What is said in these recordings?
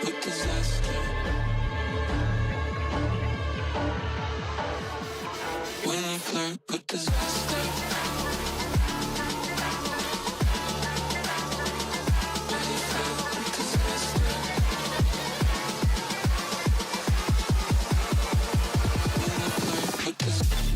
with disaster. When you flirt with disaster. When you flirt with disaster.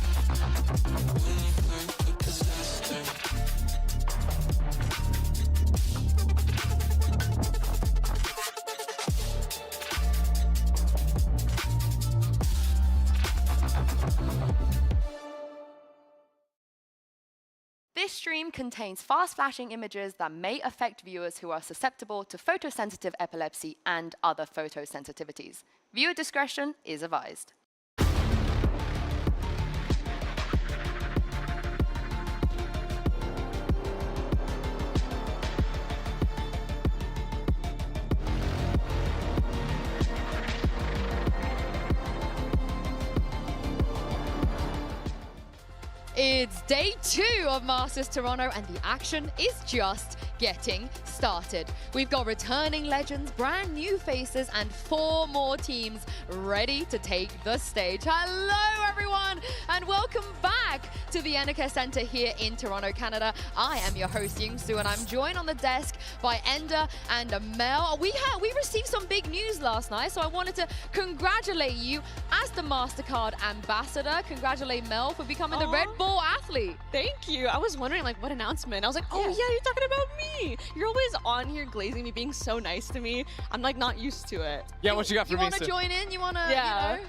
When you flirt with disaster. This stream contains fast-flashing images that may affect viewers who are susceptible to photosensitive epilepsy and other photosensitivities. Viewer discretion is advised. It's day 2 of Masters Toronto and the action is just getting started. We've got returning legends, brand new faces, and 4 more teams ready to take the stage. Hello everyone and welcome back to the NK Center here in Toronto, Canada. I am your host Yingsu and I'm joined on the desk by Ender and Mel. We received some big news last night, so I wanted to congratulate you as the MasterCard ambassador. Congratulate Mel for becoming the Red Bull athlete. Thank you. I was wondering, like, what announcement? I was like, oh yeah, you're talking about me. You're always on here glazing me, being so nice to me. I'm like not used to it. Yeah, what you got for me? You want to join in? You want to? Yeah. You know,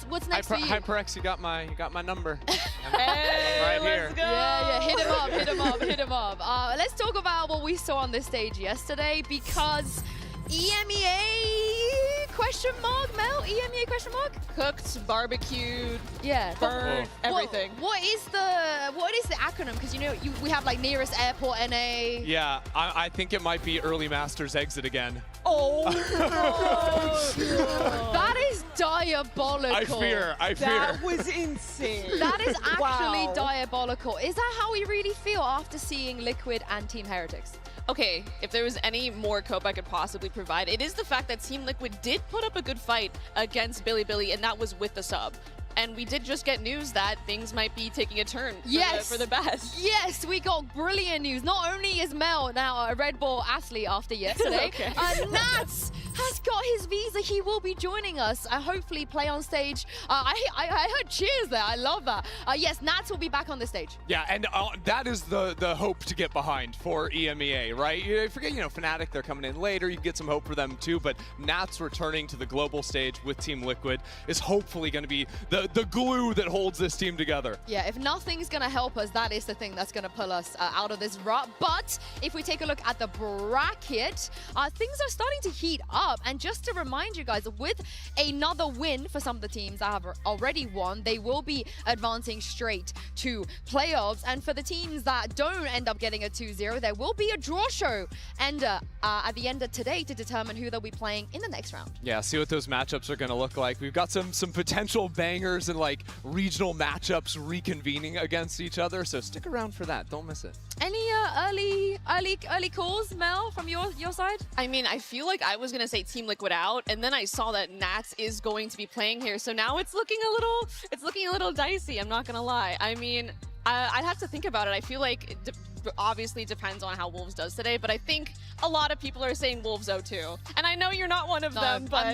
what's next for you? HyperX, you got my number. Hey, right let's here. go. Yeah, hit him up, hit him up, hit him up. Let's talk about what we saw on this stage yesterday, because EMEA question mark, Mel? EMEA question mark? Cooked, barbecued, Yeah. burnt, everything. What is the acronym? Because you know we have like nearest airport NA. Yeah, I think it might be early Masters exit again. Oh, That is diabolical. I fear. that was insane. That is actually Wow. diabolical. Is that how we really feel after seeing Liquid and Team Heretics? Okay, if there was any more cope I could possibly provide, it is the fact that Team Liquid did put up a good fight against Billy, and that was with the sub. And we did just get news that things might be taking a turn for the best. Yes, we got brilliant news. Not only is Mel now a Red Bull athlete after yesterday, Okay. Nats has got his visa. He will be joining us and hopefully play on stage. I heard cheers there. I love that. Yes, Nats will be back on the stage. Yeah, and that is the hope to get behind for EMEA, right? You forget, Fnatic, they're coming in later. You can get some hope for them too, but Nats returning to the global stage with Team Liquid is hopefully going to be the glue that holds this team together. Yeah, if nothing's going to help us, that is the thing that's going to pull us out of this rut. But if we take a look at the bracket, things are starting to heat up. And just to remind you guys, with another win for some of the teams that have already won, they will be advancing straight to playoffs. And for the teams that don't end up getting a 2-0, there will be a draw show and at the end of today to determine who they'll be playing in the next round. Yeah, see what those matchups are going to look like. We've got some potential bangers and like regional matchups reconvening against each other, so stick around for that. Don't miss it. Any early calls, Mel, from your side? I mean, I feel like I was going to say Team Liquid out, and then I saw that Nats is going to be playing here, so now it's looking a little dicey, I'm not going to lie. I mean, I'd have to think about it. I feel like obviously depends on how Wolves does today, but I think a lot of people are saying Wolves 0-2. And I know you're not one of them, but...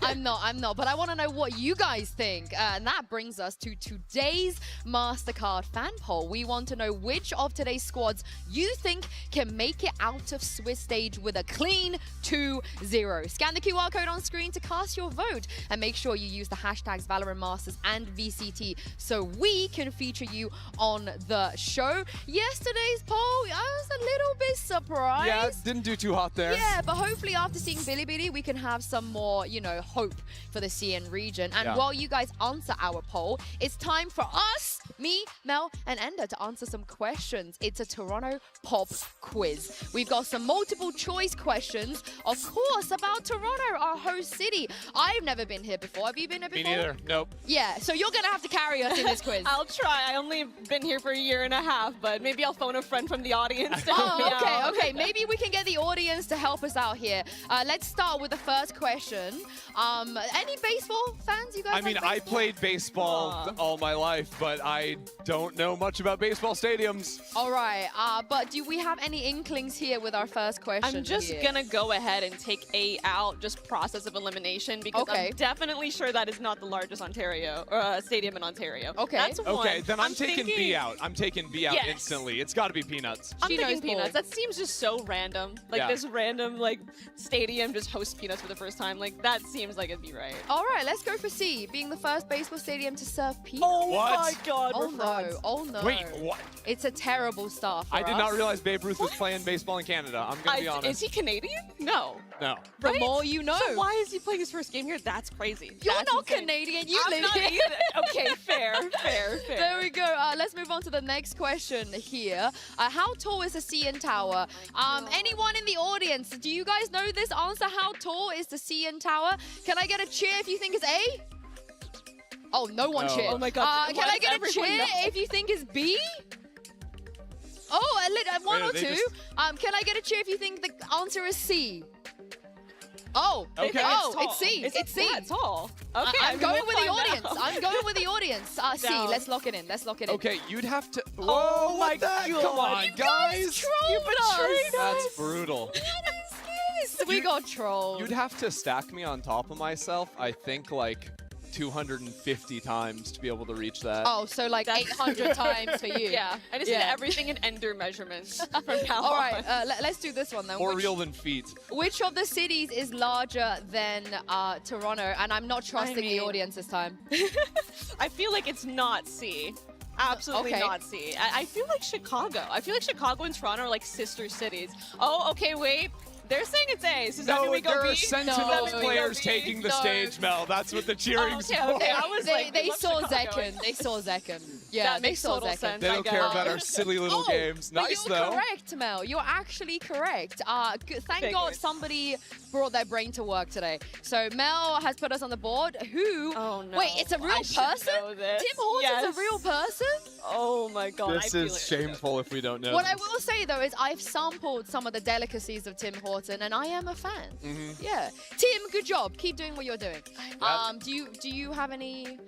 I'm not. But I want to know what you guys think. And that brings us to today's MasterCard fan poll. We want to know which of today's squads you think can make it out of Swiss stage with a clean 2-0. Scan the QR code on screen to cast your vote. And make sure you use the hashtags VALORANT Masters and VCT so we can feature you on the show. Yesterday's poll, I was a little bit surprised. Yeah, didn't do too hot there. Yeah, but hopefully after seeing Bilibili, we can have some more, hope for the SEN region. And while you guys answer our poll, it's time for us, me, Mel, and Ender to answer some questions. It's a Toronto pop quiz. We've got some multiple choice questions, of course, about Toronto, our host city. I've never been here before. Have you been here before? Me neither. Nope. Yeah, so you're going to have to carry us in this quiz. I'll try. I only been here for a year and a half, but maybe I'll phone a friend from the audience to help me out. Okay. Maybe we can get the audience to help us out here. Let's start with the first question. Any baseball fans, you guys? I mean, I played baseball all my life, but I don't know much about baseball stadiums. All right, but do we have any inklings here with our first question? I'm just gonna go ahead and take A out, just process of elimination, because I'm definitely sure that is not the largest stadium in Ontario. Okay. That's one. Okay, then I'm taking B out. I'm taking B out instantly. It's got to be Peanuts. I'm thinking Peanuts. That seems just so random. Like this random stadium just hosts Peanuts for the first time. Like that seems like it'd be right. All right, let's go for C, being the first baseball stadium to serve Peanuts. Oh my God! Oh no! Wait, what? It's a terrible start for I did not realize Babe Ruth was playing baseball in Canada. I'm gonna be honest. Is he Canadian? No. No. The more you know. So why is he playing his first game here? That's crazy. You're That's not insane. Canadian. You I'm live not here. either. Okay, fair. There we go. Let's move on to the next question here. How tall is the CN Tower? Anyone in the audience, do you guys know this answer? How tall is the CN Tower? Can I get a cheer if you think it's A? Oh, no one cheered. Oh my God. Can I get a cheer if you think it's B? Oh, one or two. Can I get a cheer if you think the answer is C? Oh, okay. Oh, it's C. It's C. That tall. Okay, I'm going with the audience. I'm going with the audience. C. Let's lock it in. Okay, you'd have to. Whoa, Oh my God. God. Come on, guys. You betrayed us. That's brutal. What is this? We got trolled. You'd have to stack me on top of myself, I think, like 250 times to be able to reach that. Oh, so like 800 times for you. Yeah, I just need everything in Ender measurements from now All on. right, let's do this one then. More real than feet. Which of the cities is larger than Toronto? And I'm not trusting the audience this time. I feel like it's not C. Absolutely not C. I feel like Chicago. I feel like Chicago and Toronto are like sister cities. Oh, okay, wait. They're saying it's A. So No, we go there B? are Sentinels No. players taking the stage, Mel. That's what the cheering's for. Okay. I was They love saw Chicago. Zekken. They saw Zekken. Yeah, That they makes saw total Zekken. sense. They don't care about our silly little games. But Nice, you're though. correct, Mel. You're actually correct. Thank God somebody brought their brain to work today. So Mel has put us on the board. Who? Oh, no. Wait, it's a real I should person? know this. Tim Horton's a real person? Oh my God. This is shameful if we don't know. What I will say though is I've sampled some of the delicacies of Tim Horton, and I am a fan. Yeah, Tim, good job. Keep doing what you're doing. Do you have any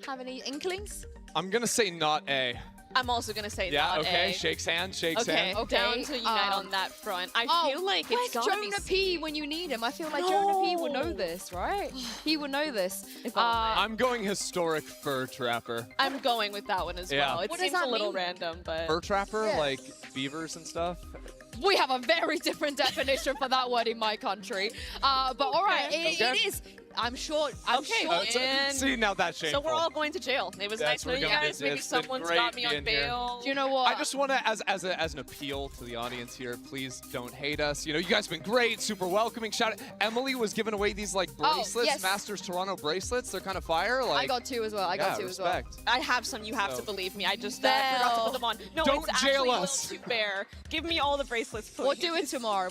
inklings? I'm gonna say not A. I'm also gonna say Yeah. not Okay. A. Shakes hand. Okay. Down to unite on that front. I feel like it's where's gotta be Jonah C. P when you need him? I feel like Jonah P would know this, right? He would know this. I'm going historic fur trapper. I'm going with that one as well. It What does seems that a little mean? random, but Fur trapper, Yeah. like beavers and stuff. We have a very different definition for that word in my country. But all right, it is. I'm sure. See, now that's shameful. so we're all going to jail. It was nice knowing you guys. Maybe It's been someone's great got me on being here. bail. Do you know what? I just want to, as an appeal to the audience here, please don't hate us. You know, you guys have been great, super welcoming. Shout out. Emily was giving away these like bracelets, yes. Masters Toronto bracelets. They're kind of fire. Like, I got two as well. I got two as well. respect. I have some. You have to believe me. I just Belle. forgot to put them on. No, Don't it's jail actually us. a little too bare. Give me all the bracelets, please. We'll do it tomorrow.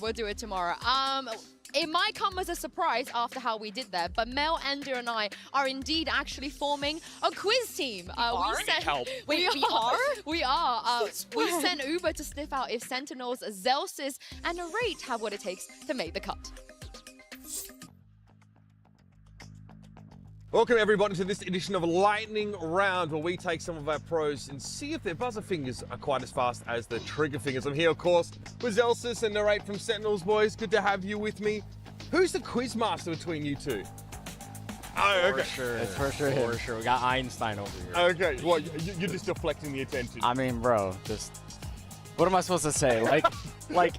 It might come as a surprise after how we did that, but Mel, Ender, and I are indeed actually forming a quiz team. are? Help. We are. We are. We When? sent Uber to sniff out if Sentinels, Zelsis, and Arate have what it takes to make the cut. Welcome everybody to this edition of Lightning Round, where we take some of our pros and see if their buzzer fingers are quite as fast as the trigger fingers. I'm here, of course, with Zelsis and Narrate from Sentinels, boys. Good to have you with me. Who's the quiz master between you two? Oh, okay. For sure. It's for sure him. For sure. We got Einstein over here. Okay, well, you're just deflecting the attention. I mean, bro, just what am I supposed to say? Like,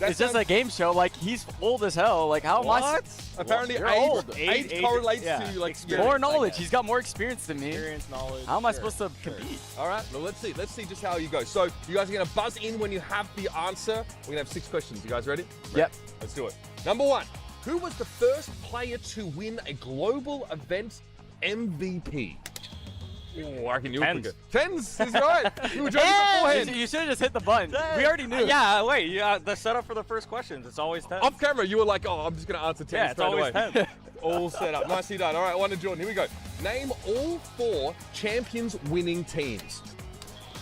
it's just a game show. Like, he's old as hell. Like, how am I? Apparently, You're age, old. age correlates yeah. to like More knowledge. Like He's got more experience than me. experience, knowledge. How am I supposed to compete? All right, well, let's see. Let's see just how you go. So, you guys are going to buzz in when you have the answer. We're going to have 6 questions. You guys ready? Yep. Let's do it. Number 1. Who was the first player to win a global event MVP? Oh, I reckon you'll Tens. think it. Tens is right. You were joking beforehand. You should have just hit the button. We already knew. Yeah, wait. The setup for the first questions, it's always 10. Off camera, you were like, oh, I'm just going to answer 10 Yeah, it's straight always away. 10. All set up. Nicely done. All right, one to Jordan. Here we go. Name all 4 champions winning teams.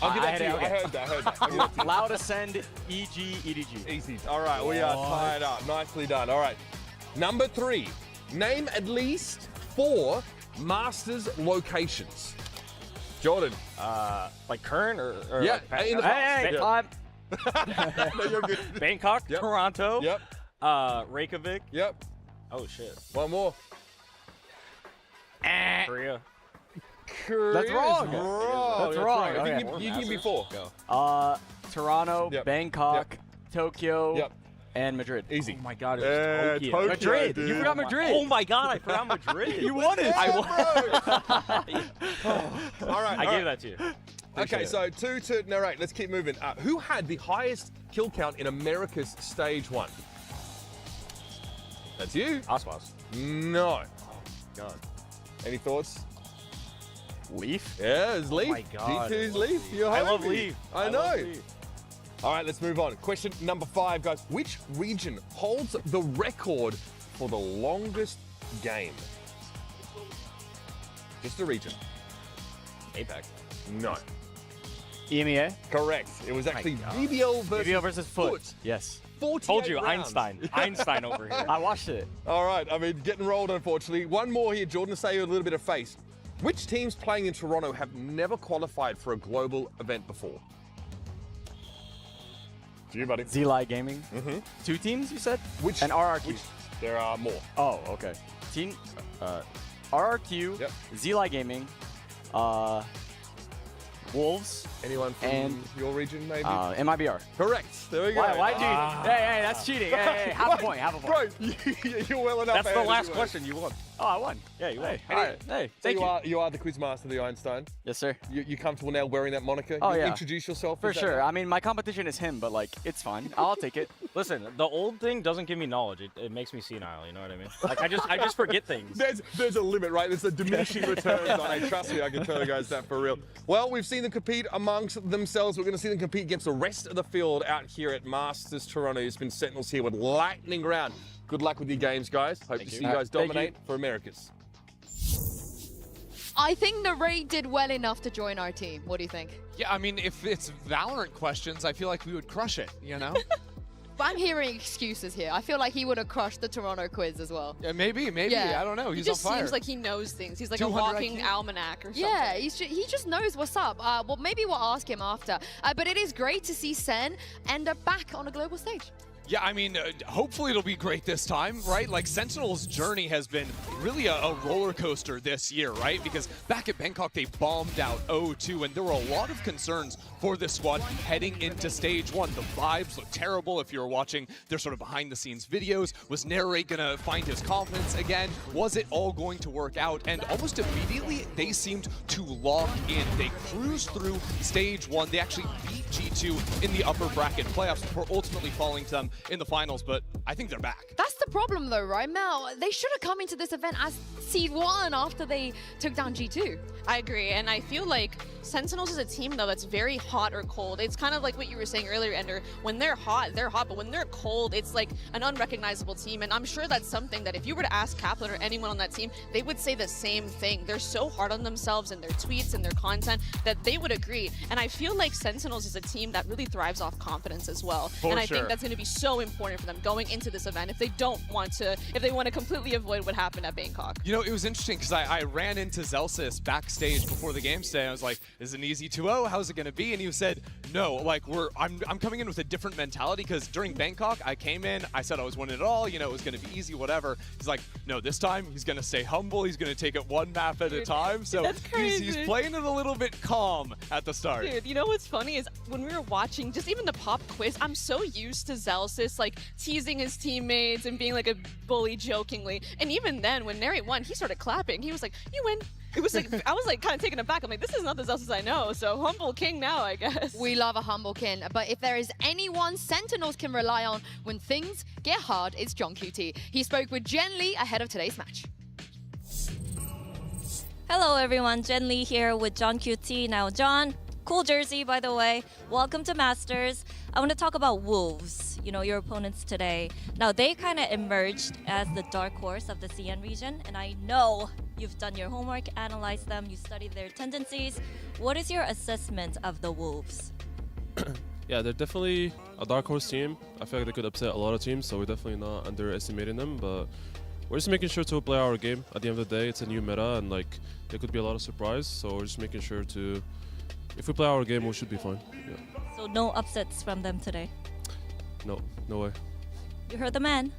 I'll give that to you. okay. I heard that. I'll give that to you. Loud Ascend, EG, EDG. Easy. All right, we are tied up. Nicely done. All right. Number 3. Name at least 4 Masters locations. Jordan. Like current or Yeah, like in the Hey, past. I'm No, you're good. Bangkok, Yep. Toronto, Yep. Reykjavik. Yep. Oh shit. One more. Korea. That's wrong. That's wrong. You Okay. can give me 4. Toronto, Yep. Bangkok, Tokyo, Yep. and Madrid. Easy. Oh my god, it was Tokyo. Tokyo, Madrid. dude. You forgot Madrid. Oh my god, I forgot Madrid. You won it. I won. All right. I gave that to you. Okay, so 2 to Narrate. Let's keep moving. Who had the highest kill count in America's Stage 1? That's you. Oswas. No. God. Any thoughts? Leaf. Yeah, it's Leaf. Oh my God. G2's Leaf. You're I love homie. Leaf. I know. love Leaf. All right, let's move on. Question number 5, guys. Which region holds the record for the longest game? Just a region. APAC. No. EMEA. Correct. It was actually God. VBL versus, VBL versus Foot. Yes. 48 Told you, rounds. Einstein. Einstein over here. I watched it. All right, I mean, getting rolled, unfortunately. One more here, Jordan, to save you a little bit of face. Which teams playing in Toronto have never qualified for a global event before? To you, buddy. Z-Light Gaming. 2 teams, you said? Which? And RRQ. Which? There are more. Oh, okay. Team, RRQ, Yep. Z-Light Gaming, Wolves, Anyone from And- your region, maybe? MIBR. Correct. There we go. Why do you? Hey, that's cheating. Hey, half a point, half a point. Bro, you're well enough. That's the ahead last anyway. question. You won. Oh, I won. Yeah, you won. Hey, all right. Hey, So thank you. you are the quiz master, the Einstein. Yes, sir. You comfortable now wearing that moniker? Oh, You yeah. Introduce yourself. For is that sure. right? I mean, my competition is him, but like, it's fine. I'll take it. Listen, the old thing doesn't give me knowledge. It makes me senile. You know what I mean? Like I just forget things. There's a limit, right? There's a diminishing returns on it. Trust me, I can tell you guys that for real. Well, we've seen them compete amongst themselves. We're going to see them compete against the rest of the field out here at Masters Toronto. It's been Sentinels here with Lightning Round. Good luck with your games, guys. Hope to see you guys Thank you. dominate for Americas. I think Narrate did well enough to join our team. What do you think? Yeah, I mean, if it's Valorant questions, I feel like we would crush it, you know? But I'm hearing excuses here. I feel like he would have crushed the Toronto quiz as well. Yeah, maybe. Yeah. I don't know. He He's just on fire. seems like he knows things. He's like a 200 walking IQ. almanac or something. Yeah, he just knows what's up. Well, maybe we'll ask him after. But it is great to see SEN end up back on a global stage. Yeah, I mean, hopefully it'll be great this time, right? Like, Sentinel's journey has been really a roller coaster this year, right? Because back at Bangkok, they bombed out 0-2, and there were a lot of concerns for this squad heading into stage 1. The vibes look terrible if you were watching their sort of behind-the-scenes videos. Was Narrate going to find his confidence again? Was it all going to work out? And almost immediately, they seemed to lock in. They cruised through stage 1. They actually beat G2 in the upper bracket playoffs before ultimately falling to them in the finals, but I think they're back. That's the problem though, right, Mel? They should have come into this event as seed 1 after they took down G2. I agree, and I feel like Sentinels is a team though that's very hot or cold. It's kind of like what you were saying earlier, Ender. When they're hot, but when they're cold, it's like an unrecognizable team. And I'm sure that's something that if you were to ask Kaplan or anyone on that team, they would say the same thing. They're so hard on themselves and their tweets and their content that they would agree. And I feel like Sentinels is a team that really thrives off confidence as well. For and I sure. think that's going to be so important for them going into this event if they don't want to, if they want to completely avoid what happened at Bangkok? You know, it was interesting because I ran into Zelsis backstage before the game today. I was like, is it an easy 2-0? How's it going to be? And he said, no, like I'm coming in with a different mentality because during Bangkok, I came in, I said I was winning it all, you know, it was going to be easy, whatever. He's like, no, this time he's going to stay humble. He's going to take it one map at a time. So that's crazy. he's playing it a little bit calm at the start. Dude, you know what's funny is when we were watching just even the pop quiz, I'm so used to Zelsis like teasing his teammates and being like a bully jokingly. And even then, when Neri won, he started clapping. He was like, you win. It was like, I was like kind of taken aback. I'm like, this is not the Zelsis I know. So humble king now, I guess. We love a humble king, but if there is anyone Sentinels can rely on when things get hard, it's John QT. He spoke with Jen Lee ahead of today's match. Hello everyone, Jen Lee here with John QT. Now John, cool jersey by the way. Welcome to Masters. I want to talk about Wolves, you know, your opponents today. Now they kind of emerged as the dark horse of the SEN region, and I know you've done your homework, analyzed them, you studied their tendencies. What is your assessment of the Wolves? Yeah, they're definitely a dark horse team. I feel like they could upset a lot of teams, so we're definitely not underestimating them, but we're just making sure to play our game. At the end of the day, it's a new meta, and like there could be a lot of surprise, so we're just making sure to, if we play our game, we should be fine. Yeah. So no upsets from them today? No, no way. You heard the man.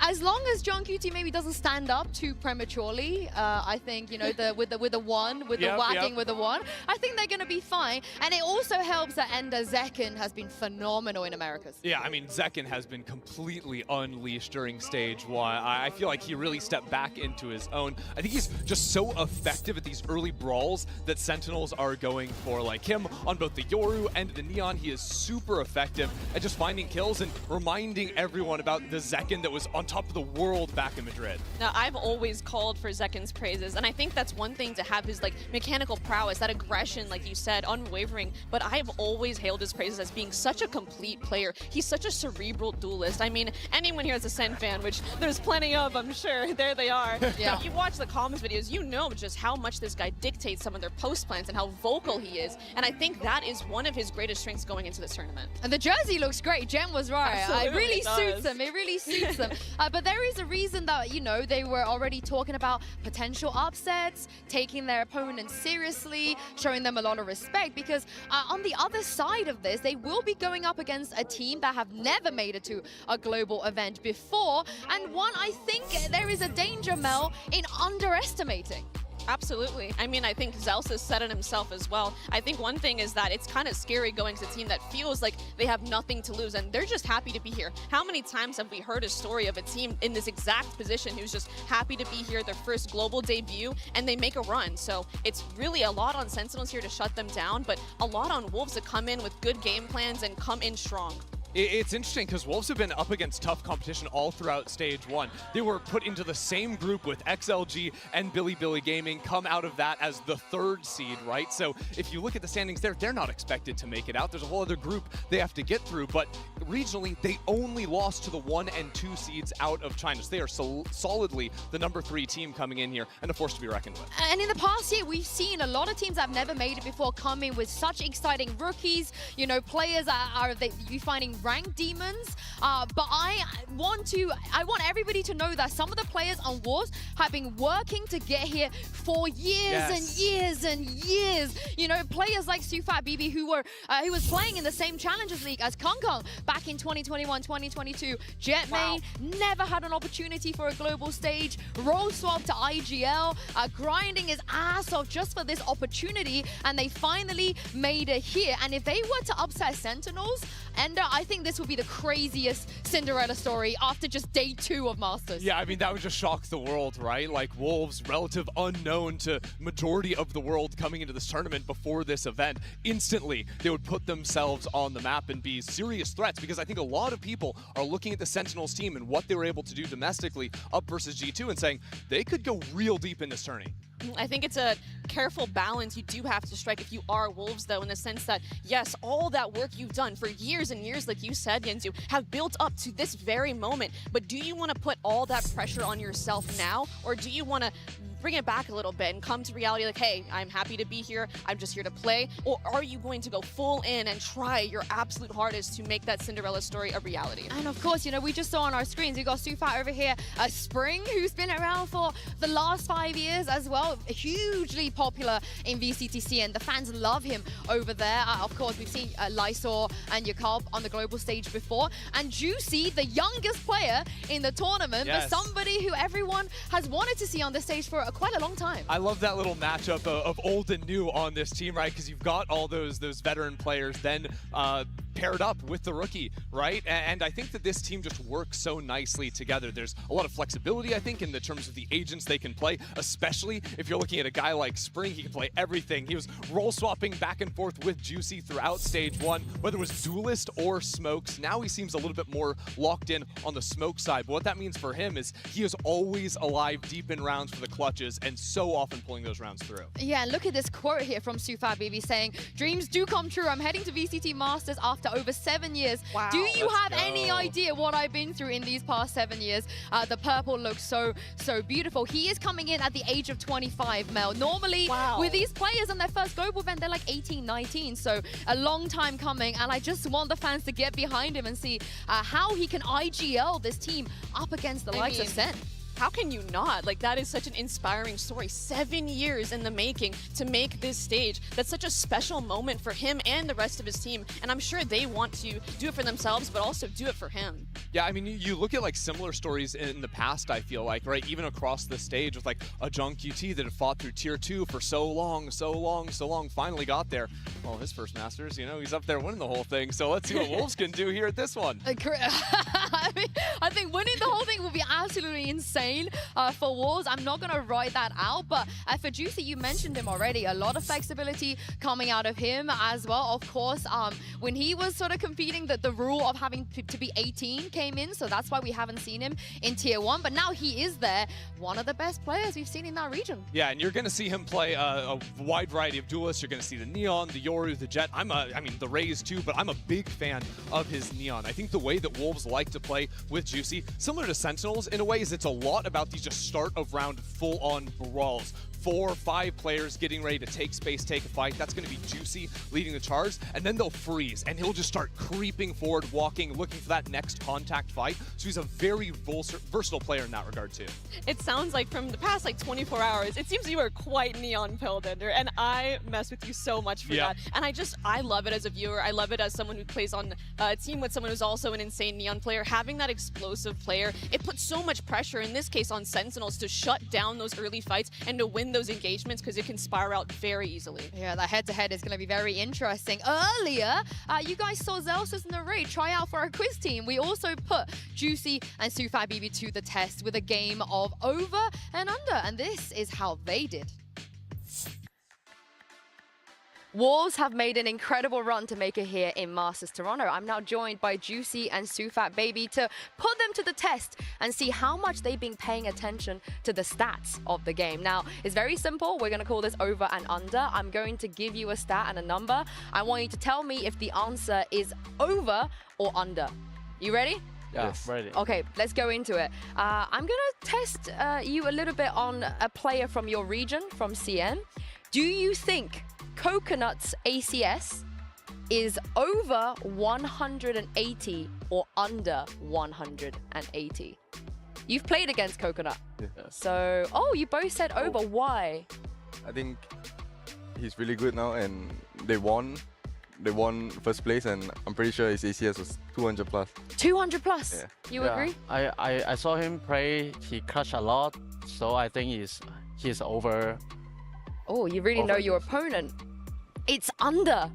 As long as John QT maybe doesn't stand up too prematurely, I think, you know, with the one, with the wagging with the one, I think they're going to be fine. And it also helps that Ender Zekken has been phenomenal in Americas. Yeah, I mean, Zekken has been completely unleashed during stage 1. I feel like he really stepped back into his own. I think he's just so effective at these early brawls that Sentinels are going for. Like him on both the Yoru and the Neon, he is super effective at just finding kills and reminding everyone about the Zekken that was on top of the world back in Madrid. Now, I've always called for Zekken's praises, and I think that's one thing to have his like mechanical prowess, that aggression, like you said, unwavering, but I've always hailed his praises as being such a complete player. He's such a cerebral duelist. I mean, anyone here is a SEN fan, which there's plenty of, I'm sure. There they are. Yeah. If you watch the comms videos, you know just how much this guy dictates some of their post plans and how vocal he is, and I think that is one of his greatest strengths going into this tournament. And the jersey looks great. Jen was right. Absolutely, It really it suits does. them. It really suits them. But there is a reason that, you know, they were already talking about potential upsets, taking their opponents seriously, showing them a lot of respect, because on the other side of this, they will be going up against a team that have never made it to a global event before, and one I think there is a danger, Mel, in underestimating. Absolutely. I mean, I think Zelsis said it himself as well. I think one thing is that it's kind of scary going to a team that feels like they have nothing to lose and they're just happy to be here. How many times have we heard a story of a team in this exact position who's just happy to be here, their first global debut, and they make a run? So it's really a lot on Sentinels here to shut them down, but a lot on Wolves to come in with good game plans and come in strong. It's interesting because Wolves have been up against tough competition all throughout stage 1. They were put into the same group with XLG and Bilibili Gaming, come out of that as the 3rd seed, right? So if you look at the standings there, they're not expected to make it out. There's a whole other group they have to get through, but regionally, they only lost to the 1 and 2 seeds out of China. So they are solidly the number 3 team coming in here and a force to be reckoned with. And in the past year, we've seen a lot of teams that have never made it before come in with such exciting rookies, you know, players you finding ranked demons, but I want everybody to know that some of the players on Wolves have been working to get here for years and years and years. You know, players like Sufat Bibi who was playing in the same Challengers League as Kong Kong back in 2021, 2022. Jetmain never had an opportunity for a global stage. Role swap to IGL, grinding his ass off just for this opportunity, and they finally made it here. And if they were to upset Sentinels, Ender, I think this would be the craziest Cinderella story after just day 2 of Masters. Yeah, I mean, that would just shock the world, right? Like, Wolves, relative unknown to majority of the world coming into this tournament before this event, instantly they would put themselves on the map and be serious threats, because I think a lot of people are looking at the Sentinels team and what they were able to do domestically up versus G2 and saying they could go real deep in this tourney. I think it's a careful balance you do have to strike if you are Wolves, though, in the sense that, yes, all that work you've done for years and years, like you said, Yenzu, have built up to this very moment. But do you want to put all that pressure on yourself now, or do you want to bring it back a little bit and come to reality like, hey, I'm happy to be here, I'm just here to play? Or are you going to go full in and try your absolute hardest to make that Cinderella story a reality? And of course, you know, we just saw on our screens, we got Sufat over here, Spring, who's been around for the last 5 years as well, hugely popular in VCTC, and the fans love him over there. Of course, we've seen Lysor and Jakob on the global stage before, and Juicy, the youngest player in the tournament, but somebody who everyone has wanted to see on this stage for quite a long time. I love that little matchup of old and new on this team, right? Because you've got all those veteran players then paired up with the rookie, right? And I think that this team just works so nicely together. There's a lot of flexibility, I think, in the terms of the agents they can play, especially if you're looking at a guy like Spring. He can play everything. He was role swapping back and forth with Juicy throughout stage one, whether it was Duelist or Smokes. Now he seems a little bit more locked in on the Smoke side. But what that means for him is he is always alive deep in rounds for the clutches and so often pulling those rounds through. Yeah, and look at this quote here from Sufat Baby saying, "Dreams do come true. I'm heading to VCT Masters after over 7 years. Wow. Do you have any idea what I've been through in these past 7 years?" The purple looks so beautiful. He is coming in at the age of 25, Mel. Normally, with these players on their first global event, they're like 18, 19. So a long time coming, and I just want the fans to get behind him and see how he can IGL this team up against the likes of SEN. How can you not? Like, that is such an inspiring story. 7 years in the making to make this stage. That's such a special moment for him and the rest of his team. And I'm sure they want to do it for themselves, but also do it for him. Yeah, I mean, you look at like similar stories in the past, I feel like, right? Even across the stage with like a John QT that had fought through tier 2 for so long, finally got there. Well, his first Masters, you know, he's up there winning the whole thing. So let's see what Wolves can do here at this one. I think winning the whole thing will be absolutely insane for Wolves. I'm not going to write that out, but for Juicy, you mentioned him already. A lot of flexibility coming out of him as well. Of course, when he was sort of competing, the rule of having to be 18 came in, so that's why we haven't seen him in tier 1, but now he is there. One of the best players we've seen in that region. Yeah, and you're going to see him play a wide variety of duelists. You're going to see the Neon, the Yoru, the Jet. I mean, the Raze too, but I'm a big fan of his Neon. I think the way that Wolves like to play with Juicy, similar to Sentinels in a way, is it's a lot about these just start of round full-on brawls. 4 or 5 players getting ready to take space, take a fight. That's going to be Juicy leading the charge, and then they'll freeze, and he'll just start creeping forward, walking, looking for that next contact fight. So he's a very versatile player in that regard too. It sounds like from the past like 24 hours, it seems you are quite neon pilled, Ender, and I mess with you so much for that. And I love it as a viewer. I love it as someone who plays on a team with someone who's also an insane neon player. Having that explosive player, it puts so much pressure, in this case on Sentinels, to shut down those early fights and to win those engagements, because it can spiral out very easily. Yeah, that head-to-head is going to be very interesting. Earlier, you guys saw Zelsus and the Raid try out for our quiz team. We also put Juicy and Sufat BB to the test with a game of over and under, and this is how they did. Wolves have made an incredible run to make it here in Masters Toronto. I'm now joined by Juicy and Sufat Baby to put them to the test and see how much they've been paying attention to the stats of the game. Now, it's very simple. We're going to call this over and under. I'm going to give you a stat and a number. I want you to tell me if the answer is over or under. You ready? Yeah, ready. Okay, let's go into it. I'm going to test you a little bit on a player from your region, from SEN. Do you think Coconut's ACS is over 180 or under 180? You've played against Coconut. Yeah. So, you both said over. Why? I think he's really good now, and they won first place, and I'm pretty sure his ACS was 200 plus. 200 plus? Yeah. You agree? I saw him play. He clutched a lot, so I think he's over. Oh, you really know your opponent. It's under.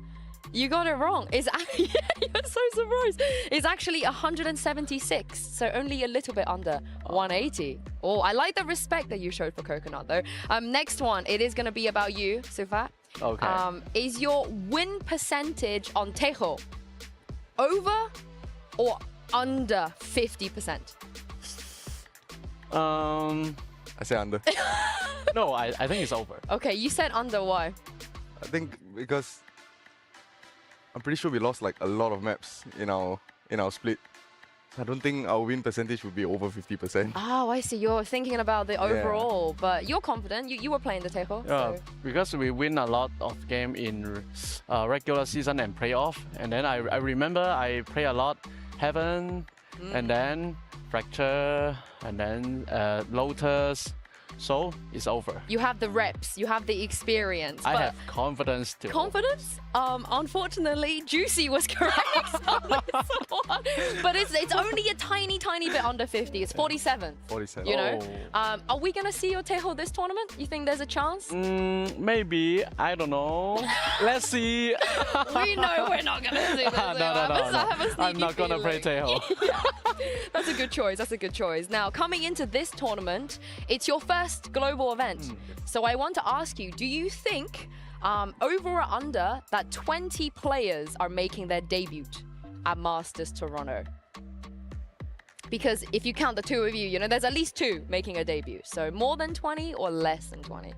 You got it wrong. It's actually, you're so surprised. It's actually 176, so only a little bit under 180. Oh, I like the respect that you showed for Coconut, though. Next one, it is going to be about you, Sufat. Okay. Is your win percentage on Tejo over or under 50%? I say under. No, I think it's over. Okay, you said under. Why? I think because I'm pretty sure we lost like a lot of maps in our split. I don't think our win percentage would be over 50%. Oh, I see. You're thinking about the overall, but you're confident. You were playing the Tejo. Yeah, So. because we win a lot of game in regular season and playoff, and then I remember I play a lot Heaven, and then Fracture, and then Lotus. So it's over. You have the reps, you have the experience. I but have confidence too. confidence? Unfortunately, Juicy was correct on this one. But it's only a tiny bit under 50. It's 47. 47. You know? Are we gonna see your Tejo this tournament? You think there's a chance? Maybe, I don't know. Let's see. We know we're not gonna see this. No. I'm not gonna play Tejo. That's a good choice. That's a good choice. Now, coming into this tournament, it's your first global event. So I want to ask you, do you think over or under that 20 players are making their debut at Masters Toronto? Because if you count the two of you, you know, there's at least 2 making a debut. So more than 20 or less than 20?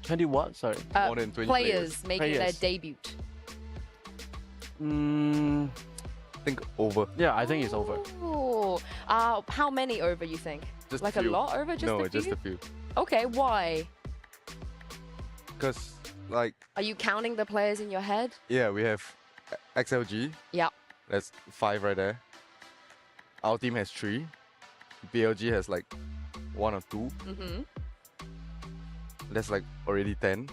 20 what? Sorry. More than 20 players making their Players. debut. I think over. Yeah, I think it's over. Oh, how many over you think? Just like a a few. lot over? Just No, a few? just a few. Okay, why? Because, like, Are you counting the players in your head? yeah, we have XLG. Yeah. That's 5 right there. Our team has 3. BLG has like 1 or 2. Mm-hmm. That's like already 10.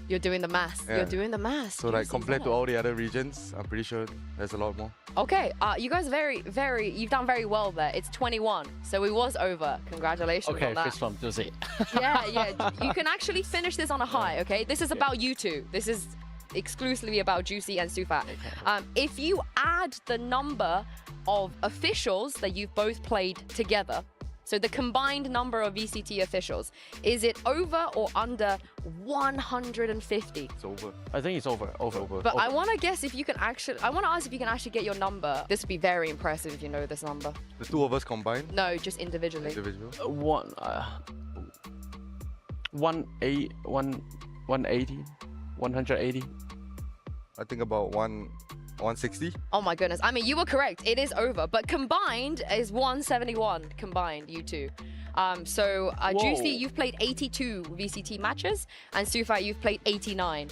You're doing the math. Yeah. You're doing the math. So like compared to all the other regions, I'm pretty sure there's a lot more. Okay, you guys you've done very well there. It's 21, so it was over. Congratulations Okay, on that. fist bump, Josie. Yeah. You can actually finish this on a high, okay? This is about you two. This is exclusively about Juicy and Sufat. If you add the number of officials that you've both played together, so the combined number of VCT officials, is it over or under 150? It's over. I think it's over. Over. But I want to guess if you can actually, I want to ask if you can actually get your number. This would be very impressive if you know this number. The 2 of us combined, No, just individually. individual. 180, 180. I think about 160. Oh my goodness. I mean, you were correct. It is over. But combined is 171 combined, you two. So Juicy, you've played 82 VCT matches, and Sufat, you've played 89.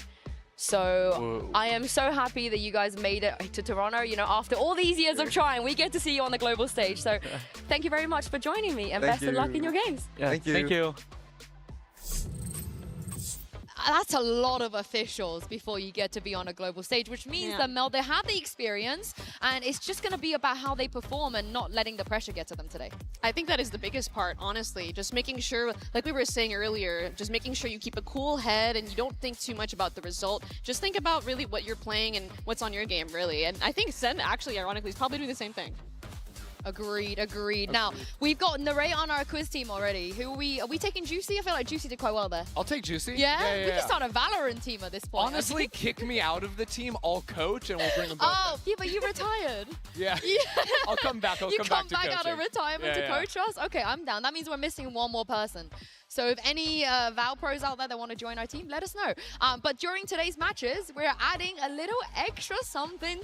So I am so happy that you guys made it to Toronto. You know, after all these years of trying, we get to see you on the global stage. So thank you very much for joining me, and Thank best of luck you. in your games. Yeah, Thank you. Thank you. That's a lot of officials before you get to be on a global stage, which means that Mel, they have the experience, and it's just going to be about how they perform and not letting the pressure get to them today. I think that is the biggest part, honestly. Just making sure, like we were saying earlier, just making sure you keep a cool head and you don't think too much about the result. Just think about really what you're playing and what's on your game, really. And I think SEN, actually, ironically, is probably doing the same thing. Agreed. Now, we've got Narray on our quiz team already. Are we taking Juicy? I feel like Juicy did quite well there. I'll take Juicy. Yeah? We can start a Valorant team at this point. Honestly, kick me out of the team. I'll coach and we'll bring them both. Oh, yeah, but you retired. Yeah. I'll come back. I'll You come come back to back out of coaching. retirement to Yeah. coach us? Okay, I'm down. That means we're missing one more person. So if any Val pros out there that want to join our team, let us know. But during today's matches, we're adding a little extra something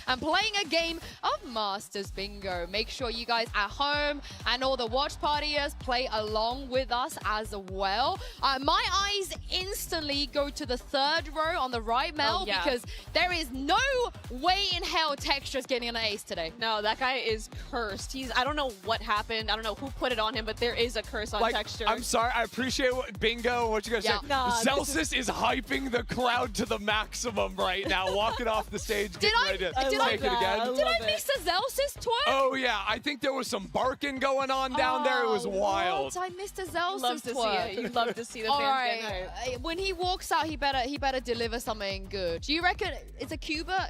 and playing a game of Masters Bingo. Make sure you guys at home and all the watch partiers play along with us as well. My eyes instantly go to the 3rd row on the right, Mel, because there is no way in hell Texture's getting an ace today. No, that guy is cursed. I don't know what happened. I don't know who put it on him, but there is a curse on Texture. I'm sorry. I appreciate Bingo. What you guys say? Nah, Celsius is hyping the crowd to the maximum right now, walking off the stage, getting ready to take it again. Did I miss a Celsius twerk? Oh yeah, I think there was some barking going on down there. It was wild. I missed a Celsius love to twerk. see it. You love to see the All fans right, getting hyped. when he walks out, he better deliver something good. Do you reckon it's a Cuba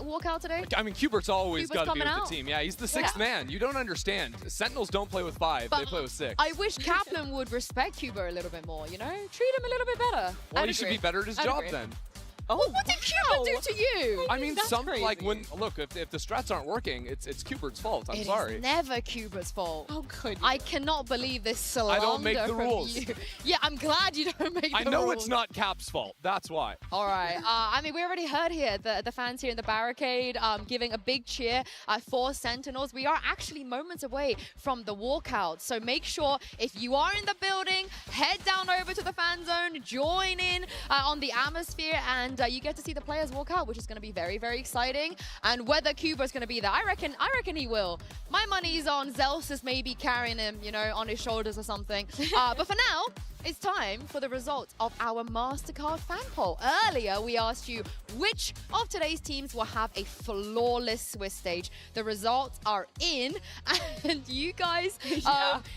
walk out today? I mean, Cubert's always Cuba's got to be coming with out. the team. Yeah, he's the 6th man. You don't understand. Sentinels don't play with 5. They play with 6. I wish Kaplan would respect Cuba a little bit more, you know? Treat him a little bit better. Well, I'd he should agree. be better at his I'd job agree. then. Oh, What did Cuba do to you? I mean, That's some like crazy. when look if the strats aren't working, it's Cubert's fault. I'm It is sorry. never Cuba's fault. How could you? I cannot believe this slander don't make the from rules. you. Yeah, I'm glad you don't make the I rules. know it's not Cap's fault. That's why. All right. I mean, we already heard here the fans here in the barricade giving a big cheer for Sentinels. We are actually moments away from the walkout. So make sure if you are in the building, head down over to the fan zone, join in on the atmosphere, and you get to see the players walk out, which is going to be very, very exciting. And whether Cuba's going to be there, I reckon he will. My money's on Zelsus maybe carrying him, you know, on his shoulders or something. But for now, it's time for the results of our MasterCard fan poll. Earlier, we asked you which of today's teams will have a flawless Swiss stage. The results are in, and you guys,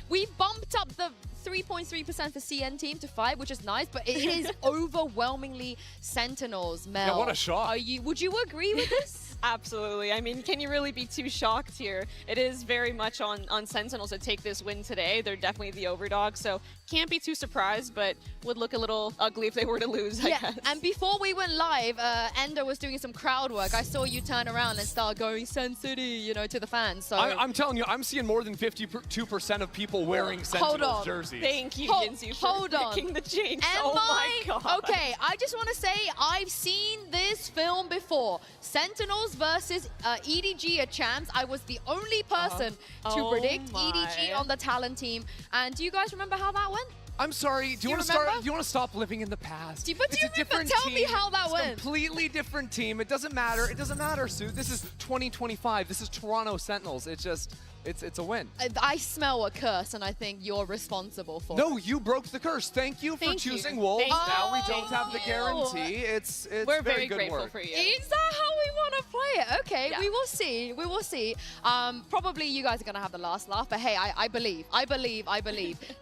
we bumped up the 3.3% for CN team to 5, which is nice, but it is overwhelmingly Sentinels. Mel, Yeah, what a shock. Would you agree with this? Absolutely. I mean, can you really be too shocked here? It is very much on Sentinels to take this win today. They're definitely the overdog, so can't be too surprised, but would look a little ugly if they were to lose, I guess. And before we went live, Endo was doing some crowd work. I saw you turn around and start going Sen City, you know, to the fans. So I'm telling you, I'm seeing more than 52% of people wearing Sentinels jerseys. Thank you, Yinzu, hold for on. making the change. Am oh my god. Okay, I just want to say I've seen this film before. Sentinels versus EDG at Champs. I was the only person to Oh predict my. EDG on the talent team. And do you guys remember how that went? I'm sorry. Do you want to remember? start? Do you want to stop living in the past? But It's a different tell me team. how that It's went. a completely different team. It doesn't matter. It doesn't matter, Sue. This is 2025. This is Toronto Sentinels. It's just, it's a win. I smell a curse, and I think you're responsible for it. No, you broke the curse. Thank you for Thank you. choosing Wolves. Thank Now we you. don't have the Thank you. guarantee. It's We're very very good grateful work. for you. Is that how we want to play it? Okay, Yeah. we will see. We will see. Probably you guys are going to have the last laugh, but hey, I believe.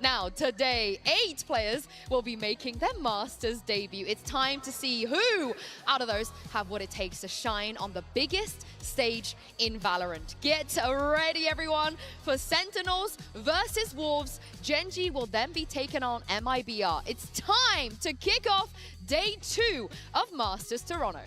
Now, today, 8 players will be making their Masters debut. It's time to see who out of those have what it takes to shine on the biggest stage in Valorant. Get ready, everyone, for Sentinels versus Wolves. Genji will then be taken on MIBR. It's time to kick off day 2 of Masters Toronto.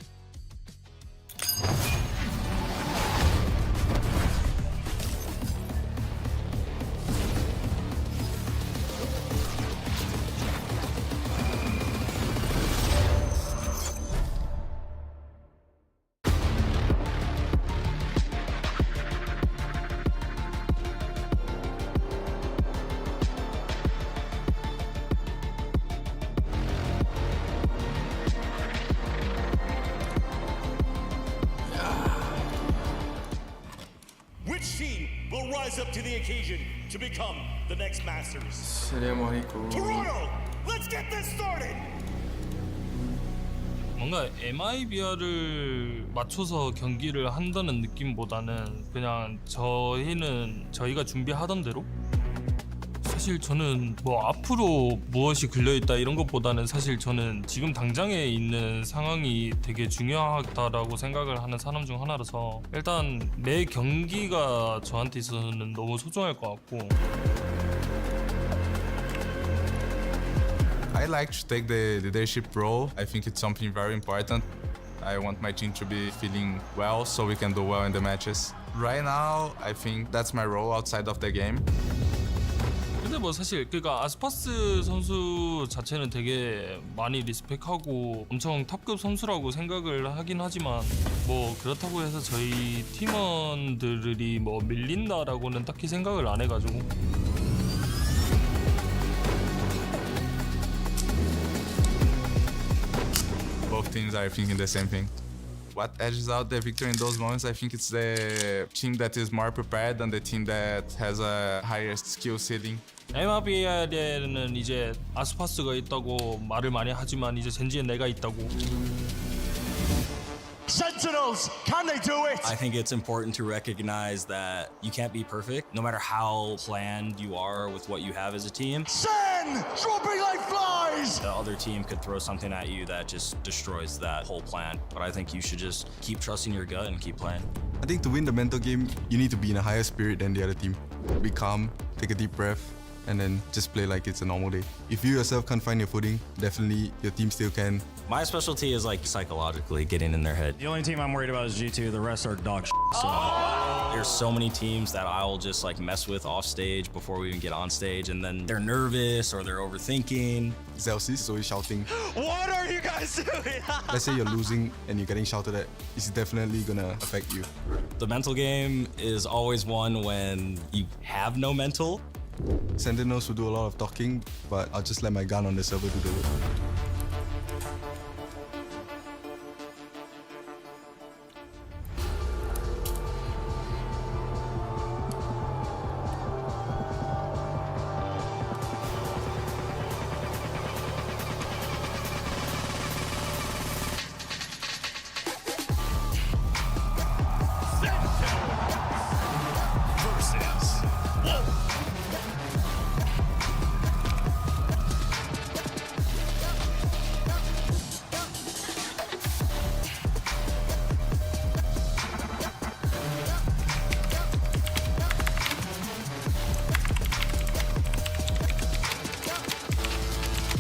Which team will rise up to the occasion to become the next Masters? Assalamualaikum. Toronto, let's get this started! 뭔가 MIBR을 맞춰서 경기를 한다는 느낌보다는 그냥 저희가 준비하던 대로 사실 저는 뭐 앞으로 무엇이 걸려있다 이런 것보다는 사실 저는 지금 당장에 있는 상황이 되게 중요하다라고 생각을 하는 사람 중 하나라서 일단 매 경기가 저한테 있어서는 너무 소중할 것 같고 I like to take the leadership role. I think it's something very important. I want my team to be feeling well so we can do well in the matches. Right now, I think that's my role outside of the game. 근데 뭐 사실 그러니까 아스파스 선수 자체는 되게 많이 리스펙하고 엄청 탑급 선수라고 생각을 하긴 하지만 뭐 그렇다고 해서 저희 팀원들이 뭐 밀린다라고는 딱히 생각을 안 해가지고 Both teams are thinking the same thing. What edges out the victory in those moments, I think it's the team that is more prepared than the team that has a higher skill ceiling. MIBR에는 이제 아스파스가 있다고 말을 많이 하지만 이제 젠지엔 내가 있다고. Sentinels, can they do it? I think it's important to recognize that you can't be perfect, no matter how planned you are with what you have as a team. SEN, dropping like flies! The other team could throw something at you that just destroys that whole plan. But I think you should just keep trusting your gut and keep playing. I think to win the mental game, you need to be in a higher spirit than the other team. Be calm, take a deep breath, and then just play like it's a normal day. If you yourself can't find your footing, definitely your team still can. My specialty is like psychologically getting in their head. The only team I'm worried about is G2. The rest are dog shit. So. There's so many teams that I'll just like mess with off stage before we even get on stage, and then they're nervous or they're overthinking. Zelsis is always shouting. What are you guys doing? Let's say you're losing and you're getting shouted at, it's definitely gonna affect you. The mental game is always one when you have no mental. Sentinels will do a lot of talking, but I'll just let my gun on the server do the work.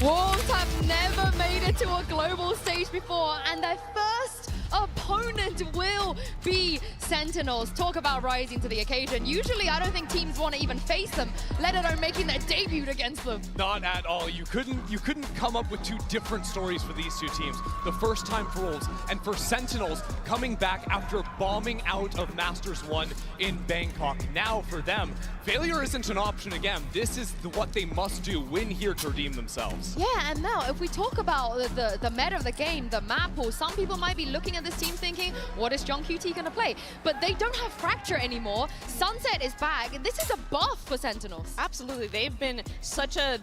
Wolves have never made it to a global stage before, and their first opponent will be Sentinels. Talk about rising to the occasion. Usually, I don't think teams want to even face them, let alone making their debut against them. Not at all. You couldn't come up with two different stories for these two teams. The first time for Wolves and for Sentinels coming back after bombing out of Masters 1 in Bangkok. Now for them, failure isn't an option again. This is what they must do, win here to redeem themselves. Yeah, and now if we talk about the meta of the game, the map pool, some people might be looking at this team thinking, what is John QT going to play? But they don't have Fracture anymore. Sunset is back, and this is a buff for Sentinels. Absolutely, they've been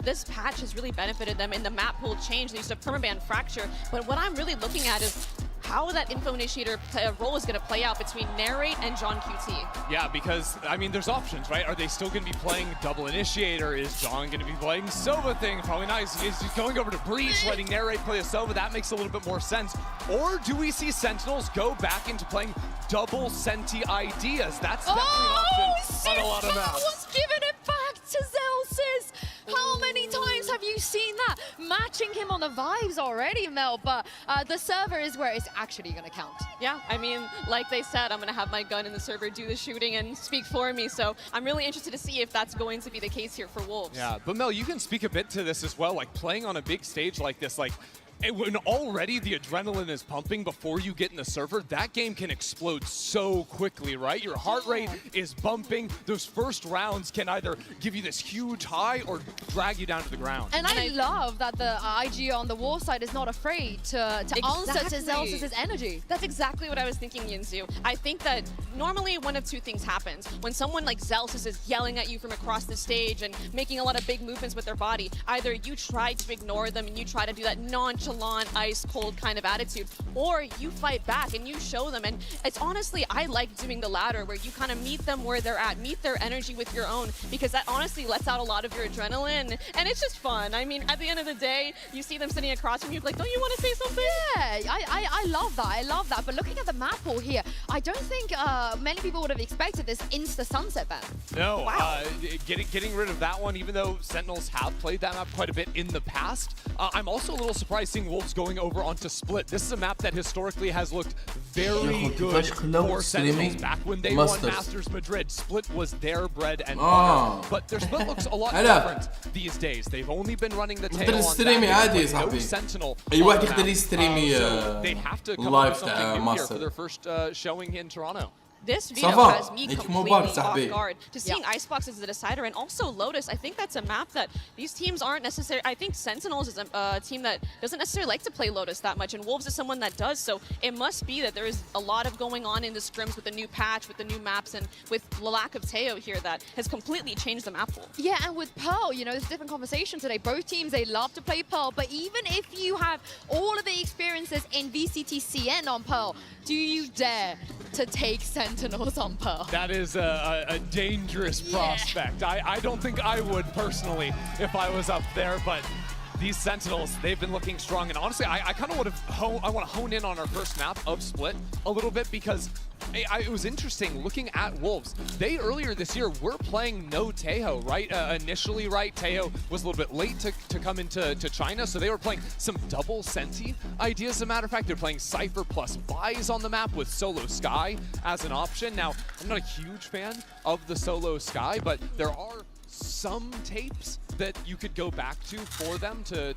this patch has really benefited them in the map pool change. They used to permaban Fracture, but what I'm really looking at is how that info initiator role is going to play out between Narrate and John QT. Yeah, because, I mean, there's options, right? Are they still going to be playing double initiator? Is John going to be playing Sova thing? Probably not. He's going over to Breach, letting Narrate play a Sova. That makes a little bit more sense. Or do we see Sentinels go back into playing double Senti ideas? That's definitely an option on a lot of maps. Was giving it back to Zelsis. How many times have you seen that? Matching him on the vibes already, Mel, but the server is where it's actually going to count. Yeah, I mean, like they said, I'm going to have my gun in the server do the shooting and speak for me, so I'm really interested to see if that's going to be the case here for Wolves. Yeah, but Mel, you can speak a bit to this as well, like playing on a big stage like this, like when already the adrenaline is pumping before you get in the server, that game can explode so quickly, right? Your heart rate is bumping. Those first rounds can either give you this huge high or drag you down to the ground. And I love that the IG on the war side is not afraid to answer to Zelsis' energy. That's exactly what I was thinking, Yinzu. I think that normally one of two things happens. When someone like Zelsis is yelling at you from across the stage and making a lot of big movements with their body, either you try to ignore them and you try to do that nonchalant, ice cold kind of attitude, or you fight back and you show them. And it's honestly, I like doing the latter, where you kind of meet them where they're at, meet their energy with your own, because that honestly lets out a lot of your adrenaline, and it's just fun. I mean, at the end of the day, you see them sitting across from you, like, don't you want to say something? Yeah, I love that. I love that. But looking at the map pool here, I don't think many people would have expected this insta sunset ban. No, wow. Getting rid of that one, even though Sentinels have played that map quite a bit in the past, I'm also a little surprised seeing Wolves going over onto Split. This is a map that historically has looked very good for Sentinels. Back when they won Masters Madrid, Split was their bread and butter. But their Split looks a lot different these days. They've only been running the tail on that. No Sentinel. So they have to come up with something new here for their first showing in Toronto. This video has me completely off guard to seeing Icebox as the decider, and also Lotus. I think that's a map that these teams aren't necessarily. I think Sentinels is a team that doesn't necessarily like to play Lotus that much, and Wolves is someone that does. So it must be that there is a lot of going on in the scrims with the new patch, with the new maps, and with the lack of Teo here that has completely changed the map pool. Yeah, and with Pearl, you know, there's a different conversation today. Both teams, they love to play Pearl, but even if you have all of the experiences in VCT-CN on Pearl, do you dare to take Sentinels on Pearl? That is a dangerous prospect. I don't think I would personally if I was up there, but these Sentinels, they've been looking strong. And honestly, I kind of want to hone in on our first map of Split a little bit, because it was interesting looking at Wolves. They earlier this year were playing no Taeho, right? Initially, right? Taeho was a little bit late to come into China, so they were playing some double Senti ideas. As a matter of fact, they're playing Cypher plus Buys on the map with Solo Sky as an option. Now, I'm not a huge fan of the Solo Sky, but there are some tapes that you could go back to for them to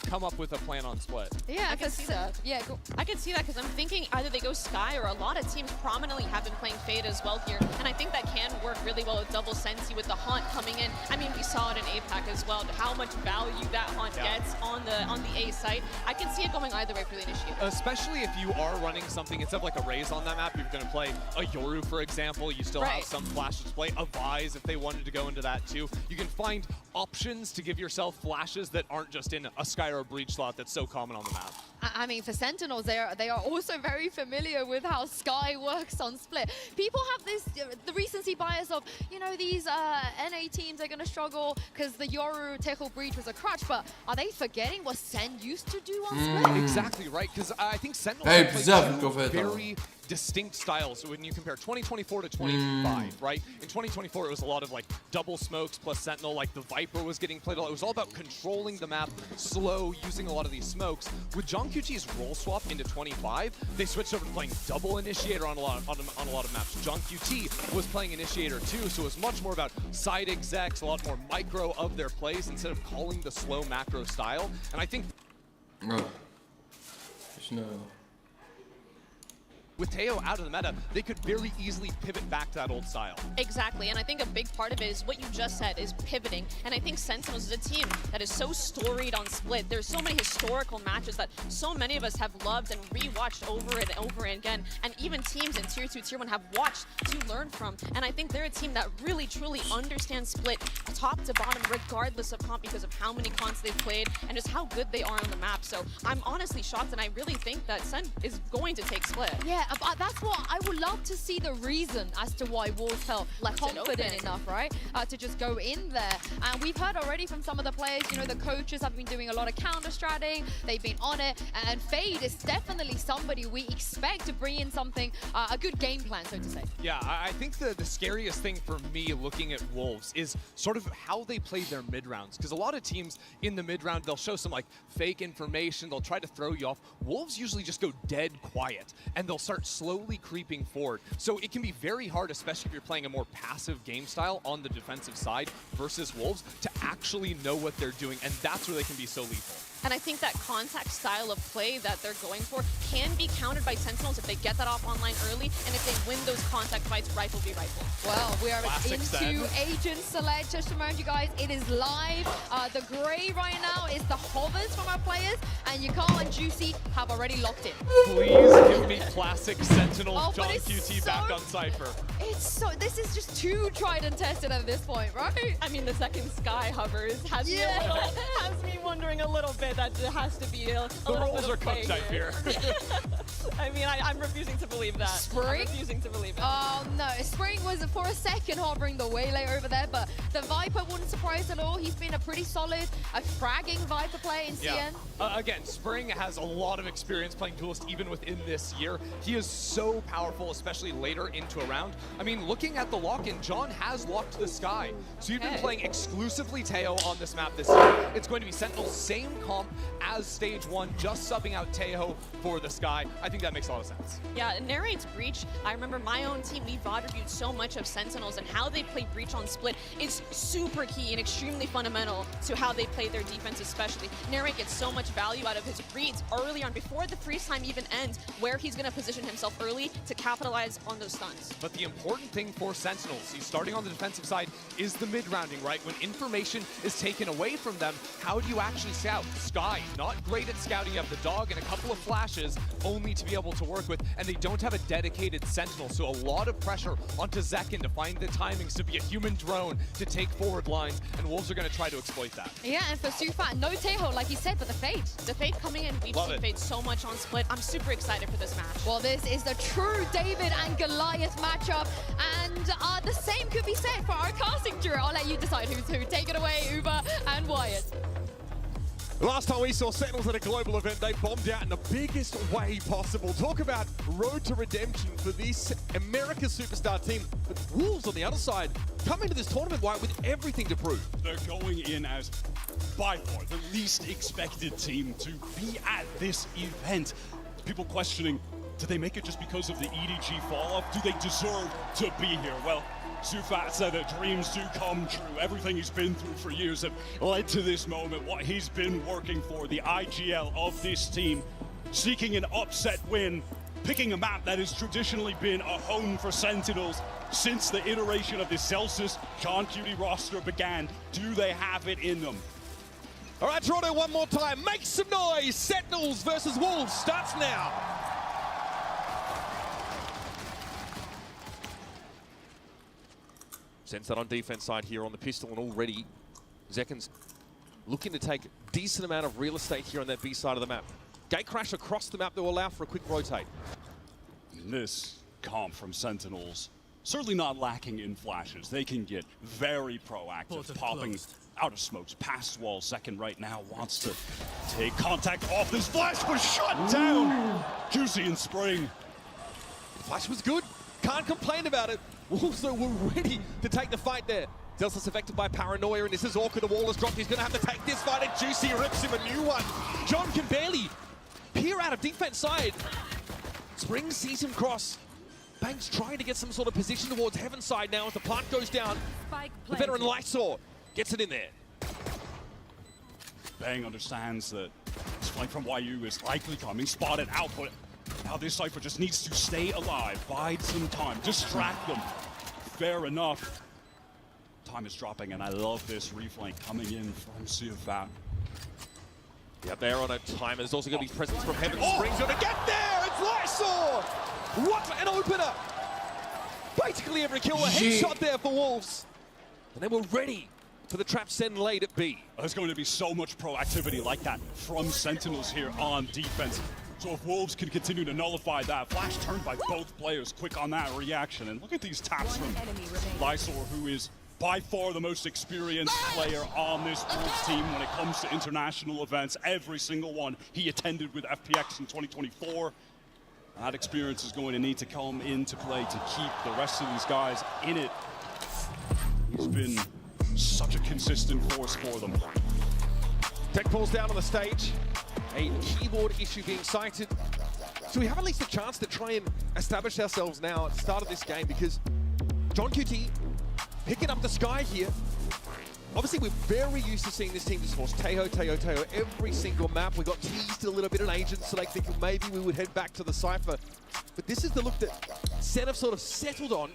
come up with a plan on Split. Yeah, I can see that. Yeah, I can see that because I'm thinking either they go Sky, or a lot of teams prominently have been playing Fade as well here. And I think that can work really well with double Sensi with the Haunt coming in. I mean, we saw it in APAC as well, how much value that Haunt gets on the A site. I can see it going either way for the Initiator. Especially if you are running something, instead of like a Raze on that map, you're going to play a Yoru, for example. You still have some flashes to play. A Vise, if they wanted to go into that too. You can find options to give yourself flashes that aren't just in a Sky or a Breach slot that's so common on the map. I mean, for Sentinels, they are also very familiar with how Sky works on Split. People have this the recency bias of, you know, these NA teams are going to struggle because the Yoru Techo Breach was a crutch, but are they forgetting what SEN used to do on Split? Exactly right, because I think Sentinels play very distinct styles. So when you compare 2024 to 2025, right? In 2024, it was a lot of like double smokes plus Sentinel, like the Viper was getting played a lot. It was all about controlling the map, slow, using a lot of these smokes. With John QT's role swap into 25, they switched over to playing double Initiator on a lot of maps. John QT was playing Initiator too, so it was much more about side execs, a lot more micro of their plays instead of calling the slow macro style. And I think with Taeho out of the meta, they could very easily pivot back to that old style. Exactly, and I think a big part of it is what you just said, is pivoting. And I think Sentinels is a team that is so storied on Split. There's so many historical matches that so many of us have loved and rewatched over and over again. And even teams in Tier 2, Tier 1 have watched to learn from. And I think they're a team that really, truly understands Split top to bottom, regardless of comp, because of how many cons they've played and just how good they are on the map. So I'm honestly shocked, and I really think that Sen is going to take Split. Yeah, but that's what I would love to see, the reason as to why Wolves felt confident enough, right, to just go in there. And we've heard already from some of the players, you know, the coaches have been doing a lot of counter-stratting, they've been on it, and Fade is definitely somebody we expect to bring in something, a good game plan, so to say. Yeah, I think the scariest thing for me looking at Wolves is sort of how they play their mid-rounds, because a lot of teams in the mid-round, they'll show some like fake information, they'll try to throw you off. Wolves usually just go dead quiet, and they'll start slowly creeping forward. So it can be very hard, especially if you're playing a more passive game style on the defensive side versus Wolves, to actually know what they're doing, and that's where they can be so lethal. And I think that contact style of play that they're going for can be countered by Sentinels if they get that off online early, and if they win those contact fights, rifle v rifle. Well, we are into Agent Select. Just to remind you guys, it is live. The gray right now is the hovers from our players, and Yukal and Juicy have already locked in. Please give me classic Sentinels John QT back on Cypher. It's so, this is just too tried and tested at this point, right? I mean, the second Sky hovers has me wondering a little bit that it has to be a the little roles bit are of cooked play up here. I mean, I'm refusing to believe that. Spring? I'm refusing to believe it. Oh no, Spring was for a second hovering the Waylay over there, but the Viper wouldn't surprise at all. He's been a pretty solid, fragging Viper player in CN. Again, Spring has a lot of experience playing Duelist even within this year. He is so powerful, especially later into a round. I mean, looking at the lock-in, John has locked the Sky. So you've been playing exclusively Taeho on this map this year. It's going to be Sentinel's same comp as Stage 1, just subbing out Taeho for the Sky. I think that makes a lot of sense. Yeah, Narrate's Breach, I remember my own team, we VOD reviewed so much of Sentinels, and how they play Breach on Split is super key and extremely fundamental to how they play their defense especially. Narrate gets so much value out of his reads early on, before the freeze time even ends, where he's going to position himself early to capitalize on those stuns. But the important thing for Sentinels, he's starting on the defensive side, is the mid-rounding, right? When information is taken away from them, how do you actually scout? Sky, not great at scouting. You have the dog and a couple of flashes only to be able to work with, and they don't have a dedicated Sentinel, so a lot of pressure onto Zekin to find the timings to be a human drone to take forward lines, and Wolves are going to try to exploit that. Yeah, and for Sufat, no Taeho, like you said, but the Fade. The Fade coming in, we've seen Fade so much on Split. I'm super excited for this match. Well, this is the true David and Goliath matchup, and the same could be said for our casting duo. I'll let you decide who's who. Take it away, Uber and Wyatt. Last time we saw Sentinels at a global event, they bombed out in the biggest way possible. Talk about road to redemption for this America's superstar team. But Wolves on the other side come into this tournament, White, with everything to prove. They're going in as by far the least expected team to be at this event. People questioning, did they make it just because of the EDG fall-off? Do they deserve to be here? Well, Sufat said that dreams do come true. Everything he's been through for years have led to this moment. What he's been working for, the IGL of this team, seeking an upset win, picking a map that has traditionally been a home for Sentinels since the iteration of the Celsius John QT roster began. Do they have it in them? All right, Toronto, one more time. Make some noise. Sentinels versus Wolves starts now. Sense that on defense side here on the pistol, and already Zekin's looking to take a decent amount of real estate here on that B side of the map. Gate crash across the map that will allow for a quick rotate. This comp from Sentinels, certainly not lacking in flashes. They can get very proactive, popping out of smokes, past wall. Second right now wants to take contact off. This flash was shut down. Juicy and Spring. Flash was good. Can't complain about it. Wolves were ready to take the fight there. Zelsis affected by paranoia, and this is awkward. The wall is dropped. He's going to have to take this fight, and Juicy rips him a new one. John can barely peer out of defense side. Spring sees him cross. Banks trying to get some sort of position towards heaven side now as the plant goes down. The veteran Lysor gets it in there. Bang understands that this flank from YU is likely coming. Spotted output. Now this Cypher just needs to stay alive, bide some time, distract them. Fair enough. Time is dropping, and I love this reflank coming in from Sufat. Yep, they're on a timer. There's also going to be presence from Heaven. Spring's going to get there! It's Lysor! What an opener! Basically every kill, a headshot there for Wolves. And they were ready for the trap send late at B. There's going to be so much proactivity like that from Sentinels here on defense. So if Wolves can continue to nullify that, flash turned by both players, quick on that reaction. And look at these taps from Lysor, who is by far the most experienced player on this Wolves team when it comes to international events. Every single one he attended with FPX in 2024. That experience is going to need to come into play to keep the rest of these guys in it. He's been such a consistent force for them. Tech pulls down on the stage. A keyboard issue being cited. So we have at least a chance to try and establish ourselves now at the start of this game, because John QT picking up the sky here. Obviously, we're very used to seeing this team just force Teho every single map. We got teased a little bit in Agents, so they think maybe we would head back to the Cypher. But this is the look that SEN have sort of settled on.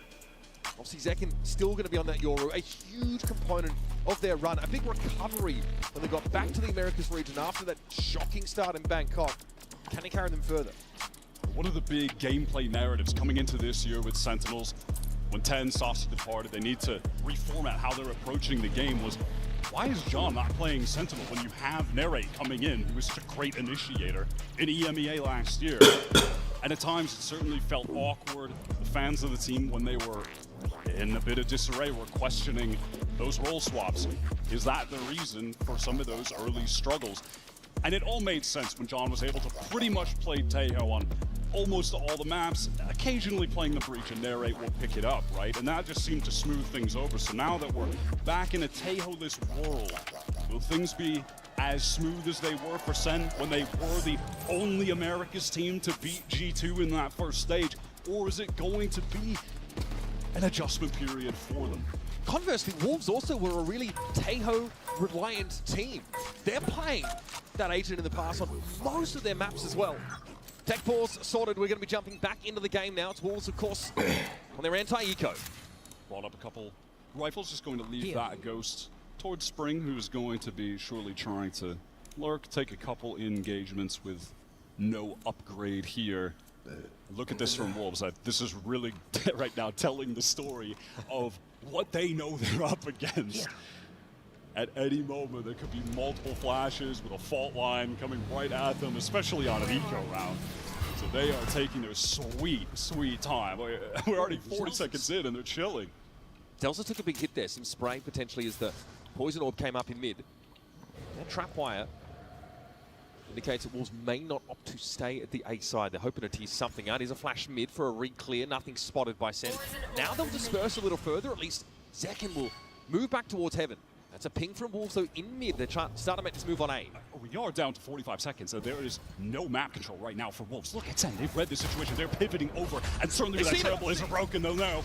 Obviously, Zekin still going to be on that Yoru, a huge component of their run. A big recovery when they got back to the Americas region after that shocking start in Bangkok. Can he carry them further? One of the big gameplay narratives coming into this year with Sentinels, when 10 Sauce departed, they need to reformat how they're approaching the game, was why is John not playing Sentinel when you have Narrate coming in, who was such a great initiator in EMEA last year? And at times it certainly felt awkward. The fans of the team, when they were in a bit of disarray, were questioning those role swaps. Is that the reason for some of those early struggles? And it all made sense when John was able to pretty much play Teho on almost all the maps, occasionally playing the Breach, and Narrate will pick it up, right? And that just seemed to smooth things over. So now that we're back in a Teho-less world, will things be as smooth as they were for SEN when they were the only America's team to beat G2 in that first stage? Or is it going to be an adjustment period for them? Conversely, Wolves also were a really Teho-reliant team. They're playing that Agent in the past on most of their maps as well. Tech pause sorted. We're going to be jumping back into the game now. It's Wolves, of course, on their anti-eco. Brought up a couple rifles, just going to leave that Ghost towards Spring, who's going to be surely trying to lurk, take a couple engagements with no upgrade here. Look at this from Wolves. This is really, right now, telling the story of what they know they're up against. At any moment, there could be multiple flashes with a fault line coming right at them, especially on an eco round. So they are taking their sweet, sweet time. We're already 40 seconds in and they're chilling. Delta took a big hit there. Some spray potentially as the Poison Orb came up in mid. That trap wire indicates that Wolves may not opt to stay at the A side. They're hoping to tease something out. Here's a flash mid for a re-clear. Nothing spotted by SEN. Now they'll disperse a little further. At least Zekin will move back towards heaven. That's a ping from Wolves, though, in mid. They're starting to make this move on A. We are down to 45 seconds, so there is no map control right now for Wolves. Look at SEN. They've read the situation. They're pivoting over, and certainly that trailblazer are broken, though, now.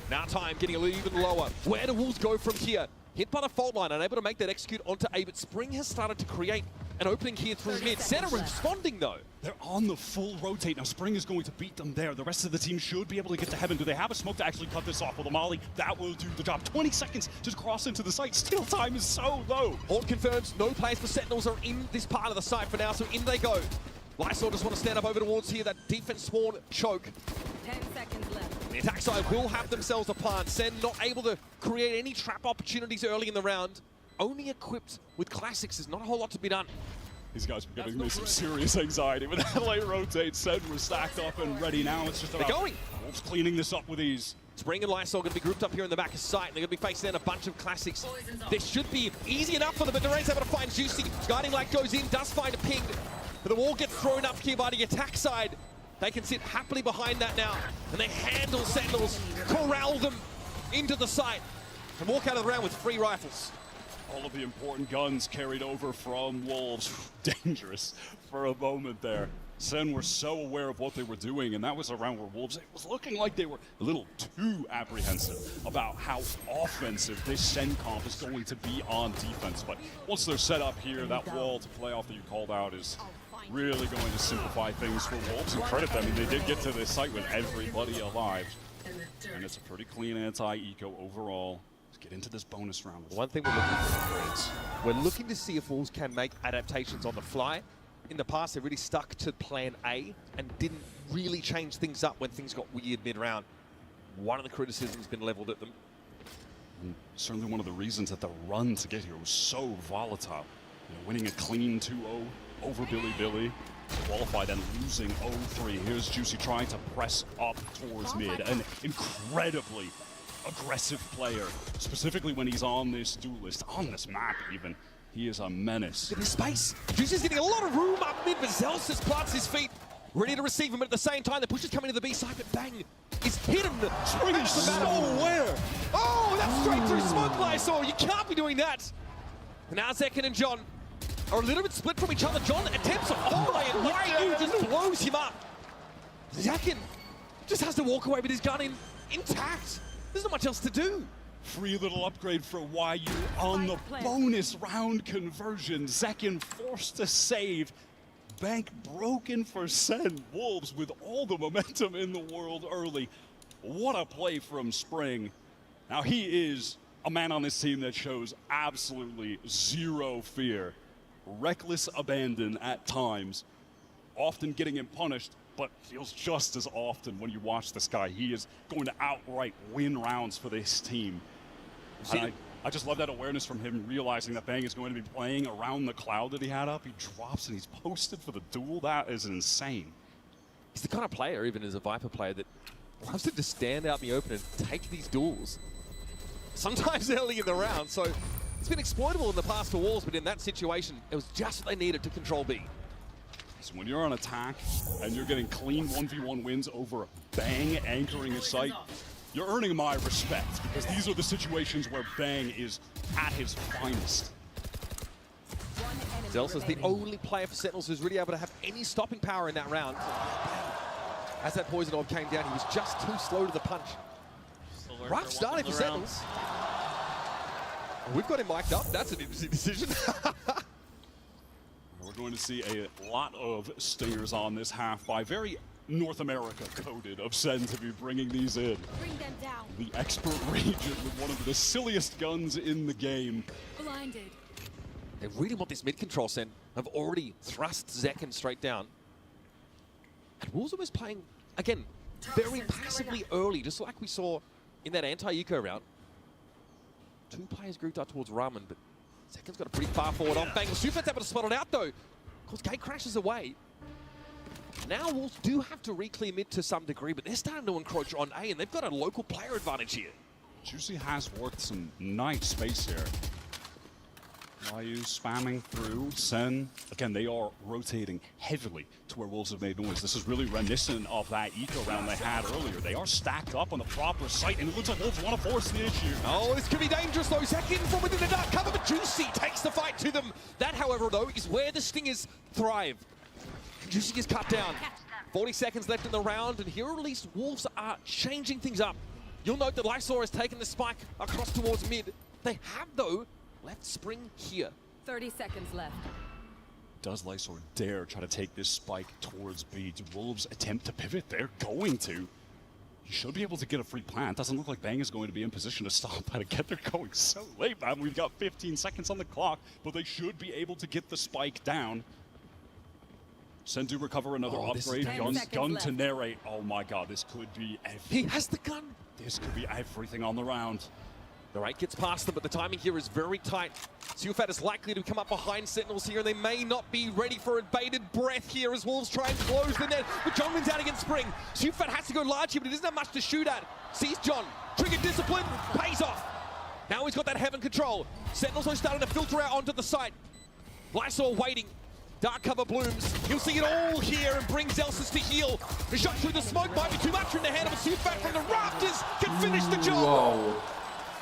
Now time getting a little even lower. Where do Wolves go from here? Hit by the fault line, unable to make that execute onto A, but Spring has started to create an opening here through mid. SEN are responding, though. They're on the full rotate. Now Spring is going to beat them there. The rest of the team should be able to get to heaven. Do they have a smoke to actually cut this off with a molly? That will do the job. 20 seconds to cross into the site. Still time is so low. Horn confirms no players for Sentinels are in this part of the site for now, so in they go. Lysol just want to stand up over towards here. That defense spawn choke. 10 seconds left. The attack side will have themselves a plan. SEN not able to create any trap opportunities early in the round. Only equipped with classics. There's not a whole lot to be done. These guys are giving me some serious anxiety with that late rotate. SEN were stacked up and ready now. It's just about Wolves cleaning this up with ease. Spring and Lysol going to be grouped up here in the back of sight. They're going to be facing down a bunch of classics. This should be easy enough for them, but Dorain's able to find Juicy. Guiding Light goes in, does find a ping. But the wall gets thrown up here by the attack side. They can sit happily behind that now, and they handle Sentinels, corral them into the site, and walk out of the round with 3 rifles. All of the important guns carried over from Wolves. Dangerous for a moment there. SEN were so aware of what they were doing, and that was a round where Wolves, it was looking like they were a little too apprehensive about how offensive this SEN comp is going to be on defense. But once they're set up here, that wall to play off that you called out is really going to simplify things for Wolves. And credit them, I mean, they did get to this site with everybody alive. And it's a pretty clean anti-eco overall. Let's get into this bonus round. One thing we're looking for is we're looking to see if Wolves can make adaptations on the fly. In the past, they really stuck to plan A and didn't really change things up when things got weird mid-round. One of the criticisms has been leveled at them. And certainly one of the reasons that the run to get here was so volatile. You know, winning a clean 2-0 over Billy, qualified and losing 0-3. Here's Juicy trying to press up towards mid. An incredibly aggressive player, specifically when he's on this duelist, on this map even. He is a menace. Look at his space. Juicy's getting a lot of room up mid, but Zelsis plants his feet, ready to receive him. But at the same time, the push is coming to the B side, but bang, is hidden. Spring is so aware. Oh, that's straight through smoke, Lysol. You can't be doing that. And now Zekin and John are a little bit split from each other. John attempts a volley and YU just blows him up. Zekin just has to walk away with his gun intact. There's not much else to do. Free little upgrade for YU on the bonus round conversion. Zekin forced to save. Bank broken for SEN. Wolves with all the momentum in the world early. What a play from Spring. Now he is a man on this team that shows absolutely zero fear. Reckless abandon at times. Often getting him punished, but feels just as often when you watch this guy. He is going to outright win rounds for this team. And I just love that awareness from him, realizing that Bang is going to be playing around the cloud that he had up. He drops and he's posted for the duel. That is insane. He's the kind of player, even as a Viper player, that loves to just stand out in the open and take these duels. Sometimes early in the round, so it's been exploitable in the past for Wolves, but in that situation, it was just what they needed to control B. So when you're on attack and you're getting clean 1v1 wins over Bang anchoring a site, you're earning my respect, because these are the situations where Bang is at his finest. Zelsa is the only player for Sentinels who's really able to have any stopping power in that round. As that poison orb came down, he was just too slow to the punch. Rough starting for Sentinels. We've got him mic'd up. That's an interesting decision. We're going to see a lot of stingers on this half by very North America coded of SEN to be bringing these in. Bring them down. The expert region with one of the silliest guns in the game. Blinded. They really want this mid-control, SEN. Have already thrust Zekin straight down. And Wolves was playing, again, very passively early, just like we saw in that anti-eco round. 2 players grouped up towards Ramen, but Zekin's got a pretty far forward off. Bang, Sufat's able to spot it out though. Of course, Gate crashes away. Now Wolves do have to re-clear mid to some degree, but they're starting to encroach on A, and they've got a local player advantage here. Juicy has worked some nice space here. Ryu spamming through. SEN, again, they are rotating heavily to where Wolves have made noise. This is really reminiscent of that eco round they had earlier. They are stacked up on the proper site, and it looks like Wolves want to force the issue. Oh, this could be dangerous though. Second from within the dark cover, but Juicy takes the fight to them. That, however, though, is where the Stingers thrive. Juicy is cut down. 40 seconds left in the round, and here at least Wolves are changing things up. You'll note that Lysor has taken the spike across towards mid. They have, though, left Spring here. 30 seconds left. Does Lysor dare try to take this spike towards B? Do Wolves attempt to pivot? They're going to. He should be able to get a free plant. Doesn't look like Bang is going to be in position to stop that again. They're going so late, man. We've got 15 seconds on the clock, but they should be able to get the spike down. SEN do recover another upgrade. Gun to narrate. Oh my god, this could be everything. He has the gun. This could be everything on the round. The right gets past them, but the timing here is very tight. Siufat is likely to come up behind Sentinels here, and they may not be ready for a bated breath here as Wolves try and close the net. But John wins out against Spring. Siufat has to go large here, but he doesn't have much to shoot at. Sees John. Trigger discipline. Pays off. Now he's got that heaven control. Sentinels are starting to filter out onto the site. Lysor waiting. Dark cover blooms. He'll see it all here and brings Zelsis to heal. The shot through the smoke might be too much in the hand of a Siufat from the rafters. Can finish the job. Whoa.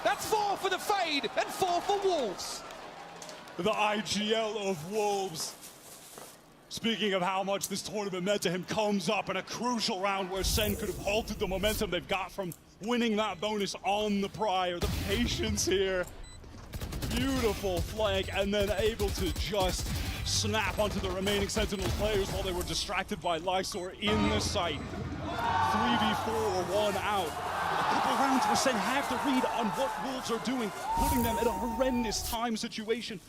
That's 4 for the fade and 4 for Wolves. The IGL of Wolves. Speaking of how much this tournament meant to him, comes up in a crucial round where SEN could have halted the momentum they've got from winning that bonus on the prior. The patience here. Beautiful flank, and then able to just snap onto the remaining Sentinel players while they were distracted by Lysor in the site. 3v4, 1 out. A couple rounds where SEN have to read on what Wolves are doing, putting them in a horrendous time situation,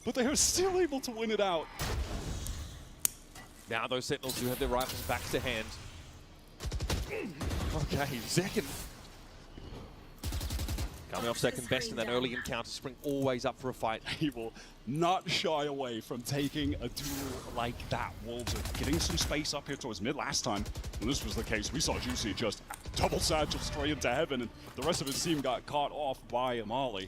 but they are still able to win it out. Now those Sentinels do have their rifles back to hand. Okay, second. Coming off second best in that early encounter. Spring always up for a fight. He will not shy away from taking a duel like that. Wolves are getting some space up here towards mid. Last time when this was the case, we saw Juicy just double satchel straight into heaven, and the rest of his team got caught off by Amali.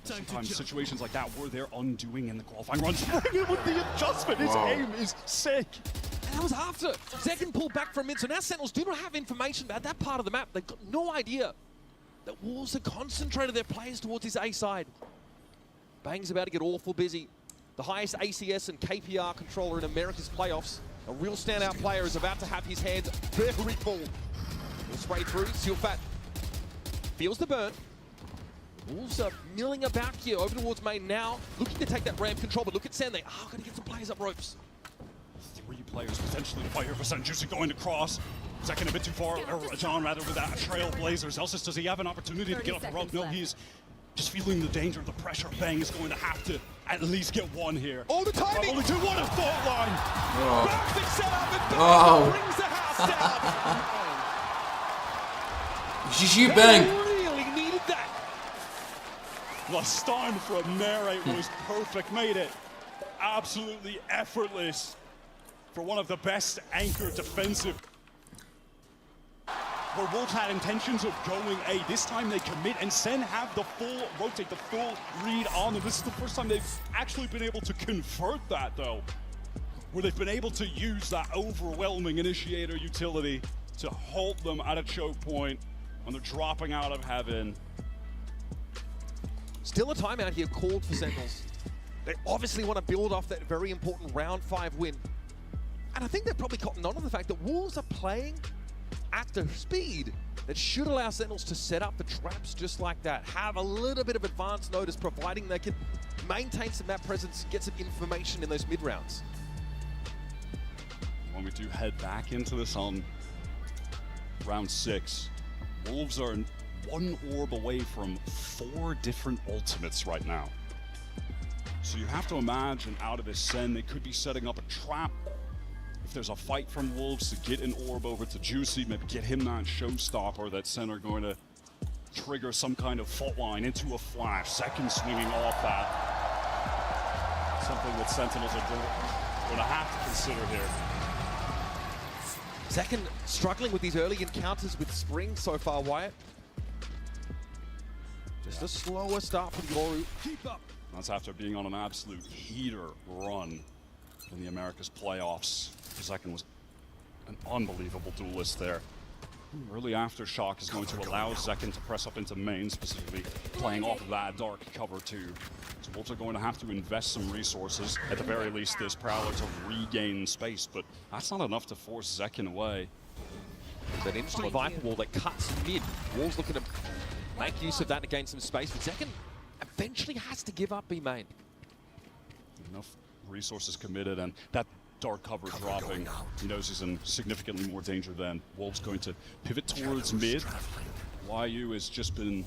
Sometimes situations like that were their undoing in the qualifying run. Spring with the adjustment. His aim is sick. And that was after. Second pulled back from mid, so now Sentinels do not have information about that part of the map. They've got no idea that Wolves have concentrated their players towards his A side. Bang's about to get awful busy. The highest ACS and KPR controller in America's playoffs. A real standout player is about to have his hands very full. He'll spray through. Siufat feels the burn. Wolves are milling about here over towards main now. Looking to take that ramp control, but look at SEN. They are going to get some players up ropes. 3 players potentially fire for SEN. Juicy going to cross. Second a bit too far, or John rather, with that trailblazer. Zelsis, does he have an opportunity to get up the rope? No, he's just feeling the danger, the pressure. Bang is going to have to at least get 1 here. Oh, the timing! Only 2, what a thought line! Oh. Perfect setup, and Bang brings the house down. GG Bang! Really needed that. The stun from Narrate was perfect, made it absolutely effortless for one of the best anchor defensive. Where Wolves had intentions of going A, this time they commit, and SEN have the full rotate, the full read on them. This is the first time they've actually been able to convert that, though, where they've been able to use that overwhelming initiator utility to halt them at a choke point when they're dropping out of heaven. Still a timeout here called for Sentinels. They obviously want to build off that very important round 5 win. And I think they've probably cottoned on to the fact that Wolves are playing at the speed that should allow Sentinels to set up the traps just like that. Have a little bit of advance notice, providing they can maintain some map presence, get some information in those mid rounds. When we do head back into this on round 6, Wolves are 1 orb away from 4 different ultimates right now. So you have to imagine out of this SEN, they could be setting up a trap. If there's a fight from Wolves to get an orb over to Juicy, maybe get him that showstopper, that SEN are going to trigger some kind of fault line into a flash. Second swinging off that. Something that Sentinels are going to have to consider here. Second struggling with these early encounters with Spring so far, Wyatt. Just a slower start for the Yoru. Keep up That's after being on an absolute heater run in the Americas playoffs. Zekin was an unbelievable duelist there. Early aftershock is going to allow Zekin to press up into main, specifically playing off of that dark cover too. So Wolves are going to have to invest some resources, at the very least this Prowler, to regain space, but that's not enough to force Zekin away. That interesting Viper wall that cuts mid. Wolves looking to make use of that to gain some space, but Zekin eventually has to give up B main. Enough resources committed, and that dark cover dropping. He knows he's in significantly more danger than Wolves going to pivot towards mid. YU has just been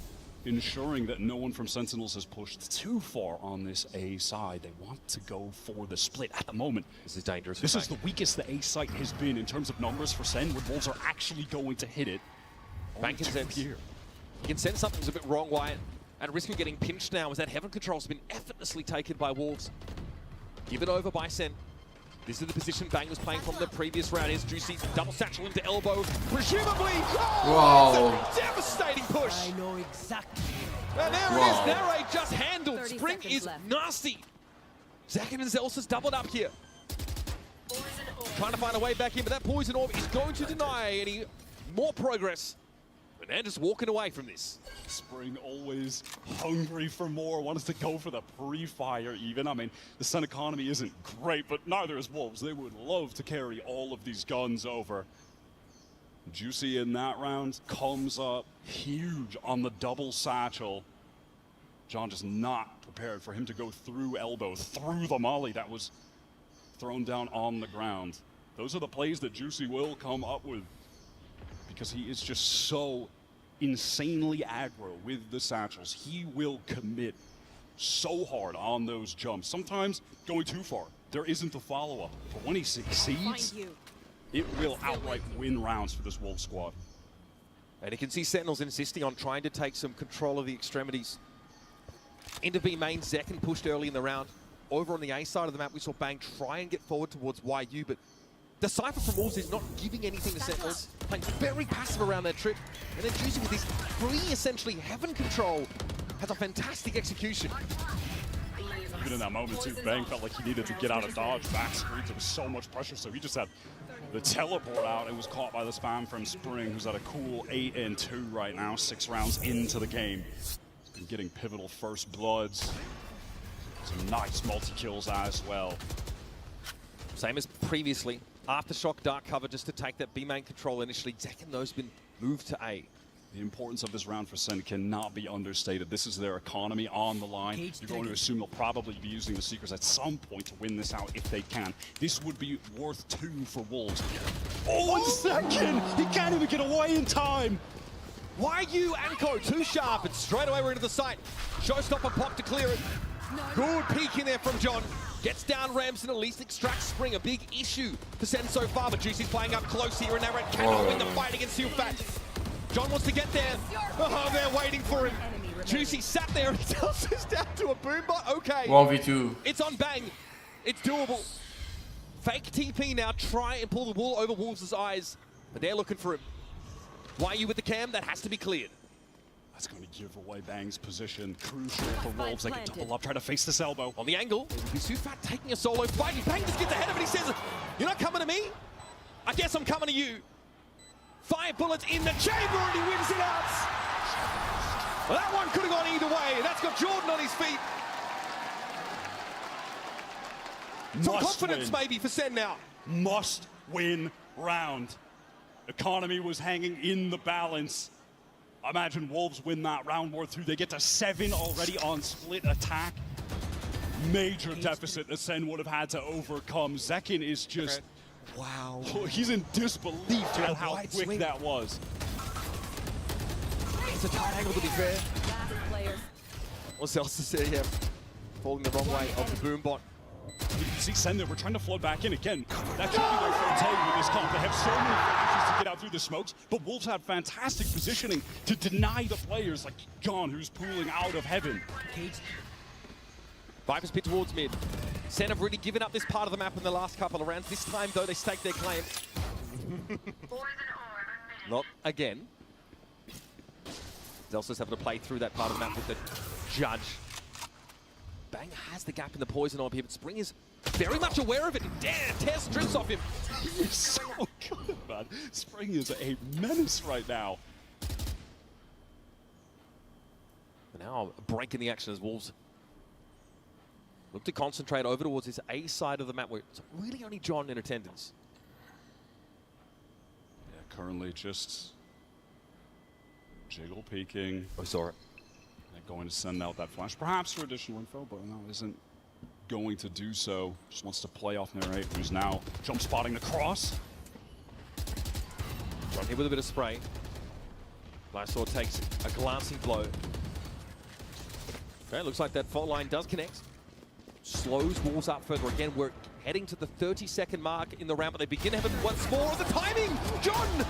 ensuring that no one from Sentinels has pushed too far on this A side. They want to go for the split at the moment. This is dangerous. This is the weakest the A site has been in terms of numbers for Sen, where Wolves are actually going to hit it. Bank can sense here. He can sense something's a bit wrong, Wyatt, and risk of getting pinched now as that Heaven control's been effortlessly taken by Wolves. Given over by Sen. This is the position Bang was playing from the previous round. Is Juicy double satchel into elbow, presumably. Oh, it's a devastating push. I know exactly. And there it is. Narrate just handled. Spring is nasty. Zekin and Zelsa's doubled up here. Trying to find a way back in, but that poison orb is going to deny any more progress. And they're just walking away from this. Spring always hungry for more, wants to go for the pre-fire even. I mean, the Sun economy isn't great, but neither is Wolves. They would love to carry all of these guns over. Juicy in that round comes up huge on the double satchel. John just not prepared for him to go through elbow, through the molly that was thrown down on the ground. Those are the plays that Juicy will come up with, because he is just so insanely aggro with the satchels. He will commit so hard on those jumps, sometimes going too far. There isn't a follow-up, but when he succeeds, it will outright win rounds for this Wolves squad. And you can see Sentinels insisting on trying to take some control of the extremities. Into B main, Zekin pushed early in the round. Over on the A side of the map, we saw Bang try and get forward towards YU, but the Cypher from Wolves is not giving anything to Sentinels, playing very passive around their trip, and then Juicy with this free, essentially, Heaven control, has a fantastic execution. Even in that moment too, Bang felt like he needed to get out of dodge, back screens. There was so much pressure, so he just had the teleport out and was caught by the spam from Spring, who's at a cool 8-2 right now, 6 rounds into the game. And getting pivotal first bloods. Some nice multi-kills as well. Same as previously. Aftershock dark cover just to take that B main control initially. Zekin, though, has been moved to A. The importance of this round for Sen cannot be understated. This is their economy on the line. You're going to assume they'll probably be using the Seekers at some point to win this out if they can. This would be worth 2 for Wolves. Oh, 1 second! He can't even get away in time! YU Anko, too sharp, and straight away we're into the site. Showstopper pop to clear it. Good peek in there from John. Gets down Ramson, at least extracts Spring. A big issue for Sen so far, but Juicy's playing up close here, and Narrate cannot win the fight against Silfat. John wants to get there. Oh, they're waiting for him. Juicy sat there and tells us down to a boombot. Okay. 1v2. It's on Bang. It's doable. Fake TP now. Try and pull the wool over Wolves' eyes, but they're looking for him. YU with the cam, that has to be cleared. That's going to give away Bang's position. Crucial for Wolves. They can double up, try to face this elbow. On the angle, it would be Sufat taking a solo fight. And Bang just gets ahead of it. He says, "You're not coming to me? I guess I'm coming to you." 5 bullets in the chamber and he wins it out. Well, that one could have gone either way. That's got Jordan on his feet. Some confidence maybe for Sen now. Must win round. Economy was hanging in the balance. Imagine Wolves win that round more through. They get to 7 already on split attack. Major deficit that Sen would have had to overcome. Zekin is just, wow. He's in disbelief at how quick that was. It's a tight angle to be fair. What's else to say here? Falling the wrong way of the boom bot. You can see Sen there, we're trying to flood back in again. That should be their forte with this comp. They have so many flashes to get out through the smokes, but Wolves have fantastic positioning to deny the players like John, who's pooling out of heaven. Viper's pit towards mid. Sen have really given up this part of the map in the last couple of rounds. This time, though, they staked their claim. Not again. Zelsa's having to play through that part of the map with the judge. Bang has the gap in the poison orb here, but Spring is very much aware of it. Damn, tears strips off him. He's so good, man. Spring is a menace right now. But now a break in the action as Wolves look to concentrate over towards this A side of the map where it's really only John in attendance. Yeah, currently just Jiggle peeking. I saw it. They're going to send out that flash, perhaps for additional info, but no, isn't going to do so. Just wants to play off Narrate, who's now jump spotting the cross. John here with a bit of spray. Lysor takes a glancing blow. Okay, looks like that fault line does connect. Slows Wolves up further again. We're heading to the 30-second mark in the round, but they begin to have it once more. The timing! John!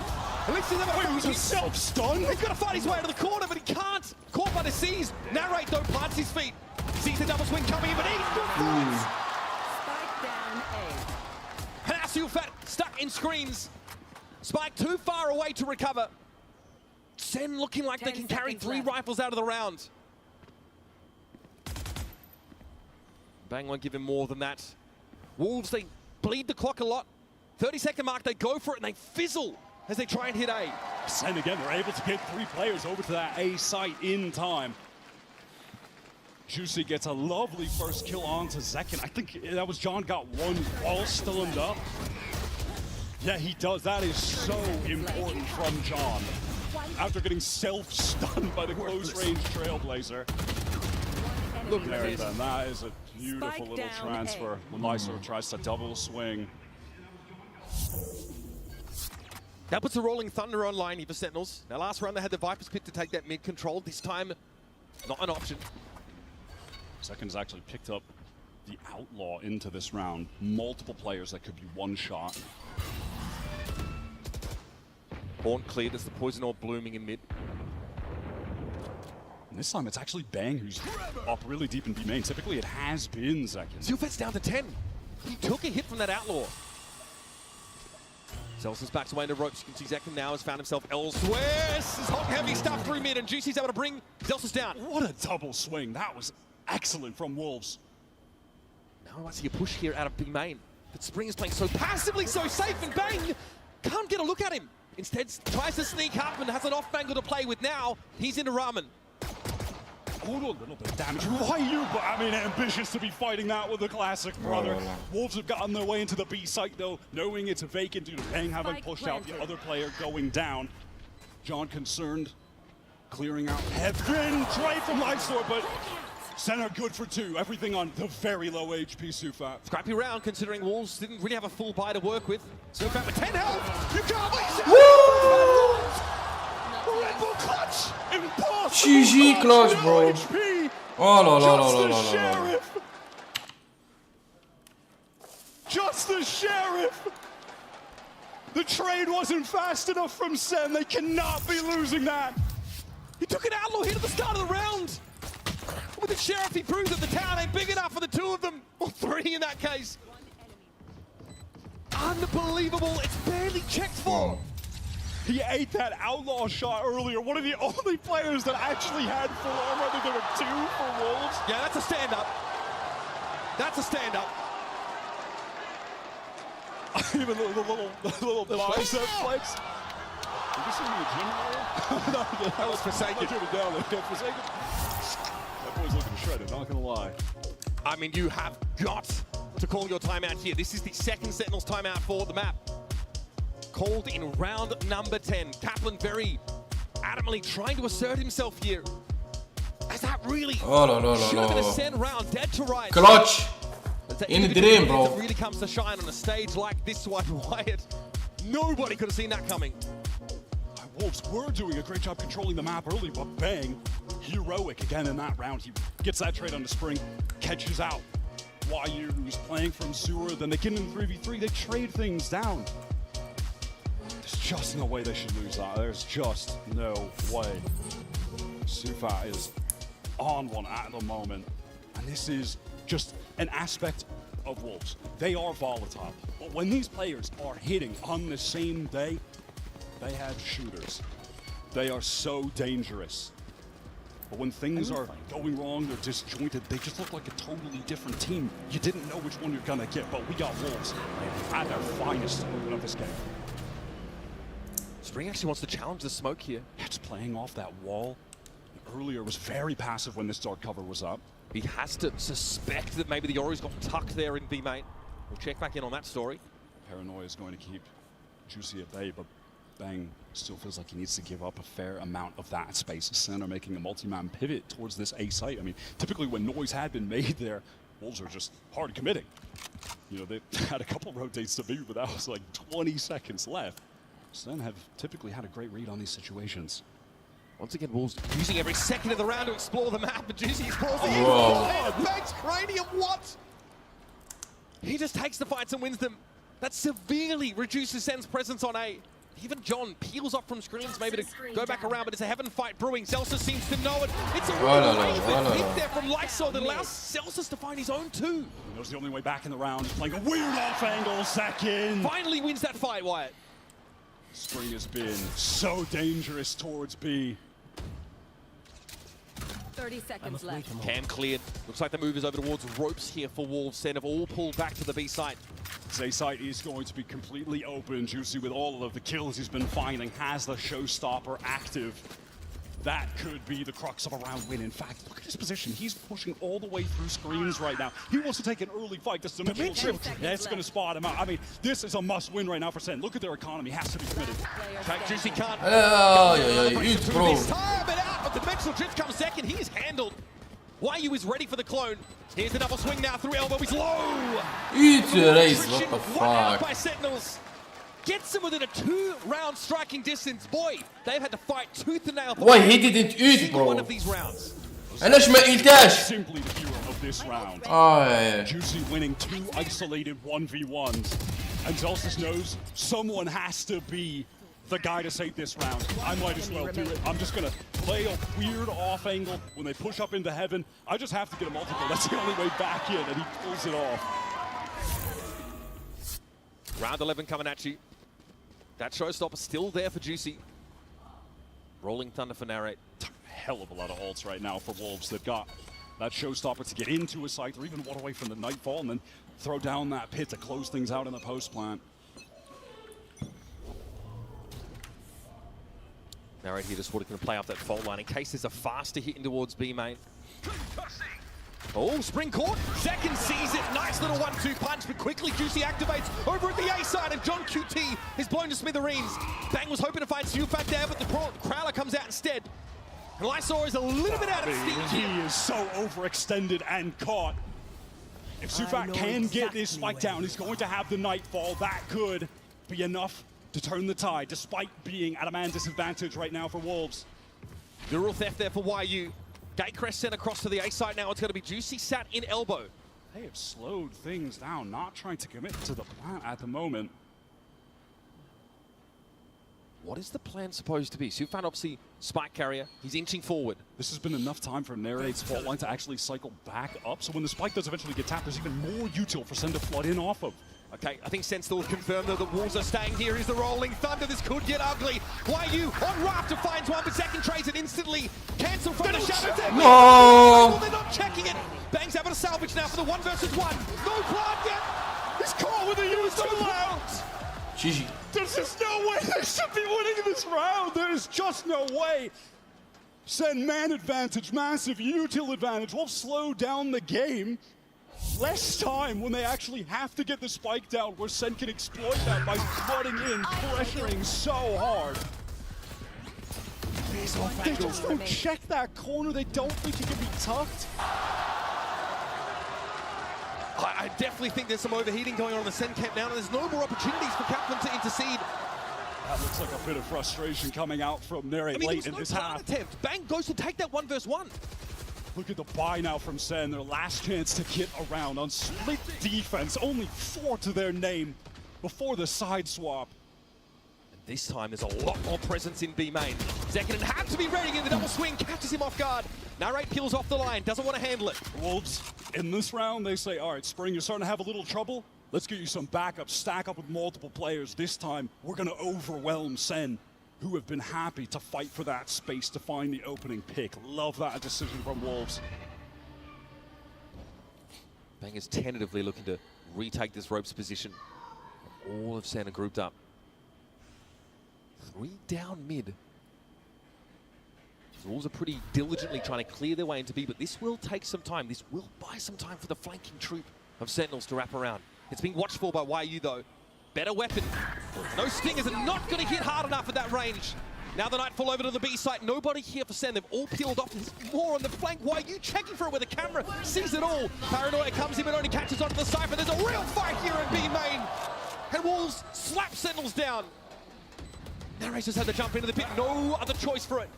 At least he's was himself stunned. He's got to fight his way to the corner, but he can't. Caught by the C's. Narrate, though, plants his feet. Sees the double swing coming in, but he's good. Spike down A. Hanasiufat stuck in screens. Spike too far away to recover. SEN looking like they can carry 3 rifles out of the round. Bang won't give him more than that. Wolves, they bleed the clock a lot. 30-second mark, they go for it and they fizzle as they try and hit A. SEN again, they're able to get 3 players over to that A site in time. Juicy gets a lovely first kill onto Zekin. I think that was John got one while still in up. Yeah, he does. That is so important from John. After getting self-stunned by the close-range Trailblazer. Look there then, that is a beautiful little transfer. Lysor tries to double swing. That puts a Rolling Thunder online here for Sentinels. Now last round they had the Vipers pick to take that mid control. This time, not an option. Second's actually picked up the Outlaw into this round. Multiple players that could be one shot. Horn cleared as the poison orb blooming in mid. And this time it's actually Bang who's up really deep in B main. Typically it has been Zekin. Zilfet's down to 10. He took a hit from that Outlaw. Zelson's backs away into ropes. You can see Zekin now has found himself elsewhere. This is hot heavy stuff through mid and Juicy's able to bring Zelson's down. What a double swing. That was excellent from Wolves. Now I see a push here out of B main. But Spring is playing so passively, so safe, and Bang can't get a look at him. Instead, tries to sneak up and has an off-angle to play with now. He's into Ramen. Oh, a little bit of damage. Ryu, but I mean, ambitious to be fighting that with the classic brother. Wolves have gotten their way into the B site, though, knowing it's vacant due to Bang having pushed out the other player going down. John concerned, clearing out heaven. Try from Lysor, but center good for 2. Everything on the very low HP Sufat. Scrappy round, considering Wolves didn't really have a full buy to work with. Sufat with 10 health. You can't believe it. Red Bull clutch. Impossible. GG clutch, bro. Oh, la la la la la la. Just the sheriff. The trade wasn't fast enough from SEN. They cannot be losing that. He took an Outlaw hit at the start of the round. With the sheriff, he proves that the town ain't big enough for the 2 of them. Or 3 in that case. Unbelievable. It's barely checked for. He ate that Outlaw shot earlier. One of the only players that actually had full armor. I think there were 2 for Wolves. Yeah, that's a stand-up. That's a stand-up. Even the little bicep flex. Did you see me a gym roll? No, that was Forsaken. Down there. Forsaken. That boy's looking shredded, not gonna lie. I mean, you have got to call your timeout here. This is the second Sentinels timeout for the map. Called in round number 10. Kaplan very adamantly trying to assert himself here. As that really should have been a SEN round, dead to rights. Clutch! In the dream, bro. It really comes to shine on a stage like this one, Wyatt. Nobody could have seen that coming. Wolves were doing a great job controlling the map early, but Bang, heroic again in that round. He gets that trade on the Spring, catches out YU, who's playing from sewer, then they get in 3v3, they trade things down. There's just no way they should lose that. There's just no way. Sufat is on one at the moment, and this is just an aspect of Wolves. They are volatile, but when these players are hitting on the same day, they have shooters. They are so dangerous. But when things are going wrong, they're disjointed, they just look like a totally different team. You didn't know which one you're gonna get, but we got Wolves at their finest to open up this game. Spring actually wants to challenge the smoke here. It's playing off that wall. Earlier was very passive when this dark cover was up. He has to suspect that maybe the Ori's got tucked there in B main. We'll check back in on that story. Paranoia is going to keep Juicy at bay, but Bang still feels like he needs to give up a fair amount of that space. SEN are making a multi-man pivot towards this A site. I mean, typically when noise had been made there, Wolves are just hard committing. You know, they had a couple rotates to B, but that was like 20 seconds left. SEN have typically had a great read on these situations. Once again, Wolves using every second of the round to explore the map, but Juicy explores the Bang's cranium, what? He just takes the fights and wins them. That severely reduces SEN's presence on A. Even John peels up from screens, maybe to go back around, but it's a heaven fight brewing. Celsius seems to know it. It's a really hit there from Lysol that allows Celsius to find his own too. He knows the only way back in the round. He's playing a weird off angle second. Finally wins that fight, Wyatt. Spring has been so dangerous towards B. 30 seconds left. Cam cleared. Looks like the move is over towards ropes here for Wolves. SEN have all pulled back to the B side. This A site is going to be completely open. Juicy, with all of the kills he's been finding, has the showstopper active. That could be the crux of a round win. In fact, look at his position. He's pushing all the way through screens right now. He wants to take an early fight. This dimensional shift. That's going to spot him out. I mean, this is a must win right now for SEN. Look at their economy. Has to be committed. Juicy can't. Huge, bro. But out, but the dimensional drift comes second. He is handled. YU is ready for the clone. Here's the double swing now through elbow. He's low. Huge race. What the fuck? By Sentinels. Gets him within a 2-round striking distance. Boy, they've had to fight tooth and nail. Why he didn't use, bro? One of these rounds. علاش ما قلتاش؟ Simply the hero of this round. yeah. Juicy winning 2 isolated 1v1s. And Zelsis knows someone has to be the guy to save this round. I might as well do it. I'm just gonna play a weird off angle when they push up into heaven. I just have to get a multiple. That's the only way back in, and he pulls it off. Round 11 coming at you. That showstopper still there for Juicy. Rolling Thunder for Narrate. Hell of a lot of ults right now for Wolves. They've got that showstopper to get into a site or even one away from the Nightfall and then throw down that pit to close things out in the post plant. Narrate here just going to play up that fault line in case there's a faster hit in towards B main. Oh, Spring caught. Second sees it. Nice little 1-2 punch, but quickly Juicy activates over at the A side, and John QT is blown to smithereens. Bang was hoping to find Sufat there, but the Crowler comes out instead. And Lysol is a little bit out of steam. He is so overextended and caught. If Sufat can get this spike down, he's going to have the Nightfall. That could be enough to turn the tide, despite being at a man disadvantage right now for Wolves. Neural theft there for YU. Gatecrest sent across to the A site now. It's going to be Juicy sat in elbow. They have slowed things down, not trying to commit to the plant at the moment. What is the plan supposed to be? Sufan obviously spike carrier. He's inching forward. This has been enough time for Narrate's fault line to actually cycle back up. So when the spike does eventually get tapped, there's even more util for SEN to flood in off of. Okay, I think SEN still confirmed though that Wolves are staying here. Is the Rolling Thunder. This could get ugly. YU on Rafter finds one, but second trades it instantly. Cancel from the shadow. No! They're not checking it. Bang's having a salvage now for the 1 versus 1. No plant yet. He's caught with a use out. GG. There's just no way they should be winning this round. There's just no way. SEN man advantage, massive util advantage. Wolves slow down the game. Less time when they actually have to get the spike down, where SEN can exploit that by flooding in, pressuring so hard. They just don't check that corner. They don't think he can be tucked. I definitely think there's some overheating going on in the SEN camp now, and there's no more opportunities for Kaplan to intercede. That looks like a bit of frustration coming out from Narrate late in this half. Attempt. Bang goes to take that 1 versus 1. Look at the buy now from SEN, their last chance to get around on split defense. Only 4 to their name before the side swap. And this time there's a lot more presence in B main. Zekinen had to be ready in the double swing, catches him off guard. Narrate peels off the line, doesn't want to handle it. Wolves, in this round, they say, all right, Spring, you're starting to have a little trouble. Let's get you some backup, stack up with multiple players. This time, we're going to overwhelm SEN. who have been happy to fight for that space to find the opening pick. Love that decision from Wolves. Bang is tentatively looking to retake this ropes position. All of SEN are grouped up. 3 down mid. The Wolves are pretty diligently trying to clear their way into B, but this will take some time. This will buy some time for the flanking troop of Sentinels to wrap around. It's being watched for by YU though. Better weapon. No stingers are not going to hit hard enough at that range. Now the Nightfall over to the B site. Nobody here for SEN. They've all peeled off. There's more on the flank. YU checking for it with the camera. Sees it all. Paranoia comes in but only catches onto the Cypher. There's a real fight here in B main. And Wolves slap Sentinels down. Narrator's had to jump into the pit. No other choice for it.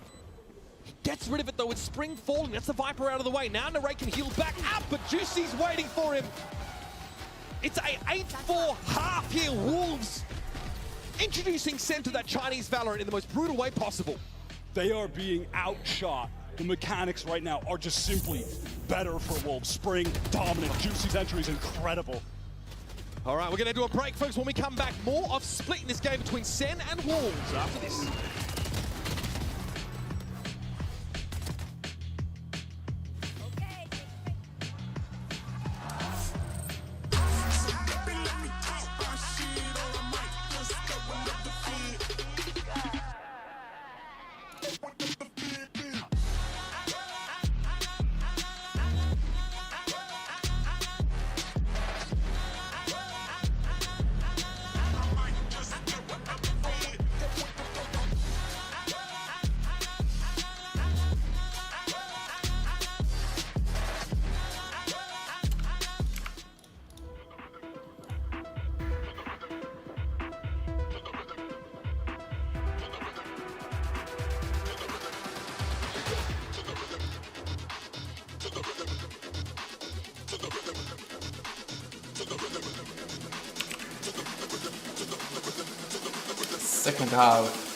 He gets rid of it though with Spring falling. That's the Viper out of the way. Now Narrate can heal back up, but Juicy's waiting for him. It's a 8-4 half here. Wolves introducing SEN to that Chinese Valorant in the most brutal way possible. They are being outshot. The mechanics right now are just simply better for Wolves. Spring, dominant. Juicy's entry is incredible. All right, we're going to do a break, folks. When we come back, more of split in this game between SEN and Wolves after this. Second half.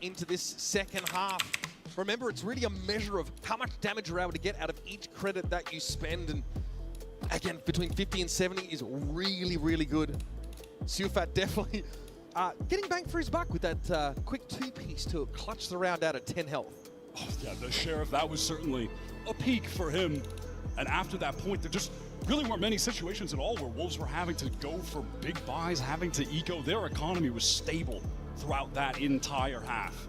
Into this second half. Remember, it's really a measure of how much damage you're able to get out of each credit that you spend. And again, between 50 and 70 is really, really good. Siufat definitely getting bang for his buck with that quick 2-piece to clutch the round out at 10 health. Oh, yeah, the Sheriff, that was certainly a peak for him. And after that point, there just really weren't many situations at all where Wolves were having to go for big buys, having to eco. Their economy was stable throughout that entire half.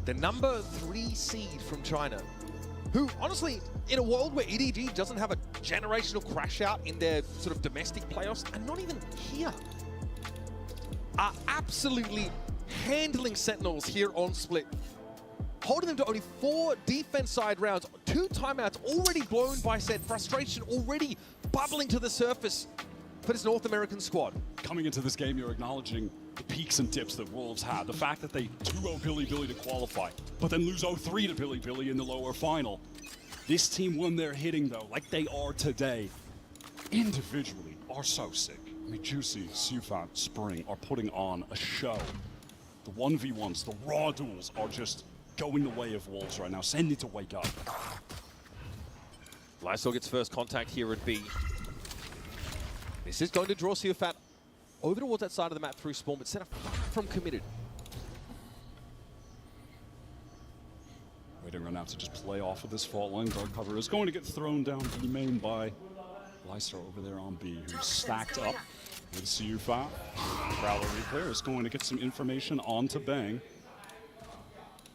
The number 3 seed from China, who honestly, in a world where EDG doesn't have a generational crash out in their sort of domestic playoffs, and not even here, are absolutely handling Sentinels here on Split. Holding them to only 4 defense side rounds, 2 timeouts already blown by SEN, frustration already bubbling to the surface for this North American squad. Coming into this game, you're acknowledging the peaks and dips that Wolves had. The fact that they 2-0 Billy to qualify, but then lose 0-3 to Billy in the lower final. This team, when they're hitting though, like they are today, individually are so sick. I mean, Juicy, Siufat, Spring are putting on a show. The 1v1s, the raw duels are just going the way of Wolves right now. SEN need to wake up. Lysol gets first contact here at B. This is going to draw Siufat over towards that side of the map through spawn, but Senna far from committed. Waiting right now to just play off of this fault line. Guard cover is going to get thrown down B main by Lysol over there on B, who's stacked up with Siufat. Prowler Repair is going to get some information onto Bang.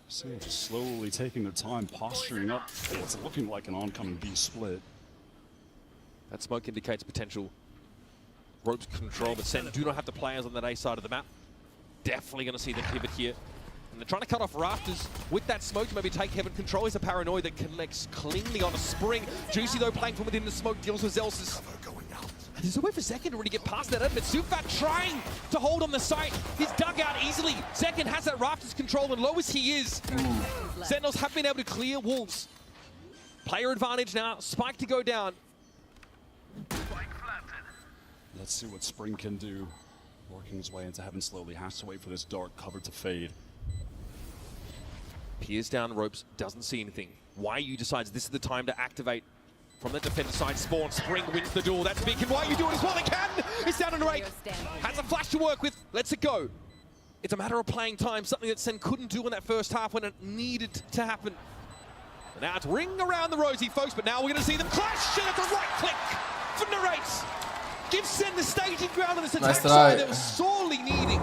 SEN just slowly taking their time, posturing up. It's looking like an oncoming B split. That smoke indicates potential ropes control, but SEN do not have the players on that A side of the map. Definitely going to see them pivot here. And they're trying to cut off Rafters with that smoke to maybe take Heaven control. He's a paranoid that collects cleanly on a spring. Juicy, though, playing from within the smoke, deals with Zelsis. There's a way for Zekin to really get past that, but Sufat trying to hold on the site. He's dug out easily. Zekin has that Rafters control, and low as he is, Sentinels have been able to clear Wolves. Player advantage now, Spike to go down. Let's see what Spring can do. Working his way into Heaven slowly, has to wait for this dark cover to fade. Peers down ropes, doesn't see anything. YU decides this is the time to activate from the defender side. Spawn, Spring wins the duel. That's big. Can YU do it as well? They can! It's down on the rate. Has a flash to work with. Lets it go. It's a matter of playing time, something that SEN couldn't do in that first half when it needed to happen. And now it's ring around the rosy, folks, but now we're going to see them clash, and it's a right click from the race. Gives SEN the staging ground on this attack side that was sorely needing.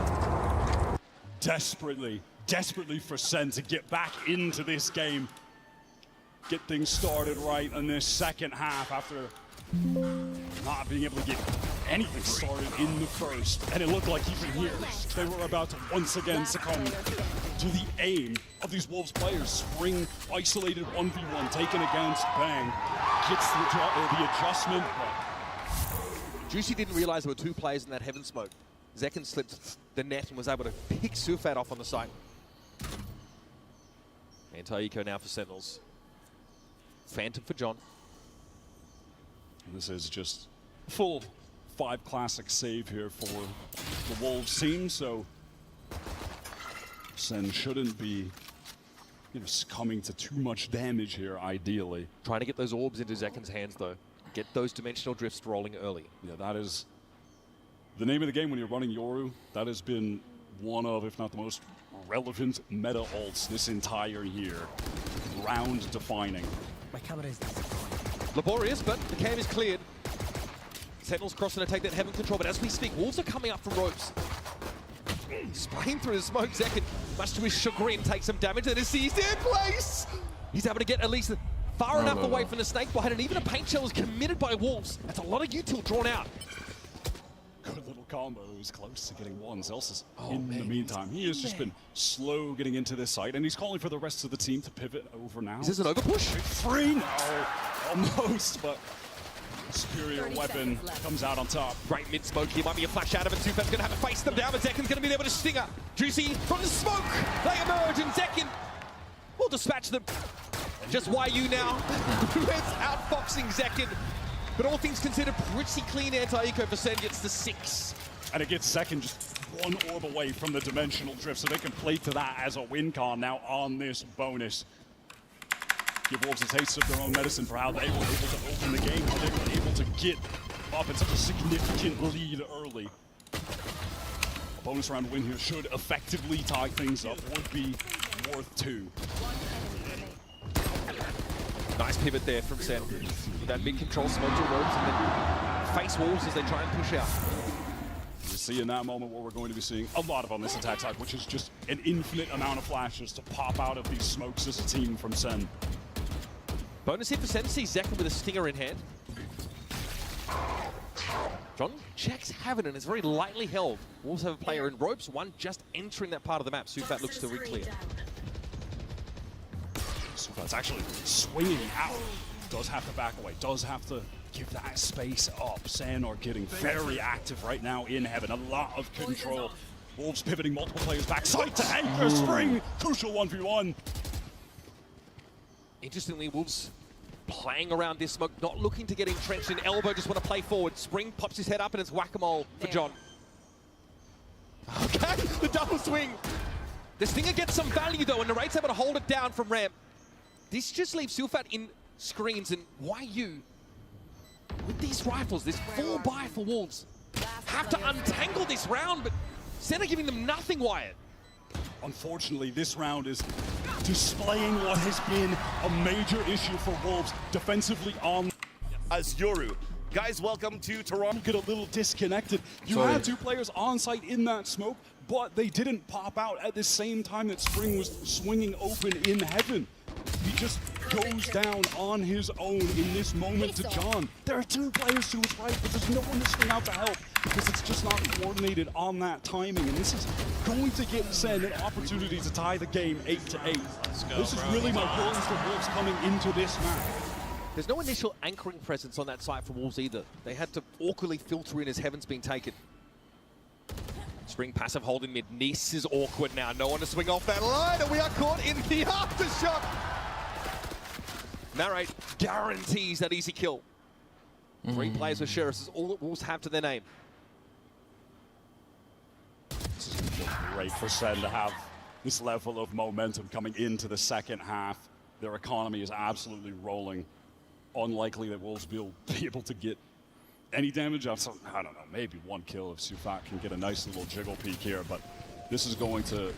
Desperately for SEN to get back into this game. Get things started right in this second half after not being able to get anything started in the first. And it looked like even here, they were about to once again succumb to the aim of these Wolves players. Spring isolated 1v1 taken against Bang. Gets the adjustment. Juicy didn't realize there were two players in that Heaven smoke. Zekin slipped the net and was able to pick Sufat off on the site. Anti-eco now for Sentinels. Phantom for John. This is just full 5 classic save here for the Wolves team, so SEN shouldn't be succumbing to too much damage here, ideally. Trying to get those orbs into Zekin's hands, though. Get those dimensional drifts rolling early. Yeah, that is the name of the game when you're running Yoru. That has been one of, if not the most relevant meta ults this entire year. Round defining. My camera is laborious, but the cam is cleared. Sentinels crossing to take that Heaven control, but as we speak, Wolves are coming up from ropes. Spraying through the smoke, Zekin, much to his chagrin, takes some damage and is seized in place. He's able to get at least far enough away from the snake bite, and even a paint shell is committed by Wolves. That's a lot of util drawn out. Good little combo. He's close to getting one. Zelsis in the meantime. He has just been slow getting into this site, and he's calling for the rest of the team to pivot over now. Is this an overpush? Free? No. Almost, but superior weapon comes out on top. Great mid-smoke here. Might be a flash out of it. Sufat's going to have to face them down, but Zekin's going to be there with a stinger. Juicy from the smoke. They emerge, and Zekin will dispatch them. Just YU now. It's outfoxing Zekin. But all things considered, pretty clean anti-eco for SEN gets the 6. And it gets Zekin just one orb away from the dimensional drift, so they can play to that as a win con now on this bonus. Give Wolves a taste of their own medicine for how they were able to open the game, how they were able to get up in such a significant lead early. A bonus round win here should effectively tie things up, would be worth 2. Nice pivot there from SEN. With that big control smoke to ropes and then face Wolves as they try and push out. You see in that moment what we're going to be seeing a lot of on this attack side, which is just an infinite amount of flashes to pop out of these smokes as a team from SEN. Bonus hit for SEN, see Zekin with a stinger in hand. John checks Heaven and is very lightly held. Wolves have a player in ropes, one just entering that part of the map. Sufat looks to re-clear. Sufat's actually swinging out. Does have to back away, does have to give that space up. SEN are getting very active right now in Heaven. A lot of control. Wolves pivoting multiple players back. Side to anchor, Spring. Crucial 1v1. Interestingly, Wolves playing around this smoke, not looking to get entrenched in elbow, just want to play forward. Spring pops his head up and it's whack-a-mole for John. Okay, the double swing. The stinger gets some value though, and Narrate's able to hold it down from ramp. This just leaves Sufat in screens, and YU, with these rifles, this 4x for Wolves, have to untangle this round, but SEN are giving them nothing, Wyatt. Unfortunately, this round is displaying what has been a major issue for Wolves defensively on as Yoru. Guys, welcome to Toronto. Get a little disconnected. You had 2 players on site in that smoke, but they didn't pop out at the same time that Spring was swinging open in Heaven. He just goes down on his own in this moment to John. There are 2 players to his right, but there's no one to swing out to help. because it's just not coordinated on that timing, and this is going to get SEN an opportunity to tie the game 8-8. This is really my feelings for Wolves coming into this match. There's no initial anchoring presence on that site for Wolves either. They had to awkwardly filter in as Heaven's being taken. Spring passive hold in mid. Nice is awkward now. No one to swing off that line, and we are caught in the aftershock. Narrate guarantees that easy kill. 3 players with Sheriffs is all that Wolves have to their name. This is great for SEN to have this level of momentum coming into the second half. Their economy is absolutely rolling. Unlikely that Wolves will be able to get any damage off some, I don't know, maybe 1 kill if Sufat can get a nice little jiggle peek here, but this is going to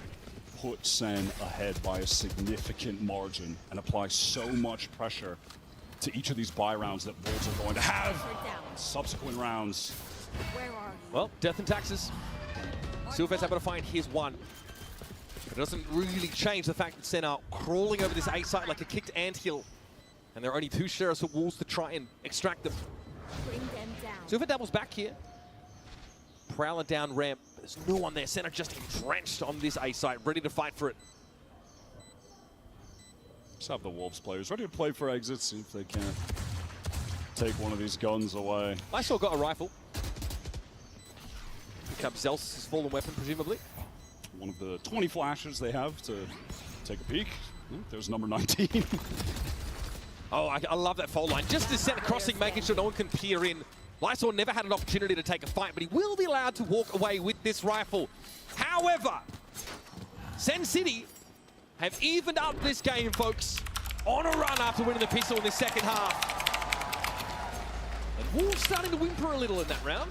put SEN ahead by a significant margin and apply so much pressure to each of these buy rounds that Wolves are going to have in subsequent rounds. Well, death and taxes. Sufat's able to find his one. But it doesn't really change the fact that SEN are crawling over this A site like a kicked anthill. And there are only 2 Sheriffs for Wolves to try and extract them. Sufat doubles back here. Prowler down ramp. There's no one there. SEN are just entrenched on this A site, ready to fight for it. Just have the Wolves players ready to play for exits, see if they can't take one of these guns away. I still got a rifle. Pick up Zel's fallen weapon, presumably. One of the 20 flashes they have to take a peek. There's number 19. Oh, I love that foul line. Just to set a crossing, making sure no one can peer in. Lysor never had an opportunity to take a fight, but he will be allowed to walk away with this rifle. However, SEN City have evened up this game, folks, on a run after winning the pistol in the second half. And Wolves starting to whimper a little in that round.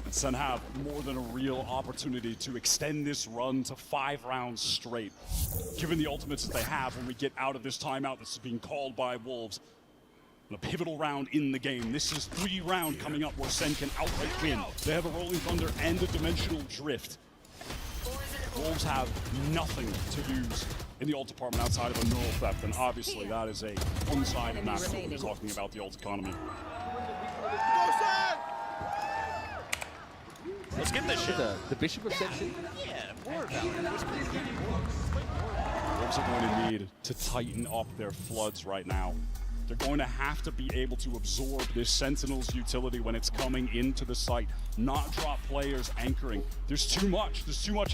And SEN have more than a real opportunity to extend this run to 5 rounds straight. Given the ultimates that they have when we get out of this timeout that's being called by Wolves. In a pivotal round in the game. This is 3 round coming up where SEN can outright win. They have a Rolling Thunder and a Dimensional Drift. Wolves have nothing to use in the ult department outside of a neural theft, and obviously that is a one side of that when we're talking about the ult economy. Let's get this shit. The Bishop of Section. Yeah, more Wolves are going to need to tighten up their floods right now. They're going to have to be able to absorb this Sentinel's utility when it's coming into the site, not drop players anchoring. There's too much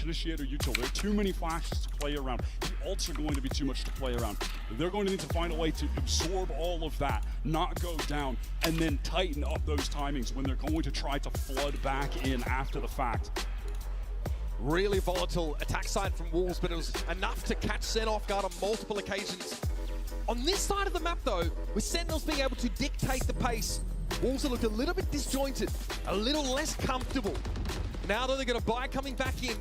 initiator util. There are too many flashes to play around. The ults are going to be too much to play around. They're going to need to find a way to absorb all of that, not go down, and then tighten up those timings when they're going to try to flood back in after the fact. Really volatile attack side from Wolves, but it was enough to catch SEN off guard on multiple occasions. On this side of the map, though, with Sentinels being able to dictate the pace, Wolves have looked a little bit disjointed, a little less comfortable. Now, though, they're going to buy coming back in.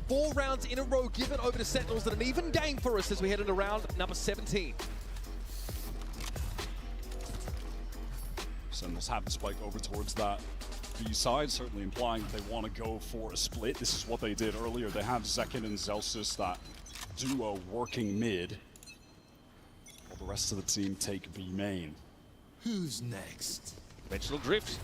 4 rounds in a row given over to Sentinels, and an even game for us as we head into round number 17. Sentinels have the spike over towards that B side, certainly implying that they want to go for a split. This is what they did earlier. They have Zekin and Zelsis, that duo working mid. The rest of the team take B main. Who's next? Dimensional Drift.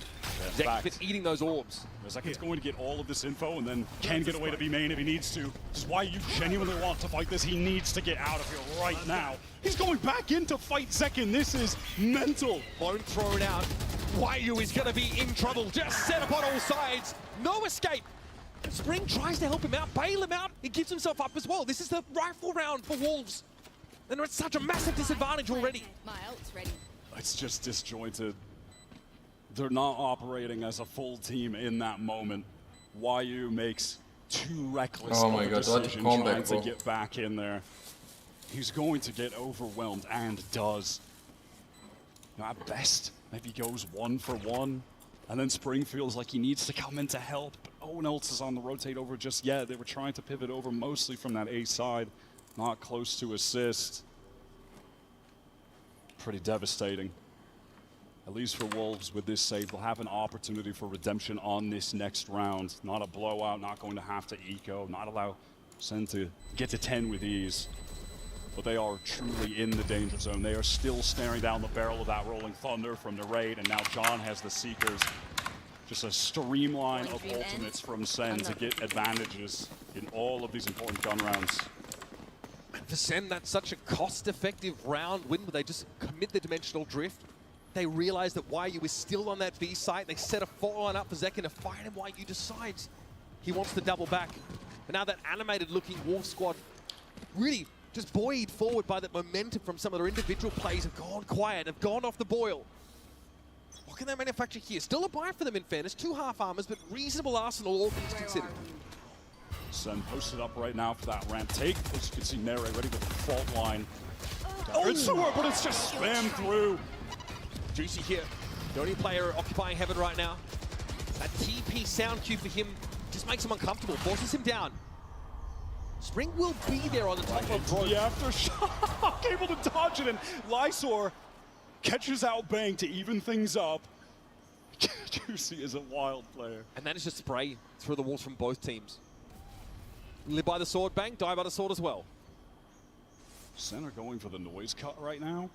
Zek's eating those orbs. Zekin's going to get all of this info and then can get away to B main if he needs to. This is why you genuinely want to fight this. He needs to get out of here right now. He's going back in to fight Zekin. This is mental. Bone thrown out. Waiyu is going to be in trouble. Just set up on all sides. No escape. Spring tries to help him out, bail him out. He gives himself up as well. This is the rifle round for Wolves. And they're at such a massive disadvantage already. My ult's ready. It's just disjointed. They're not operating as a full team in that moment. Waiyu makes too reckless of a decision trying to get back in there. He's going to get overwhelmed and does. You know, at best, maybe goes 1 for 1. And then Spring feels like he needs to come in to help. But no one else is on the rotate over just yet. They were trying to pivot over mostly from that A side. Not close to assist. Pretty devastating. At least for Wolves with this save, they'll have an opportunity for redemption on this next round. Not a blowout, not going to have to eco, not allow SEN to get to 10 with ease. But they are truly in the danger zone. They are still staring down the barrel of that Rolling Thunder from the raid, and now John has the Seekers. Just a streamline of ultimates from SEN to get advantages in all of these important gun rounds. And for SEN, that's such a cost-effective round win where they just commit the dimensional drift. They realize that YU is still on that B site. They set a 4-line up for Zekin to fight, and YU decides he wants to double back. And now that animated-looking Wolf squad really just buoyed forward by that momentum from some of their individual plays have gone quiet, have gone off the boil. What can they manufacture here? Still a buy for them in fairness. 2 half armors, but reasonable arsenal, all things considered. SEN posted up right now for that ramp take. As you can see, Nere ready with the fault line. It's sewer, but it's just spammed through. Juicy here, the only player occupying heaven right now. That TP sound cue for him just makes him uncomfortable, forces him down. Spring will be there on the top of road. The aftershock, able to dodge it, and Lysor catches out Bang to even things up. Juicy is a wild player. And that is just spray through the walls from both teams. Live by the sword, Bang, die by the sword as well. SEN are going for the noise cut right now.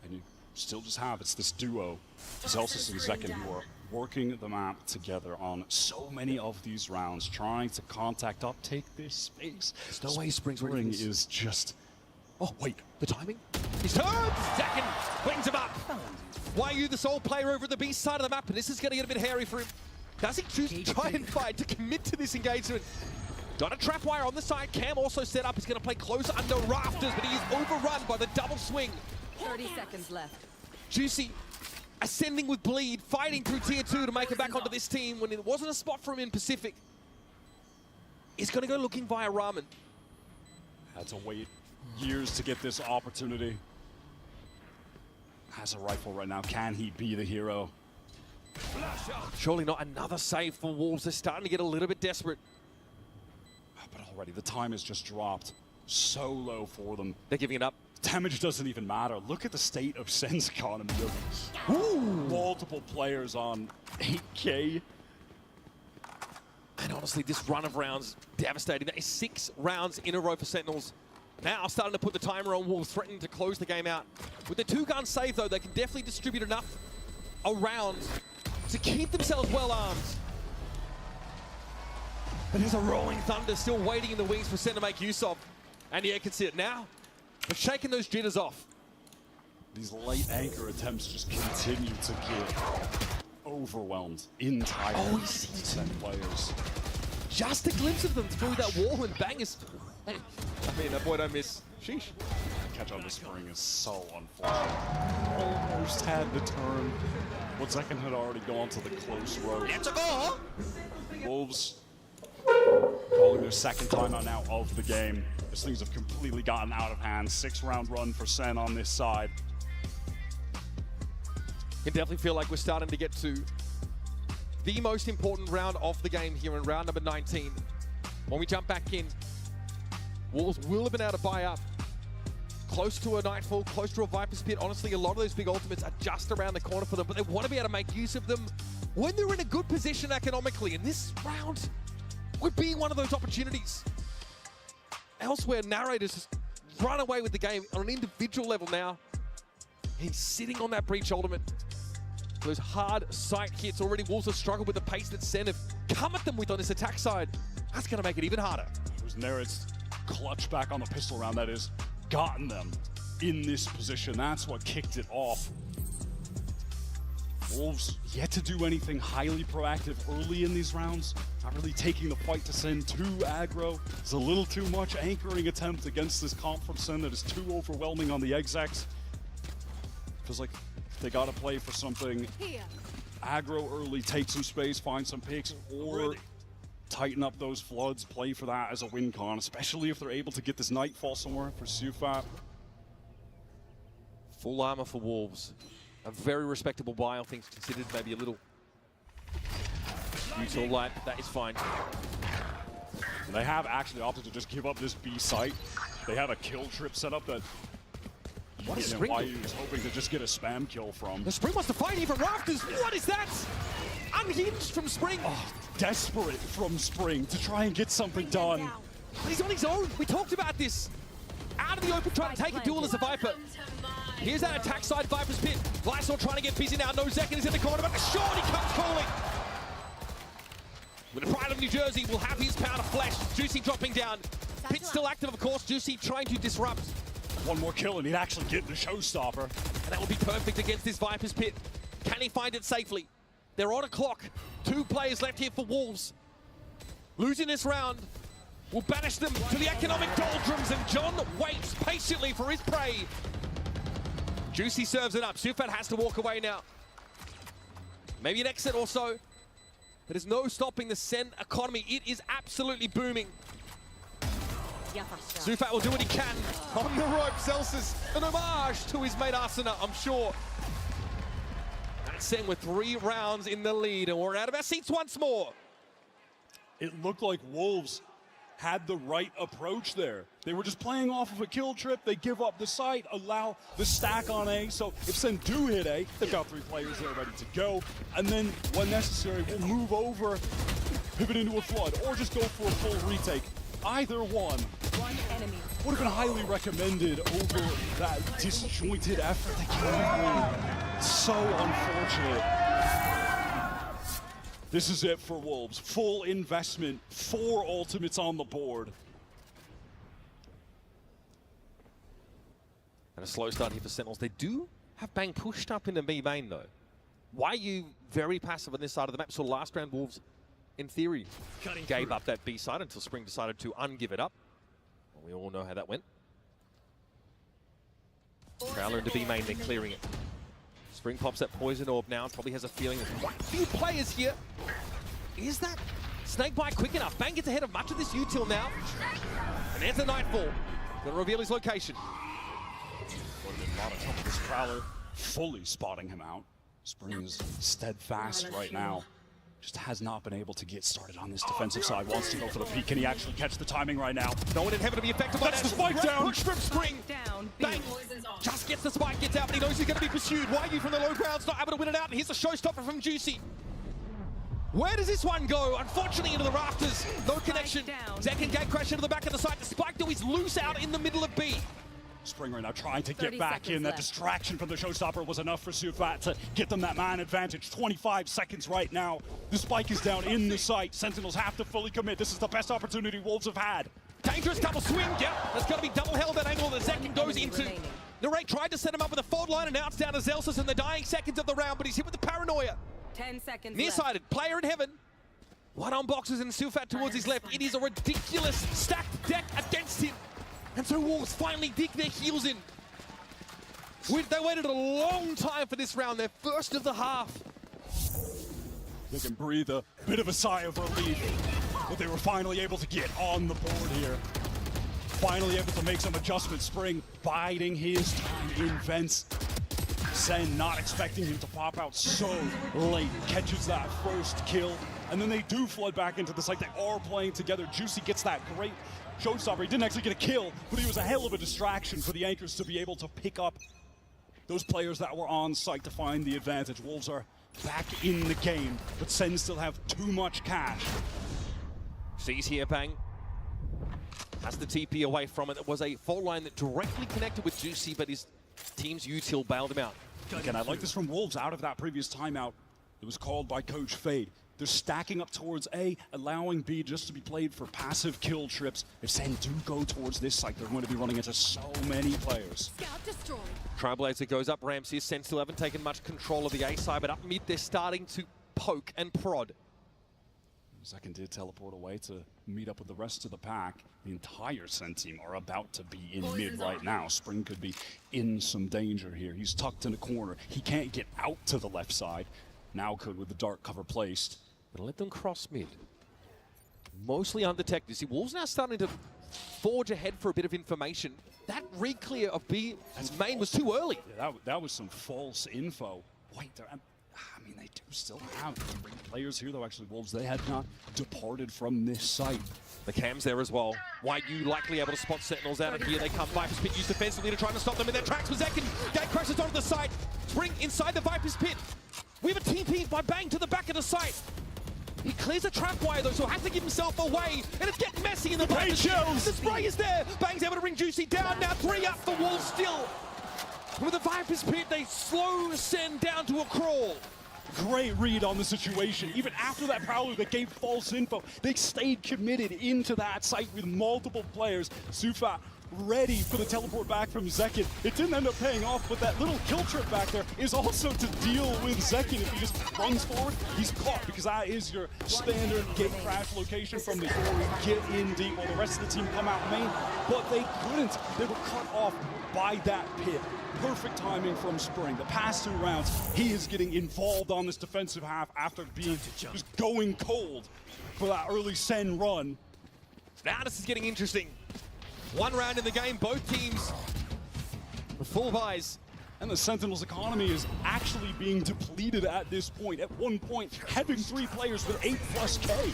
And you still just have, it's this duo, Zelsis and Zekin, who are working the map together on so many of these rounds, trying to contact up, take this space. There's no way Spring is just... Oh, wait, the timing? He's turned! Zekin brings him up. YU, the sole player over the B side of the map, and this is going to get a bit hairy for him. Does he choose to try and fight, to commit to this engagement? Got a trap wire on the side. Cam also set up. He's going to play closer under rafters, but he is overrun by the double swing. 30 seconds left. Juicy ascending with bleed, fighting through tier 2 to make it back onto this team when it wasn't a spot for him in Pacific. He's going to go looking via Ramen. Had to wait years to get this opportunity. Has a rifle right now. Can he be the hero? Surely not another save for Wolves. They're starting to get a little bit desperate. But already the time has just dropped so low for them. They're giving it up. Damage doesn't even matter. Look at the state of SEN's economy. Multiple players on 8K. And honestly, this run of rounds, devastating. That is 6 rounds in a row for Sentinels. Now starting to put the timer on Wolves, threatening to close the game out. With the 2-gun save, though, they can definitely distribute enough around to keep themselves well armed. But there's a rolling thunder still waiting in the wings for Sen to make use of. And yeah, can see it now. But shaking those jitters off. These late anchor attempts just continue to get overwhelmed entirely. SEN players. Just a glimpse of them through that wall, and Bang is... Hey, I mean, that boy don't miss. Sheesh. Catch on the spring is so unfortunate. Almost had to turn. But Zekin had already gone to the close road. It's a goal! Wolves calling their second timeout now of the game. As things have completely gotten out of hand. 6-round run for SEN on this side. Can definitely feel like we're starting to get to the most important round of the game here in round number 19. When we jump back in, Wolves will have been able to buy up. Close to a Nightfall, close to a Viper's Pit. Honestly, a lot of those big ultimates are just around the corner for them, but they want to be able to make use of them when they're in a good position economically. And this round would be one of those opportunities. Elsewhere, Narrator's just run away with the game on an individual level now. He's sitting on that breach ultimate. Those hard sight hits already. Wolves have struggled with the pace that SEN have come at them with on this attack side. That's going to make it even harder. It was Nereid's clutch back on the pistol round that has gotten them in this position. That's what kicked it off. Wolves yet to do anything highly proactive early in these rounds. Not really taking the fight to SEN too aggro. It's a little too much anchoring attempt against this comp from SEN that is too overwhelming on the execs. Feels like they gotta play for something aggro early, take some space, find some picks, or tighten up those floods, play for that as a win con, especially if they're able to get this Nightfall somewhere for Sufat. Full armor for Wolves. A very respectable buy, all things considered. Maybe a little usual light, but that is fine. And they have actually opted to just give up this B site. They have a kill trip set up that What is Spring? YU is hoping to just get a spam kill from. The Spring wants to fight even rafters. What is that? Unhinged from Spring. Oh, desperate from Spring to try and get something done. But he's on his own. We talked about this. Out of the open, trying to take a duel as a Viper. Here's that attack side Viper's Pit. Lysol trying to get busy now. No Zekin is in the corner, but the short he comes calling. With the pride of New Jersey will have his pound of flesh. Juicy dropping down. Pit still active, of course. Juicy trying to disrupt. One more kill and he'd actually get the showstopper. And that will be perfect against this Viper's Pit. Can he find it safely? They're on a clock. 2 players left here for Wolves. Losing this round will banish them to the economic doldrums, and John waits patiently for his prey. Juicy serves it up. Sufat has to walk away now. Maybe an exit or so. There's no stopping the SEN economy. It is absolutely booming. Sufat will do what he can. On the rope, Celsius, an homage to his mate Arsena, I'm sure. That's SEN with 3 rounds in the lead, and we're out of our seats once more. It looked like Wolves had the right approach there. They were just playing off of a kill trip. They give up the site, allow the stack on A. So if SEN do hit A, they've got 3 players there ready to go. And then when necessary, we'll move over, pivot into a flood, or just go for a full retake. Either one would have been highly recommended over that disjointed effort they came through. So unfortunate. This is it for Wolves. Full investment, 4 ultimates on the board. And a slow start here for Sentinels. They do have Bang pushed up into B main though. Why are you very passive on this side of the map? So last round Wolves, in theory, gave up that B side until Spring decided to ungive it up. Well, we all know how that went. Prowler into B main, they're clearing it. Spring pops that poison orb now, probably has a feeling there's quite a few players here. Is that Snakebite quick enough? Bang gets ahead of much of this util now. And there's the Nightfall. Gonna reveal his location. This Prowler fully spotting him out. Spring is steadfast right now. Just has not been able to get started on this defensive side. Wants to go for the peek. Can he actually catch the timing right now? No one in heaven to be effective on that. That's the spike down. Push from Spring. Bang. Just gets the spike, gets out, but he knows he's going to be pursued. YU from the low ground's not able to win it out. And here's a showstopper from Juicy. Where does this one go? Unfortunately, into the rafters. No connection. Zekin gate crash into the back of the site. The spike, though, is loose out in the middle of B. Spring right now trying to get back in. That distraction from the showstopper was enough for Sufat to get them that man advantage. 25 seconds right now. The spike is down in the site. Sentinels have to fully commit. This is the best opportunity Wolves have had. Dangerous double swing. Yep, that's going to be double held that angle that Zekin goes into. Narrate tried to set him up with a fold line, and now it's down to Zelsis in the dying seconds of the round, but he's hit with the paranoia. 10 seconds Nearsighted, player in heaven. One on boxes and Sufat towards his left. It is a ridiculous stacked deck against him. And so Wolves finally dig their heels in. They waited a long time for this round, their first of the half. They can breathe a bit of a sigh of relief, but they were finally able to get on the board here. Finally able to make some adjustments. Spring biding his time in vents. SEN not expecting him to pop out so late. Catches that first kill, and then they do flood back into the site. They are playing together. Juicy gets that great showstopper. He didn't actually get a kill, but he was a hell of a distraction for the Anchors to be able to pick up those players that were on site to find the advantage. Wolves are back in the game, but SEN still have too much cash. Sees here, Bang. Has the TP away from it. It was a fault line that directly connected with Juicy, but his team's util bailed him out. Again, I like this from Wolves out of that previous timeout. It was called by Coach Fade. They're stacking up towards A, allowing B just to be played for passive kill trips. If SEN do go towards this site, they're going to be running into so many players. Trailblazer goes up ramps here. SEN still haven't taken much control of the A side, but up mid they're starting to poke and prod. Zekin did teleport away to meet up with the rest of the pack. The entire SEN team are about to be in mid right now. Spring could be in some danger here. He's tucked in a corner. He can't get out to the left side. Now could with the dark cover placed. Gonna let them cross mid. Mostly undetected. See, Wolves now starting to forge ahead for a bit of information. That re-clear of B as main was too early. Yeah, that was some false info. Wait, I mean, they do still have 3 players here, though. Actually, Wolves, they had not departed from this site. The cam's there as well. YU likely able to spot Sentinels out, and here they come. Viper's Pit used defensively to try to stop them in their tracks with Zekin. Gate crashes onto the site. Spring inside the Viper's Pit. We have a TP by Bang to the back of the site. He clears a trap wire though, so has to give himself away, and it's getting messy in the Viper's Pit. The spray is there. Bang's able to bring Juicy down. Now 3 up for Wolves still. With the Viper's Pit, they slow SEN down to a crawl. Great read on the situation. Even after that Prowler that gave false info, they stayed committed into that site with multiple players. Sufa ready for the teleport back from Zekin. It didn't end up paying off, but that little kill trip back there is also to deal with Zekin. If he just runs forward, he's caught, because that is your standard gate crash location from the door. Get in deep while the rest of the team come out main, but they couldn't. They were cut off by that pit. Perfect timing from Spring. The past 2 rounds, he is getting involved on this defensive half after being just going cold for that early SEN run. Now this is getting interesting. 1 round in the game, both teams with full buys. And the Sentinels' economy is actually being depleted at this point. At one point, having 3 players with 8+K.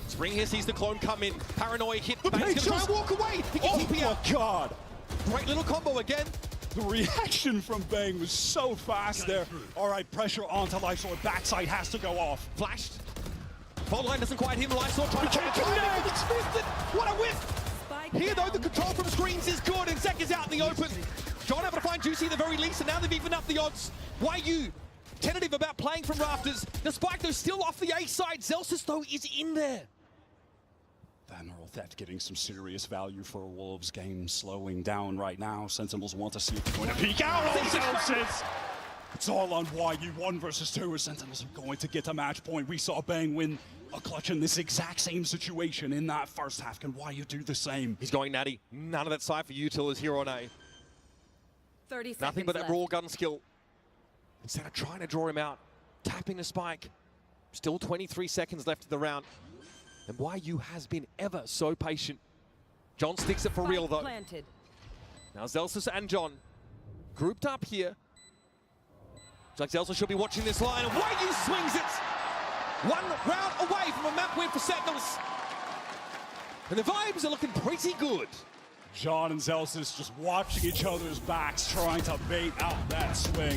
Spring here sees the clone come in. Paranoia hit. The Bang's gonna try and walk away. He gets TP Oh out. my god! Great little combo again. The reaction from Bang was so fast there. All right, pressure onto Lysor. Backside has to go off. Flashed. Fault line doesn't quite hit Lysor. Trying to Can't connect. It's missed it. What a whiff! Here though, the control from screens is good, and Zek is out in the open. John able to find Juicy at the very least, and now they've evened up the odds. YU tentative about playing from rafters. The spike though still off the A side. Zelsis though is in there. The Emerald Theft getting some serious value for Wolves. Game slowing down right now. Sentinels want to see if they're going to peek out on Zelsis. It's all on YU 1 versus 2. Sentinels are going to get a match point. We saw Bang win a clutch in this exact same situation in that first half. Can YU do the same? He's going natty. None of that side for Util is here on A. 30 seconds Nothing but that left. raw gun skill. Instead of trying to draw him out, tapping the spike. Still 23 seconds left in the round. And YU has been ever so patient. John sticks it for real though. Planted. Now Zelsis and John grouped up here. Looks like Zelsis should be watching this line, and YU swings it! 1 round away from a map win for Sentinels. And the vibes are looking pretty good. John and Zelsis just watching each other's backs, trying to bait out that swing.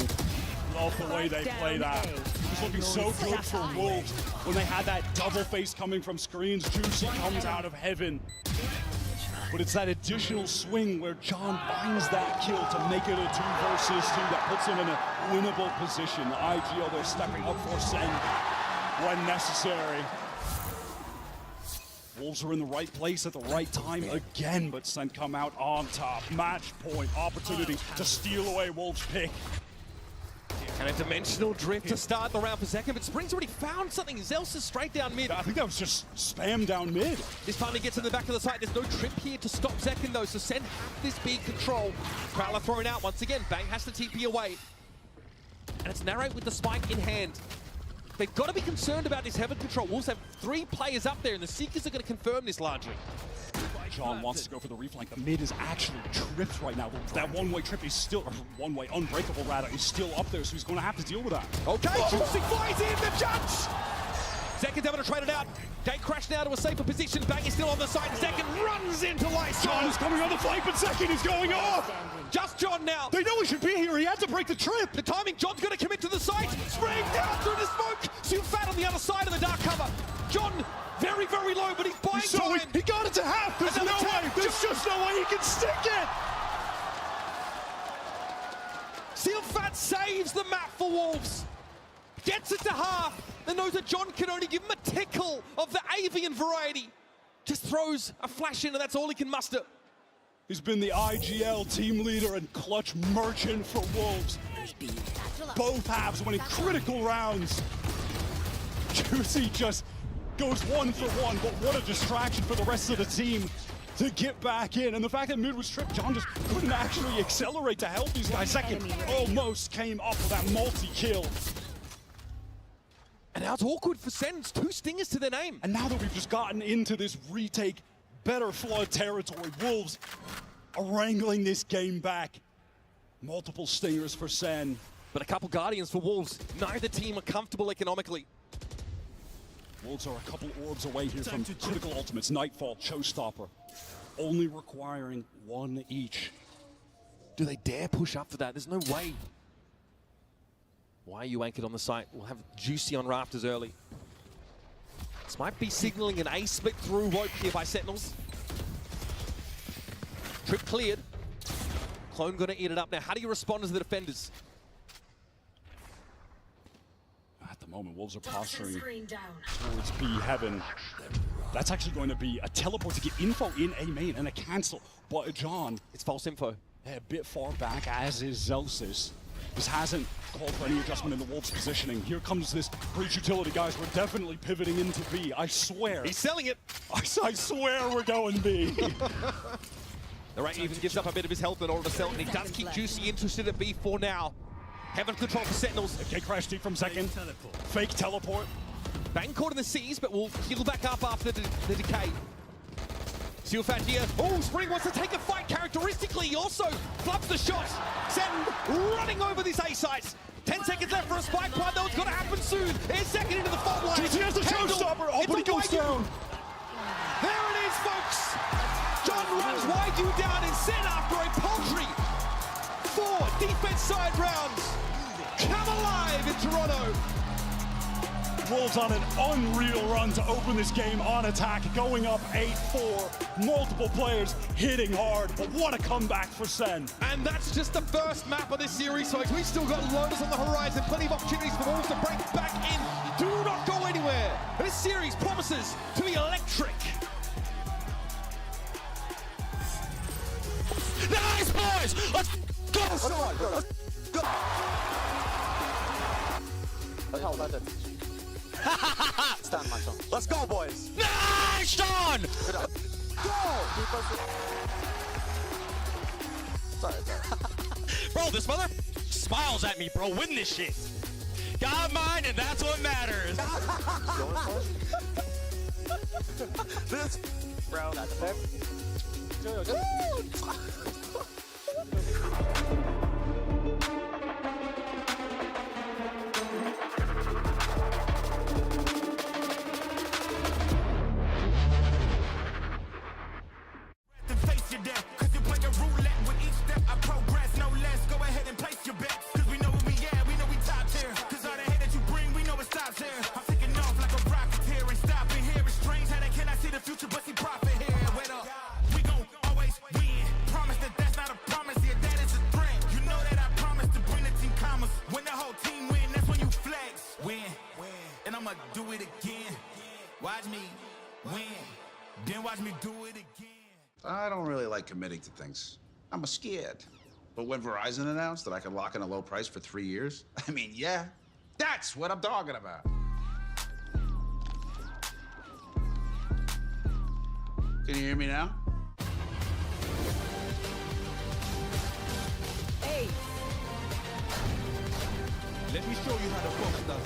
Love the way they play that. It was looking so good for Wolves when they had that double face coming from screens. Juicy comes out of heaven. But it's that additional swing where John finds that kill to make it a 2 versus 2 that puts him in a winnable position. The IGL, they're stepping up for SEN when necessary. Wolves are in the right place at the right time again, but SEN come out on top. Match point, opportunity to steal away Wolves' pick. And a dimensional drift to start the round for second, but Spring's already found something. Zelsis straight down mid. I think that was just spam down mid. This time he gets in the back of the site. There's no trip here to stop Zekin though, so SEN have this big control. Prowler thrown out once again. Bang has to TP away. And it's Narrate with the spike in hand. They've got to be concerned about this heaven control. Wolves have 3 players up there, and the Seekers are going to confirm this largely. John wants to go for the reflank. The mid is actually tripped right now. That one-way trip is still, or one-way unbreakable rather, is still up there, so he's going to have to deal with that. Okay, Juicy flies in, the judge! Zekin's able to trade it out. Gate crash now to a safer position. Bang is still on the side. Zekin runs into Lysor. John is coming on the flank, but Zekin is going off! Just John now. They know he should be here. He had to break the trip. The timing, John's going to commit to the site. Spring down through the smoke. Sufat on the other side of the dark cover. John very, very low, but he's buying time. He got it to half. There's no way. There's just no way he can stick it. Sufat saves the map for Wolves. Gets it to half. Then knows that John can only give him a tickle of the avian variety. Just throws a flash in, and that's all he can muster. He's been the IGL team leader and clutch merchant for Wolves. Both halves winning critical rounds. Juicy just goes 1 for 1, but what a distraction for the rest of the team to get back in. And the fact that mid was tripped, John just couldn't actually accelerate to help these guys. Second almost came up with that multi-kill. And now it's awkward for SEN. It's 2 stingers to their name. And now that we've just gotten into this retake, better flood territory, Wolves are wrangling this game back. Multiple stingers for SEN. But a couple Guardians for Wolves. Neither team are comfortable economically. Wolves are a couple orbs away here from critical ultimates. Nightfall, Showstopper. Only requiring 1 each. Do they dare push up for that? There's no way. Why are you anchored on the site? We'll have Juicy on rafters early. This might be signaling an A split through rope here by Sentinels. Trip cleared. Clone gonna eat it up now. How do you respond as the defenders? At the moment, Wolves are posturing towards B heaven. That's actually going to be a teleport to get info in A main and a cancel. But John, it's false info. A bit far back, as is Zelsis. This hasn't called for any adjustment in the Wolves' positioning. Here comes this breach utility, guys. We're definitely pivoting into B. I swear. He's selling it. I swear we're going B. The right even gives up a bit of his health in order to sell, and he does keep Juicy interested at B for now. Heaven control for Sentinels. Okay, crash deep from second. Fake teleport. Bang caught in the seas, but will heal back up after the decay. Sealfat here. Oh, Spring wants to take a fight characteristically. He also flubs the shot. Sen running over this A site. 10 seconds left for a spike plant, though. It's going to happen soon. It's second into the fault line. GT has the showstopper. Oh, but he goes down. There it is, folks. John runs Wagyu down and Sen after a paltry 4 defense side rounds. Come alive in Toronto. Wolves on an unreal run to open this game on attack, going up 8-4. Multiple players hitting hard, but what a comeback for Sen. And that's just the first map of this series, folks. We've still got loads on the horizon, plenty of opportunities for Wolves to break back in. Do not go anywhere. This series promises to be electric. Nice, boys! Let's go! Let's go! Let's go, boys! Nice, Sean! Bro, this mother smiles at me, bro. Win this shit. Got mine, and that's what matters. This, bro, that's fair. I don't really like committing to things. I'm scared. But when Verizon announced that I could lock in a low price for 3 years, I mean, yeah, that's what I'm talking about. Can you hear me now? Hey! Let me show you how the fuck stuff.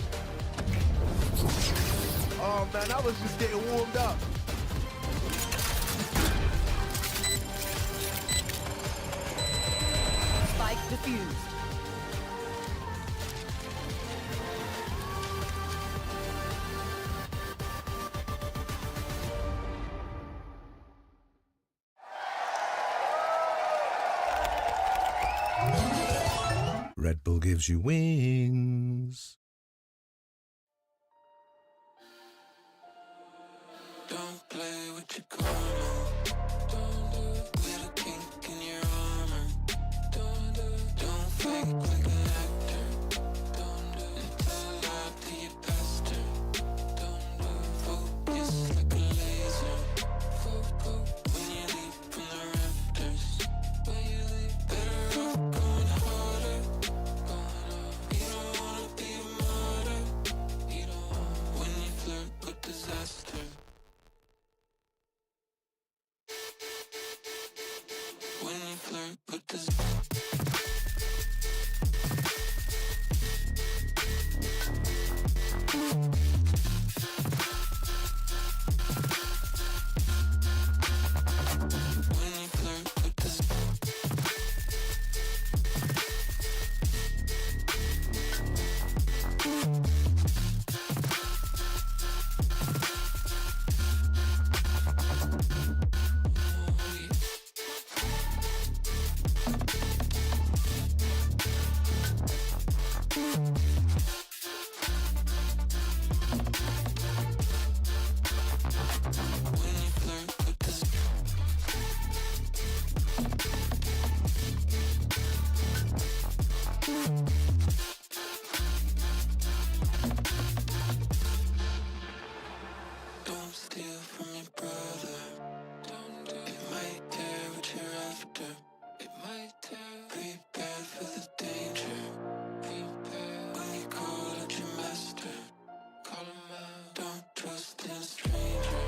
Oh man, I was just getting warmed up. Spike defused. Red Bull gives you wings. Don't play with your karma. Don't do it with a kink in your armor. Don't do it. Don't fake like an actor. Don't do it. Tell out to your pastor. Don't do it. Focus like a laser. Focus when you leap from the rafters. When you leap, better off going harder. You don't wanna be a martyr. You don't want when you flirt with disaster. When you flirt with disaster. steal from your brother. It might tear what you're after. It might tear. Prepare for the danger. Prepare when you call out your master. Call him out. Don't trust in a stranger.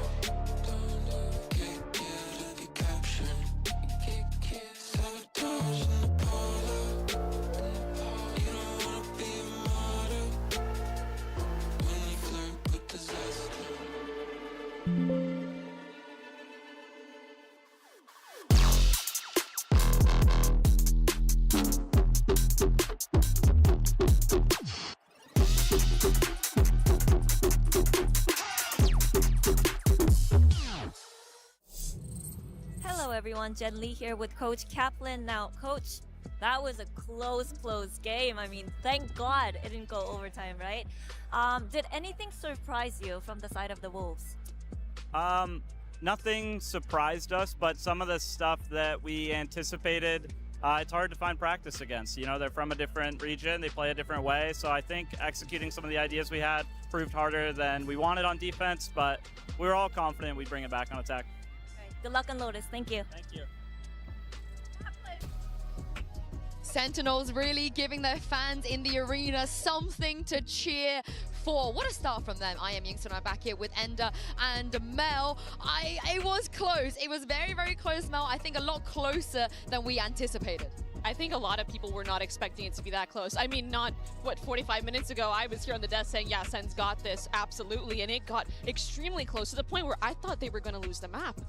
Don't get killed or be captured. Get killed. Sabotage in the parlor. You don't wanna be a martyr when you flirt with disaster. Hello everyone, Jen Lee here with Coach Kaplan. Now, Coach, that was a close game. I mean, thank God it didn't go overtime, right? Did anything surprise you from the side of the Wolves? Nothing surprised us, but some of the stuff that we anticipated, it's hard to find practice against. You know, they're from a different region, they play a different way, so I think executing some of the ideas we had proved harder than we wanted on defense, but we were all confident we'd bring it back on attack. Good luck on Lotus. Thank you. Thank you. Sentinels really giving their fans in the arena something to cheer for. What a start from them. I am Yingsun. I'm back here with Ender and Mel. It was close. It was very, very close, Mel. I think a lot closer than we anticipated. I think a lot of people were not expecting it to be that close. I mean, not, 45 minutes ago, I was here on the desk saying, yeah, Sen's got this, absolutely. And it got extremely close to the point where I thought they were going to lose the map.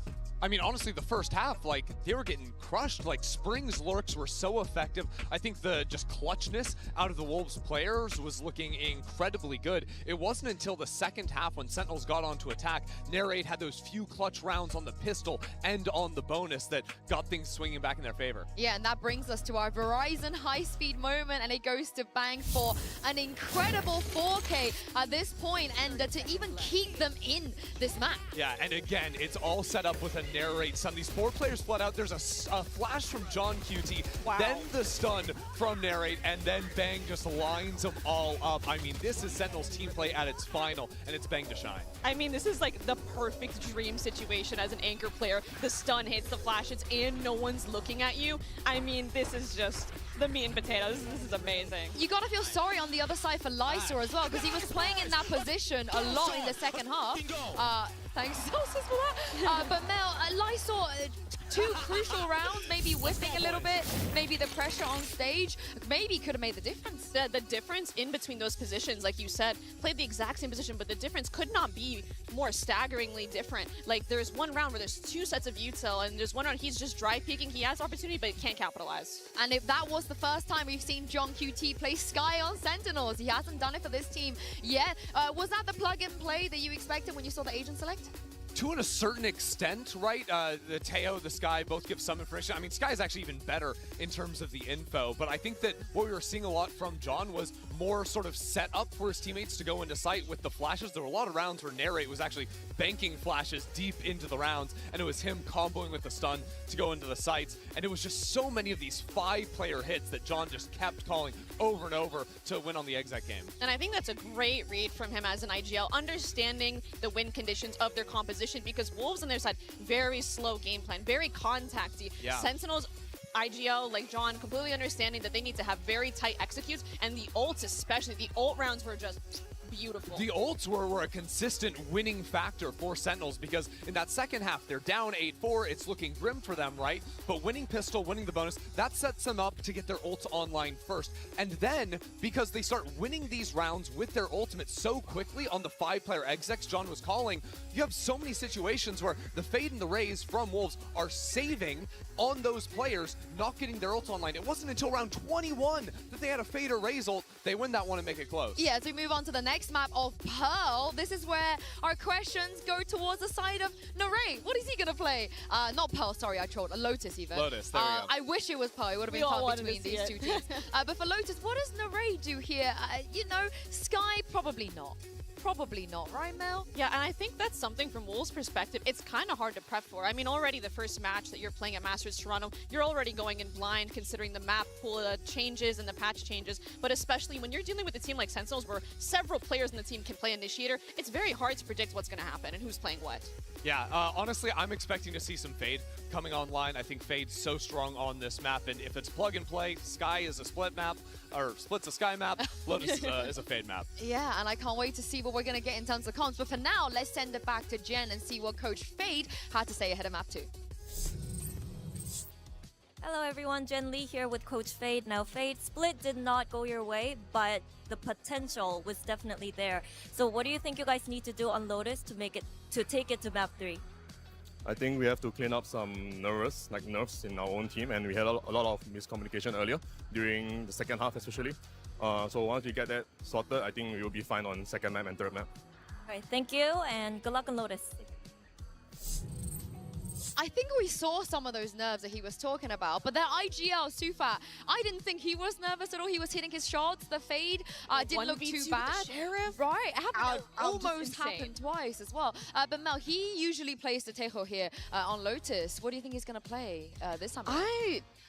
I mean, honestly, the first half, like, they were getting crushed. Like, Spring's lurks were so effective. I think the just clutchness out of the Wolves players was looking incredibly good. It wasn't until the second half when Sentinels got on to attack, Narrate had those few clutch rounds on the pistol and on the bonus that got things swinging back in their favor. Yeah, and that brings us to our Verizon high-speed moment, and it goes to Bang for an incredible 4K at this point, and to even keep them in this map. Yeah, and again, it's all set up with a Narrate stun. These four players flood out. There's a flash from John QT, then the stun from Narrate, and then Bang just lines them all up. I mean, this is Sentinel's team play at its final, and it's Bang to shine. I mean, this is like the perfect dream situation as an anchor player. The stun hits, the flash hits, and no one's looking at you. I mean, this is just the meat and potatoes. This is amazing. You gotta feel sorry on the other side for Lysor as well, because he was playing in that position a lot in the second half. Thanks, Celsius, for that. But Mel, Lysor, two crucial rounds, maybe whipping a little bit, maybe the pressure on stage, maybe could have made the difference. The difference in between those positions, like you said, played the exact same position, but the difference could not be more staggeringly different. Like, there's one round where there's two sets of util, and there's one round he's just dry peeking. He has opportunity, but he can't capitalize. And if that was the first time we've seen John QT play Sky on Sentinels, he hasn't done it for this team yet. Was that the plug-and-play that you expected when you saw the agent select? To a certain extent, right? The Teo, the Sky both give some information. I mean, Sky is actually even better in terms of the info, but I think that what we were seeing a lot from John was more sort of set up for his teammates to go into sight with the flashes. There were a lot of rounds where Narrate was actually banking flashes deep into the rounds, and it was him comboing with the stun to go into the sights, and it was just so many of these 5-player hits that John just kept calling over and over to win on the exec game. And I think that's a great read from him as an IGL, understanding the win conditions of their composition, because Wolves on their side, very slow game plan, very contacty. Yeah. Sentinels, IGL, like John, completely understanding that they need to have very tight executes, and the ults especially, the ult rounds were just beautiful. The ults were a consistent winning factor for Sentinels, because in that second half, they're down 8-4. It's looking grim for them, right? But winning pistol, winning the bonus, that sets them up to get their ults online first. And then, because they start winning these rounds with their ultimate so quickly on the 5-player execs John was calling, you have so many situations where the Fade and the Rays from Wolves are saving on those players not getting their ult online. It wasn't until round 21 that they had a Fade or Rays ult. They win that one and make it close. Yeah, as we move on to the next map of Pearl, this is where our questions go towards the side of Narrate. What is he gonna play? Not Pearl, sorry, I trolled. A Lotus even. Lotus, there we go. I wish it was Pearl. It would have been tough between these two teams. But for Lotus, what does Narrate do here? You know, Sky, probably not. Probably not, right, Mel? Yeah, and I think that's something from Wolves' perspective, it's kind of hard to prep for. I mean, already the first match that you're playing at Masters Toronto, you're already going in blind considering the map pool changes and the patch changes, but especially when you're dealing with a team like Sentinels where several players players in the team can play initiator, it's very hard to predict what's going to happen and who's playing what. Yeah, honestly, I'm expecting to see some Fade coming online. I think Fade's so strong on this map, and if it's plug and play, Sky is a split map, or Split's a Sky map, Lotus is a Fade map. Yeah, and I can't wait to see what we're going to get in terms of comps. But for now, let's send it back to Jen and see what Coach Fade had to say ahead of map 2. Hello everyone, Jen Lee here with Coach Fade. Now Fade, split did not go your way, but the potential was definitely there. So what do you think you guys need to do on Lotus to take it to map 3? I think we have to clean up some nerves in our own team, and we had a lot of miscommunication earlier during the second half especially. So once we get that sorted, I think we will be fine on second map and third map. All right, thank you and good luck on Lotus. I think we saw some of those nerves that he was talking about, but that IGL, Sufat, I didn't think he was nervous at all. He was hitting his shots. The Fade didn't look too bad. Right, it happened, almost happened twice as well. But Mel, he usually plays the Tejo here on Lotus. What do you think he's going to play this time?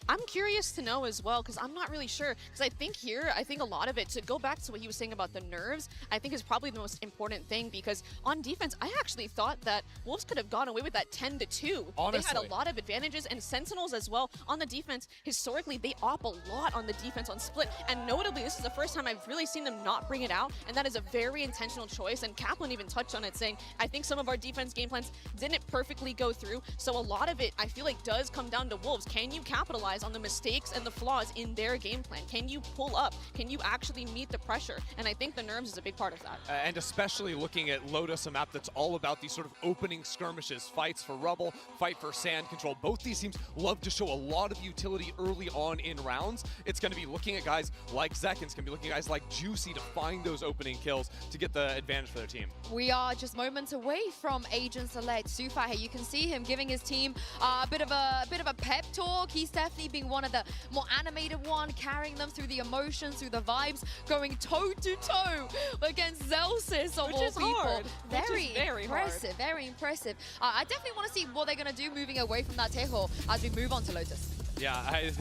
I'm curious to know as well, because I'm not really sure. Because I think a lot of it, to go back to what he was saying about the nerves, I think is probably the most important thing, because on defense, I actually thought that Wolves could have gone away with that 10-2. Honestly. They had a lot of advantages, and Sentinels as well on the defense. Historically, they op a lot on the defense on split, and notably, this is the first time I've really seen them not bring it out, and that is a very intentional choice, and Kaplan even touched on it, saying, I think some of our defense game plans didn't perfectly go through, so a lot of it, I feel like, does come down to Wolves. Can you capitalize on the mistakes and the flaws in their game plan? Can you pull up? Can you actually meet the pressure? And I think the nerves is a big part of that. And especially looking at Lotus, a map that's all about these sort of opening skirmishes, fights for rubble, fight for sand control. Both these teams love to show a lot of utility early on in rounds. It's going to be looking at guys like Zek, it's going to be looking at guys like Juicy to find those opening kills to get the advantage for their team. We are just moments away from Agent Select. Sufat here, you can see him giving his team a bit of a pep talk. He's definitely being one of the more animated one, carrying them through the emotions, through the vibes, going toe-to-toe against Zelsis of all people. Very impressive, very impressive. I definitely want to see what they're going to do moving away from that Tejo as we move on to Lotus. Yeah,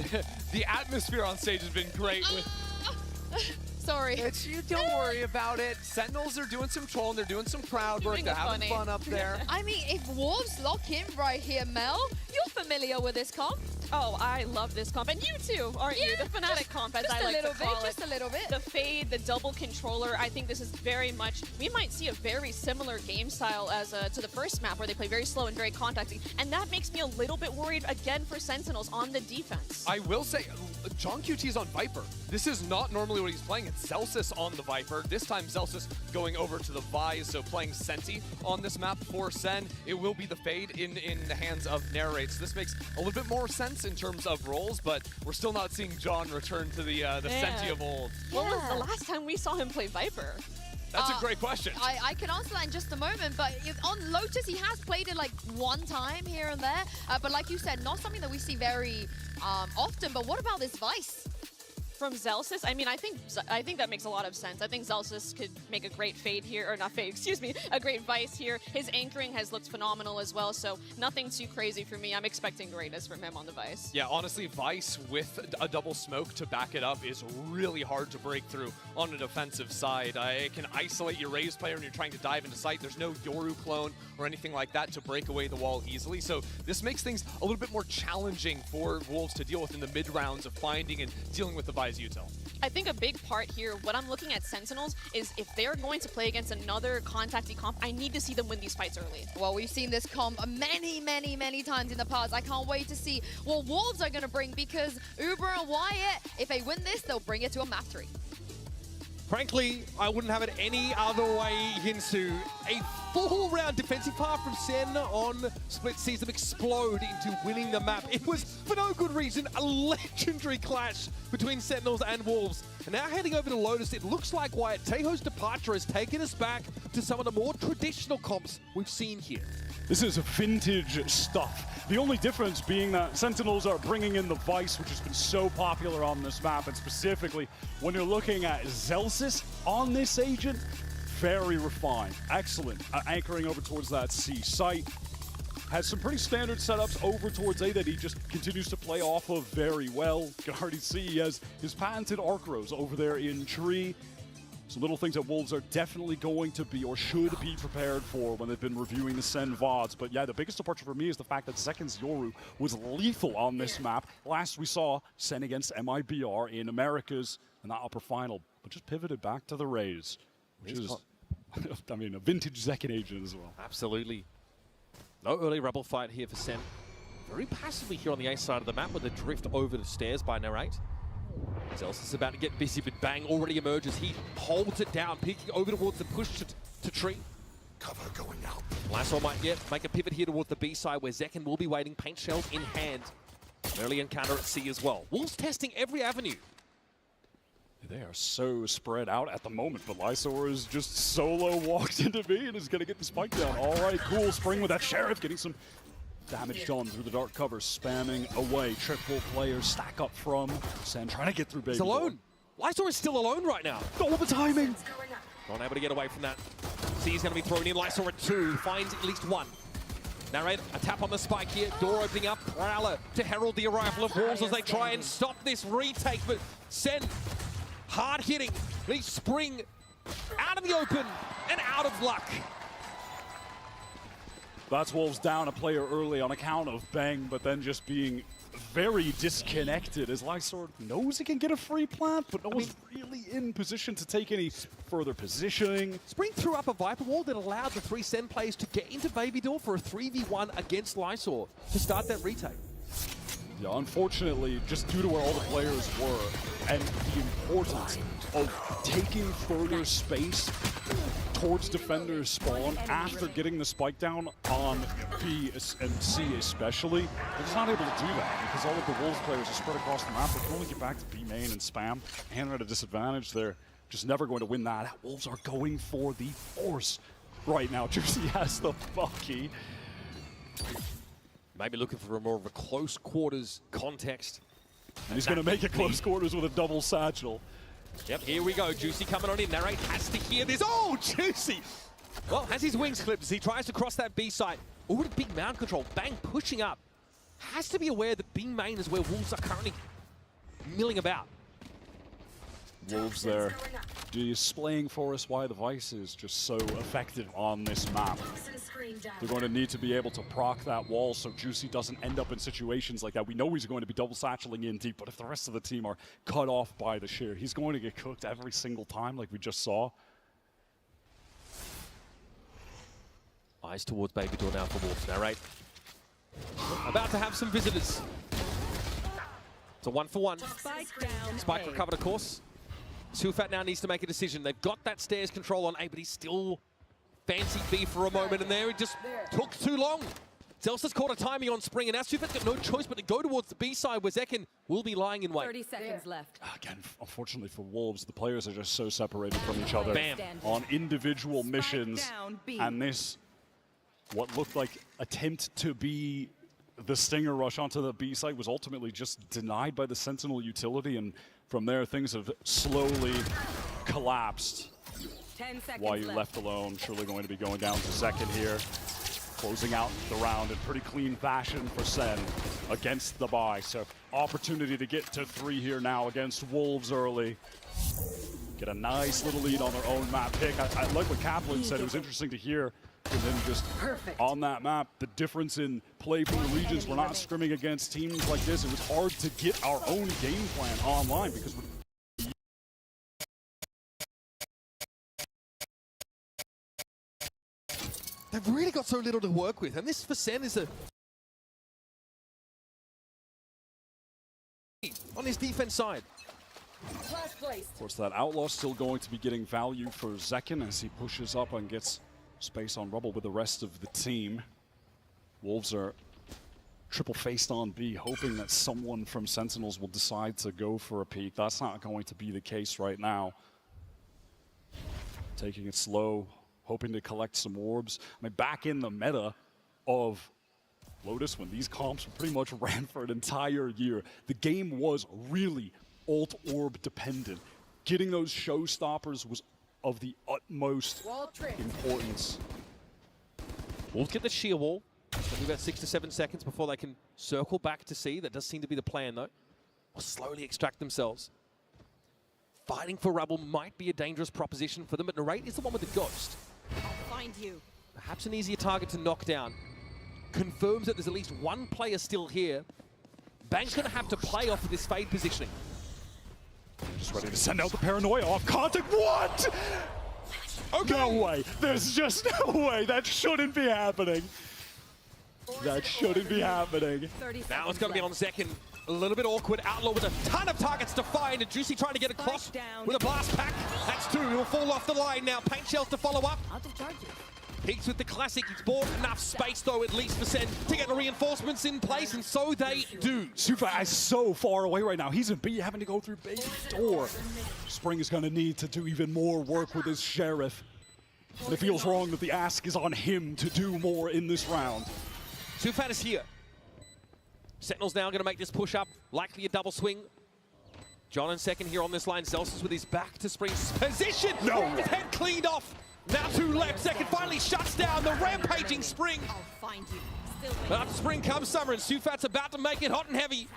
the atmosphere on stage has been great with... Sorry. Don't worry about it. Sentinels are doing some trolling. They're doing some crowd work. They're having fun up there. I mean, if Wolves lock in right here, Mel, you're familiar with this comp. Oh, I love this comp. And you too, aren't you? The Fnatic comp, as I like to call it. Just a little bit. The Fade, the double controller. I think this is very much, we might see a very similar game style as to the first map where they play very slow and very contacting. And that makes me a little bit worried again for Sentinels on the defense. I will say, John QT's on Viper. This is not normally what he's playing. It's Zelsis on the Viper. This time Zelsis going over to the Vise, so playing Senti on this map for Sen. It will be the Fade in the hands of Narrates. This makes a little bit more sense in terms of roles, but we're still not seeing John return to the Senti of old. When was the last time we saw him play Viper? That's a great question. I can answer that in just a moment, but on Lotus, he has played it like one time here and there. But like you said, not something that we see very often. But what about this Vice? From Zelsis, I mean, I think that makes a lot of sense. I think Zelsis could make a great Fade here, or not Fade, excuse me, a great Vice here. His anchoring has looked phenomenal as well, so nothing too crazy for me. I'm expecting greatness from him on the Vice. Yeah, honestly, Vice with a double smoke to back it up is really hard to break through on a defensive side. It can isolate your Raze player when you're trying to dive into sight. There's no Yoru clone or anything like that to break away the wall easily, so this makes things a little bit more challenging for Wolves to deal with in the mid-rounds of finding and dealing with the Vice util. I think a big part here, what I'm looking at Sentinels, is if they're going to play against another contacty comp, I need to see them win these fights early. Well, we've seen this comp many times in the past. I can't wait to see what Wolves are going to bring, because Uber and Wyatt, if they win this, they'll bring it to a map 3. Frankly, I wouldn't have it any other way, Hinsu. A full-round defensive path from Sen on Split sees them explode into winning the map. It was, for no good reason, a legendary clash between Sentinels and Wolves. And now heading over to Lotus, it looks like Wyatt Tejo's departure has taken us back to some of the more traditional comps we've seen here. This is vintage stuff. The only difference being that Sentinels are bringing in the Vice, which has been so popular on this map, and specifically when you're looking at Zelsis on this agent, very refined, excellent, anchoring over towards that C site. Has some pretty standard setups over towards A that he just continues to play off of very well. You can already see he has his patented arc rows over there in tree. So little things that Wolves are definitely going to be or should be prepared for when they've been reviewing the SEN VODs. But yeah, the biggest departure for me is the fact that Zeken's Yoru was lethal on this map. Last we saw SEN against MIBR in Americas in that upper final, but just pivoted back to the Rays, which is, I mean, a vintage Zeken agent as well. Absolutely. No early rebel fight here for SEN. Very passively here on the A side of the map with the drift over the stairs by Narrate. Zelsis is about to get busy, but Bang already emerges. He holds it down, peeking over towards the push to tree. Cover going out. Lysol might yet make a pivot here towards the B side where Zeken will be waiting, paint shells in hand. Early encounter at C as well. Wolves testing every avenue. They are so spread out at the moment, but Lysor is just solo walked into B and is going to get the spike down. All right, cool. Spring with that Sheriff, getting some damage done through the dark cover, spamming away. Triple players stack up from SEN, trying to get through Baby. He's alone. Lysor is still alone right now. All the timing. Not able to get away from that. C's going to be thrown in. Lysor at 2, finds at least 1. Narrate, a tap on the spike here. Door opening up. Prowler to herald the arrival of Wolves as they try and stop this retake, but SEN hard hitting. Leaves Spring out of the open and out of luck. That's Wolves down a player early on account of Bang, but then just being very disconnected as Lysor knows he can get a free plant, but no one's really in position to take any further positioning. Spring threw up a Viper wall that allowed the 3 SEN players to get into Baby Door for a 3v1 against Lysor to start that retake. Yeah, unfortunately, just due to where all the players were and the importance of taking further space towards defenders spawn after getting the spike down on B and C especially, they're just not able to do that because all of the Wolves players are spread across the map. They can only get back to B main and spam, and they're at a disadvantage. They're just never going to win that. Wolves are going for the force right now. Juicy has the Bucky. Maybe looking for more of a close quarters context. And he's going to make it close quarters with a double satchel. Yep, here we go. Juicy coming on in. Narrate has to hear this. Oh, Juicy! Well, has his wings clipped as he tries to cross that B site. Already big mound control. Bang pushing up. Has to be aware that B main is where Wolves are currently milling about. Wolves there displaying for us why the Vice is just so effective on this map. They're going to need to be able to proc that wall so Juicy doesn't end up in situations like that. We know he's going to be double satcheling in deep, but if the rest of the team are cut off by the shear, he's going to get cooked every single time like we just saw. Eyes towards Baby Door now for Wolves. Narrate. About to have some visitors. It's a 1-for-1. Spike recovered, of course. Tufat now needs to make a decision. They've got that stairs control on A, but he's still fancy B for a moment, and there it just took too long. Zelsa's caught a timing on Spring, and Tufat's got no choice but to go towards the B side where Zeken will be lying in wait. 30 seconds left. Again, unfortunately for Wolves, the players are just so separated from each other Bam. on individual missions. And this, what looked like attempt to be the Stinger rush onto the B site was ultimately just denied by the Sentinel utility, and from there things have slowly collapsed. 10 seconds While you left alone, surely going to be going down to second here. Closing out the round in pretty clean fashion for SEN against the buy. So opportunity to get to 3 here now against Wolves early. Get a nice little lead on their own map pick. I like what Kaplan said. It was interesting to hear from him just on that map, the difference in play from the regions. We're not scrimming against teams like this. It was hard to get our own game plan online because we're They've really got so little to work with, and this for SEN is a... on his defense side. Of course, that Outlaw still going to be getting value for Zeken as he pushes up and gets space on Rubble with the rest of the team. Wolves are triple-faced on B, hoping that someone from Sentinels will decide to go for a peek. That's not going to be the case right now. Taking it slow, hoping to collect some orbs. I mean, back in the meta of Lotus, when these comps pretty much ran for an entire year, the game was really ult orb dependent. Getting those showstoppers was of the utmost importance. Wolves get the sheer wall. Only about 6 to 7 seconds before they can circle back to C. That does seem to be the plan, though. Or slowly extract themselves. fighting for rubble might be a dangerous proposition for them, but Narrate is the one with the ghost. I'll find you. Perhaps an easier target to knock down. Confirms that there's at least one player still here. Bang's gonna have to play off of this fade positioning. Just ready to send out the paranoia off contact. What? Okay. No way. There's just no way. That shouldn't be happening. That shouldn't be happening. Now it's going to be on Zekin. A little bit awkward. Outlaw with a ton of targets to find. And Juicy trying to get across with a blast pack. That's two. He'll fall off the line now. Paint shells to follow up. Out of charges. Peaks with the classic. He's bought enough space, though, at least for SEN to get the reinforcements in place, and so they do. Sufa is so far away right now. He's in B, having to go through B door. Spring is going to need to do even more work with his Sheriff. And it feels wrong that the ask is on him to do more in this round. Sufat is here. Sentinel's now going to make this push up. Likely a double swing. John in second here on this line. Zelsus with his back to Spring's position. No. His head cleaned off. Now two left. Second finally shuts down the rampaging Spring. I'll find you. But up Spring comes Summer, and Sufat's about to make it hot and heavy.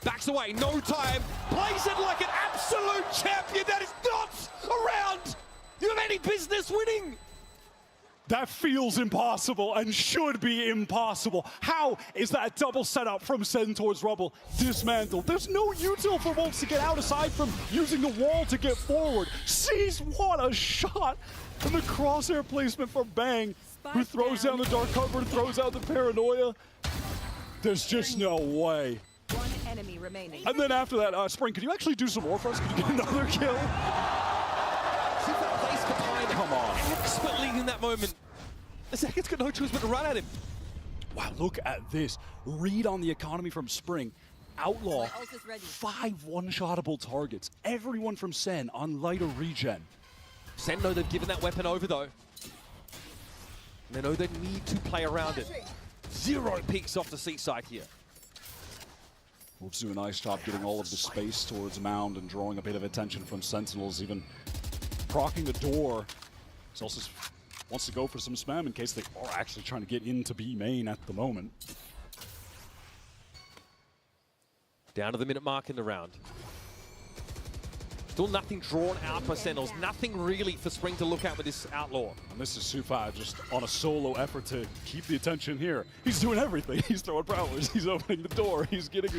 Backs away, no time. Plays it like an absolute champion that is not around. You have any business winning? That feels impossible and should be impossible. How is that double setup from SEN towards Rubble dismantled? There's no util for Wolves to get out aside from using the wall to get forward. Sees what a shot! And the crosshair placement from Bang, who throws down the dark cover and throws out the paranoia. There's just no way. One enemy remaining. And then after that, Spring, could you actually do some more for us? Could you get another kill? Come on. Expertly in that moment. The second's got no choice but to run at him. Wow, look at this. Read on the economy from Spring. Outlaw, 5 one-shottable targets. Everyone from SEN on lighter regen. SEN know they've given that weapon over, though. They know they need to play around it. 0 peaks off the seaside here. Wolves do a nice job getting all of the space towards Mound and drawing a bit of attention from Sentinels, even procking the door. Celsius wants to go for some spam in case they are actually trying to get into B main at the moment. Down to the minute mark in the round. Still nothing drawn out by Sentinels. Nothing really for Spring to look at with this Outlaw. And this is Sufa just on a solo effort to keep the attention here. He's doing everything. He's throwing prowlers. He's opening the door. He's getting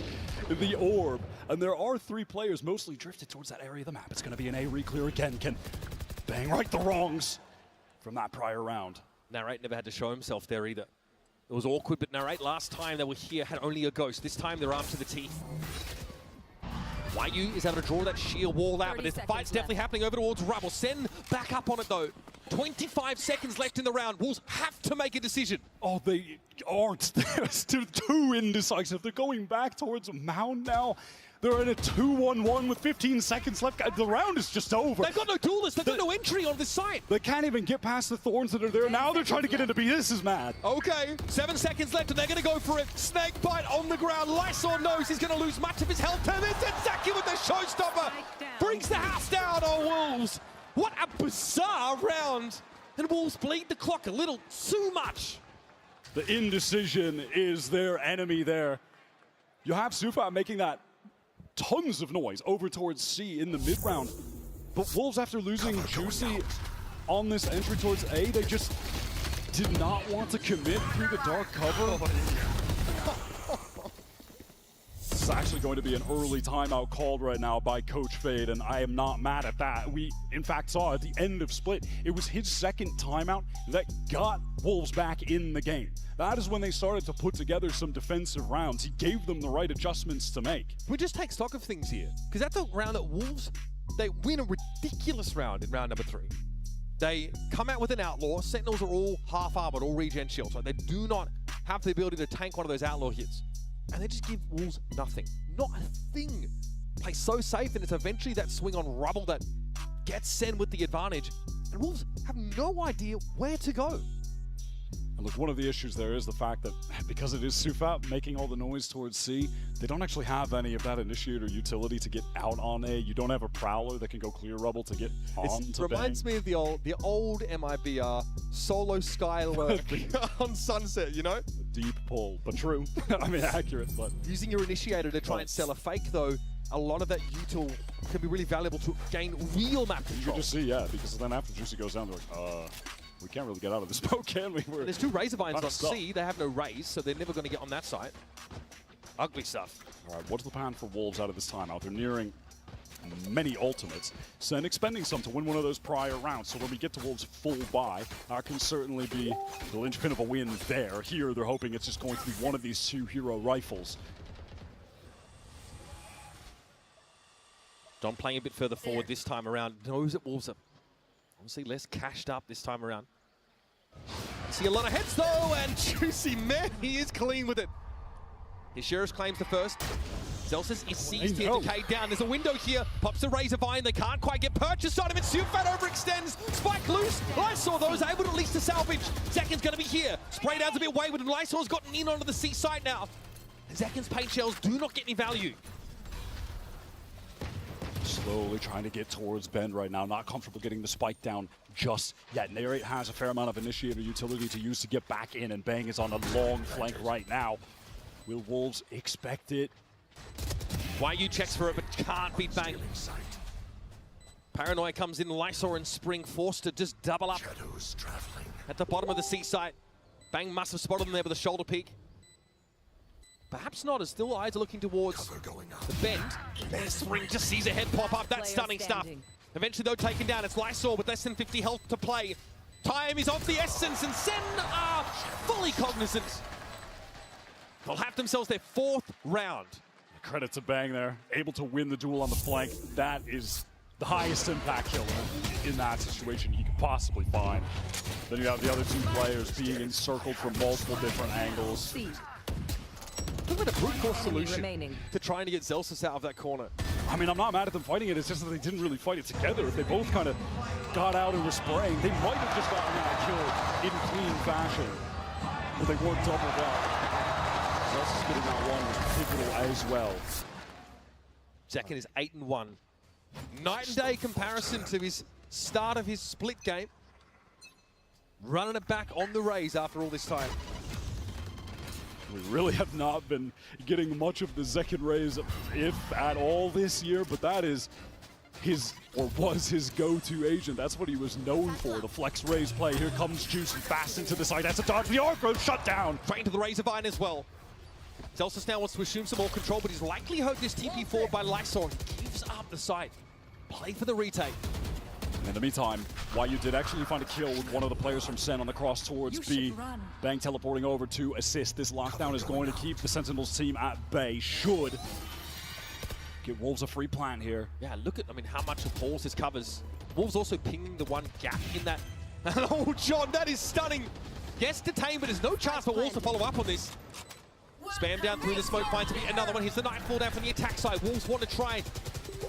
the orb. And there are 3 players mostly drifted towards that area of the map. It's going to be an A re-clear again. Can Bang right the wrongs from that prior round. Narrate never had to show himself there either. It was awkward, but Narrate last time they were here had only a ghost. This time they're armed to the teeth. YU is able to draw that sheer wall out, but this fight's definitely happening over towards Rubble. SEN back up on it though. 25 seconds left in the round. Wolves have to make a decision. Oh, they aren't. They're still too indecisive. They're going back towards Mound now. They're in a 2-1-1 with 15 seconds left. The round is just over. They've got no duelists. They've got no entry on this side. They can't even get past the thorns that are there. Now they're trying to get into B. This is mad. Okay, 7 seconds left and they're going to go for it. Snake bite on the ground. Lysor knows he's going to lose much of his health. And it's Zaki with the showstopper. Brings the house down on Wolves. What a bizarre round. And Wolves bleed the clock a little too much. The indecision is their enemy there. You have Sufa making that tons of noise over towards C in the mid-round. But Wolves, after losing Juicy on this entry towards A, they just did not want to commit through the dark cover. This is actually going to be an early timeout called right now by Coach Fade, and I am not mad at that. We, in fact, saw at the end of Split, it was his second timeout that got Wolves back in the game. That is when they started to put together some defensive rounds. He gave them the right adjustments to make. We just take stock of things here, because that's a round that Wolves, they win a ridiculous round in round number 3. They come out with an Outlaw. Sentinels are all half-armored, all regen shields. So they do not have the ability to tank one of those Outlaw hits. And they just give Wolves nothing. Not a thing. Play so safe, and it's eventually that swing on Rubble that gets SEN with the advantage. And Wolves have no idea where to go. And look, one of the issues there is the fact that because it is Sufa making all the noise towards C, they don't actually have any of that initiator utility to get out on A. You don't have a Prowler that can go clear Rubble to get on to reminds me of the old MIBR solo Skylurk on Sunset, you know? Deep pull, but true. I mean, accurate, but... Using your initiator to try and sell a fake, though, a lot of that util can be really valuable to gain real map control. You can just see, yeah, because then after Juicy goes down, they're like, we can't really get out of this smoke, can we? There's two Razor Vines on C. They have no raise, so they're never going to get on that side. Ugly stuff. All right, what's the plan for Wolves out of this timeout? They're nearing many ultimates. SEN expending some to win one of those prior rounds. So when we get to Wolves' full buy, that can certainly be the linchpin of a win there. Here, they're hoping it's just going to be one of these two hero rifles. John playing a bit further forward this time around. Knows that Wolves are obviously less cashed up this time around. See a lot of heads though, and Juicy, man, he is clean with it. His Sheriff claims the first. Zelsis is seized here, decayed down. There's a window here. Pops the Razor Vine. They can't quite get purchased on him. And Sufat overextends. Spike loose. Lysor, though, is able to at least to salvage. Zekin's going to be here. Spray down's a bit wayward, and Lysor's gotten in onto the C side now. Zekin's paint shells do not get any value. Slowly trying to get towards Bend right now. Not comfortable getting the spike down just yet. Narrate has a fair amount of initiator utility to use to get back in, and Bang is on a long flank right now. Will Wolves expect it? YU checks for it, but can't beat Bang. Paranoia comes in, Lysor and Spring forced to just double up at the bottom of the C site. Bang must have spotted them there with a shoulder peek. Perhaps not, as still eyes are looking towards the bend. There's Spring, just sees a head pop up. That's stunning stuff. Eventually, though, taken down. It's Lysor with less than 50 health to play. Time is of the essence, and SEN are fully cognizant. They'll have themselves their fourth round. Credit to Bang there, able to win the duel on the flank. That is the highest impact kill in that situation you could possibly find. Then you have the other two players being encircled from multiple different angles. Look at a brute force solution to trying to get Zelsis out of that corner. I mean, I'm not mad at them fighting it, it's just that they didn't really fight it together. If they both kind of got out and were spraying, they might have just gotten that kill in clean fashion, but they weren't doubled up. Zelsis getting that one was pivotal as well. Zekin is 8-1. Night and day comparison to his start of his split game. Running it back on the raise after all this time. We really have not been getting much of the Zekin raise, if at all, this year, but that is his, or was his go-to agent. That's what he was known for, the flex raise play. Here comes Juicy fast into the side. That's a dodge. The arc goes shut down. Straight into the Razor Vine as well. Zelsis now wants to assume some more control, but he's likely hurt this TP forward by Lysor. He gives up the side. Play for the retake. In the meantime, YU did actually find a kill with one of the players from SEN on the cross towards B. Bang teleporting over to assist. This lockdown is going to keep the Sentinels team at bay. Should give Wolves a free plan here. Yeah, look at, I mean, how much of Halls this covers. Wolves also pinging the one gap in that. Oh, John, that is stunning. Yes, detained, but there's no chance for Wolves to follow up on this. Spam down through the smoke, finds another one. Here's the Nightfall down from the attack side. Wolves want to try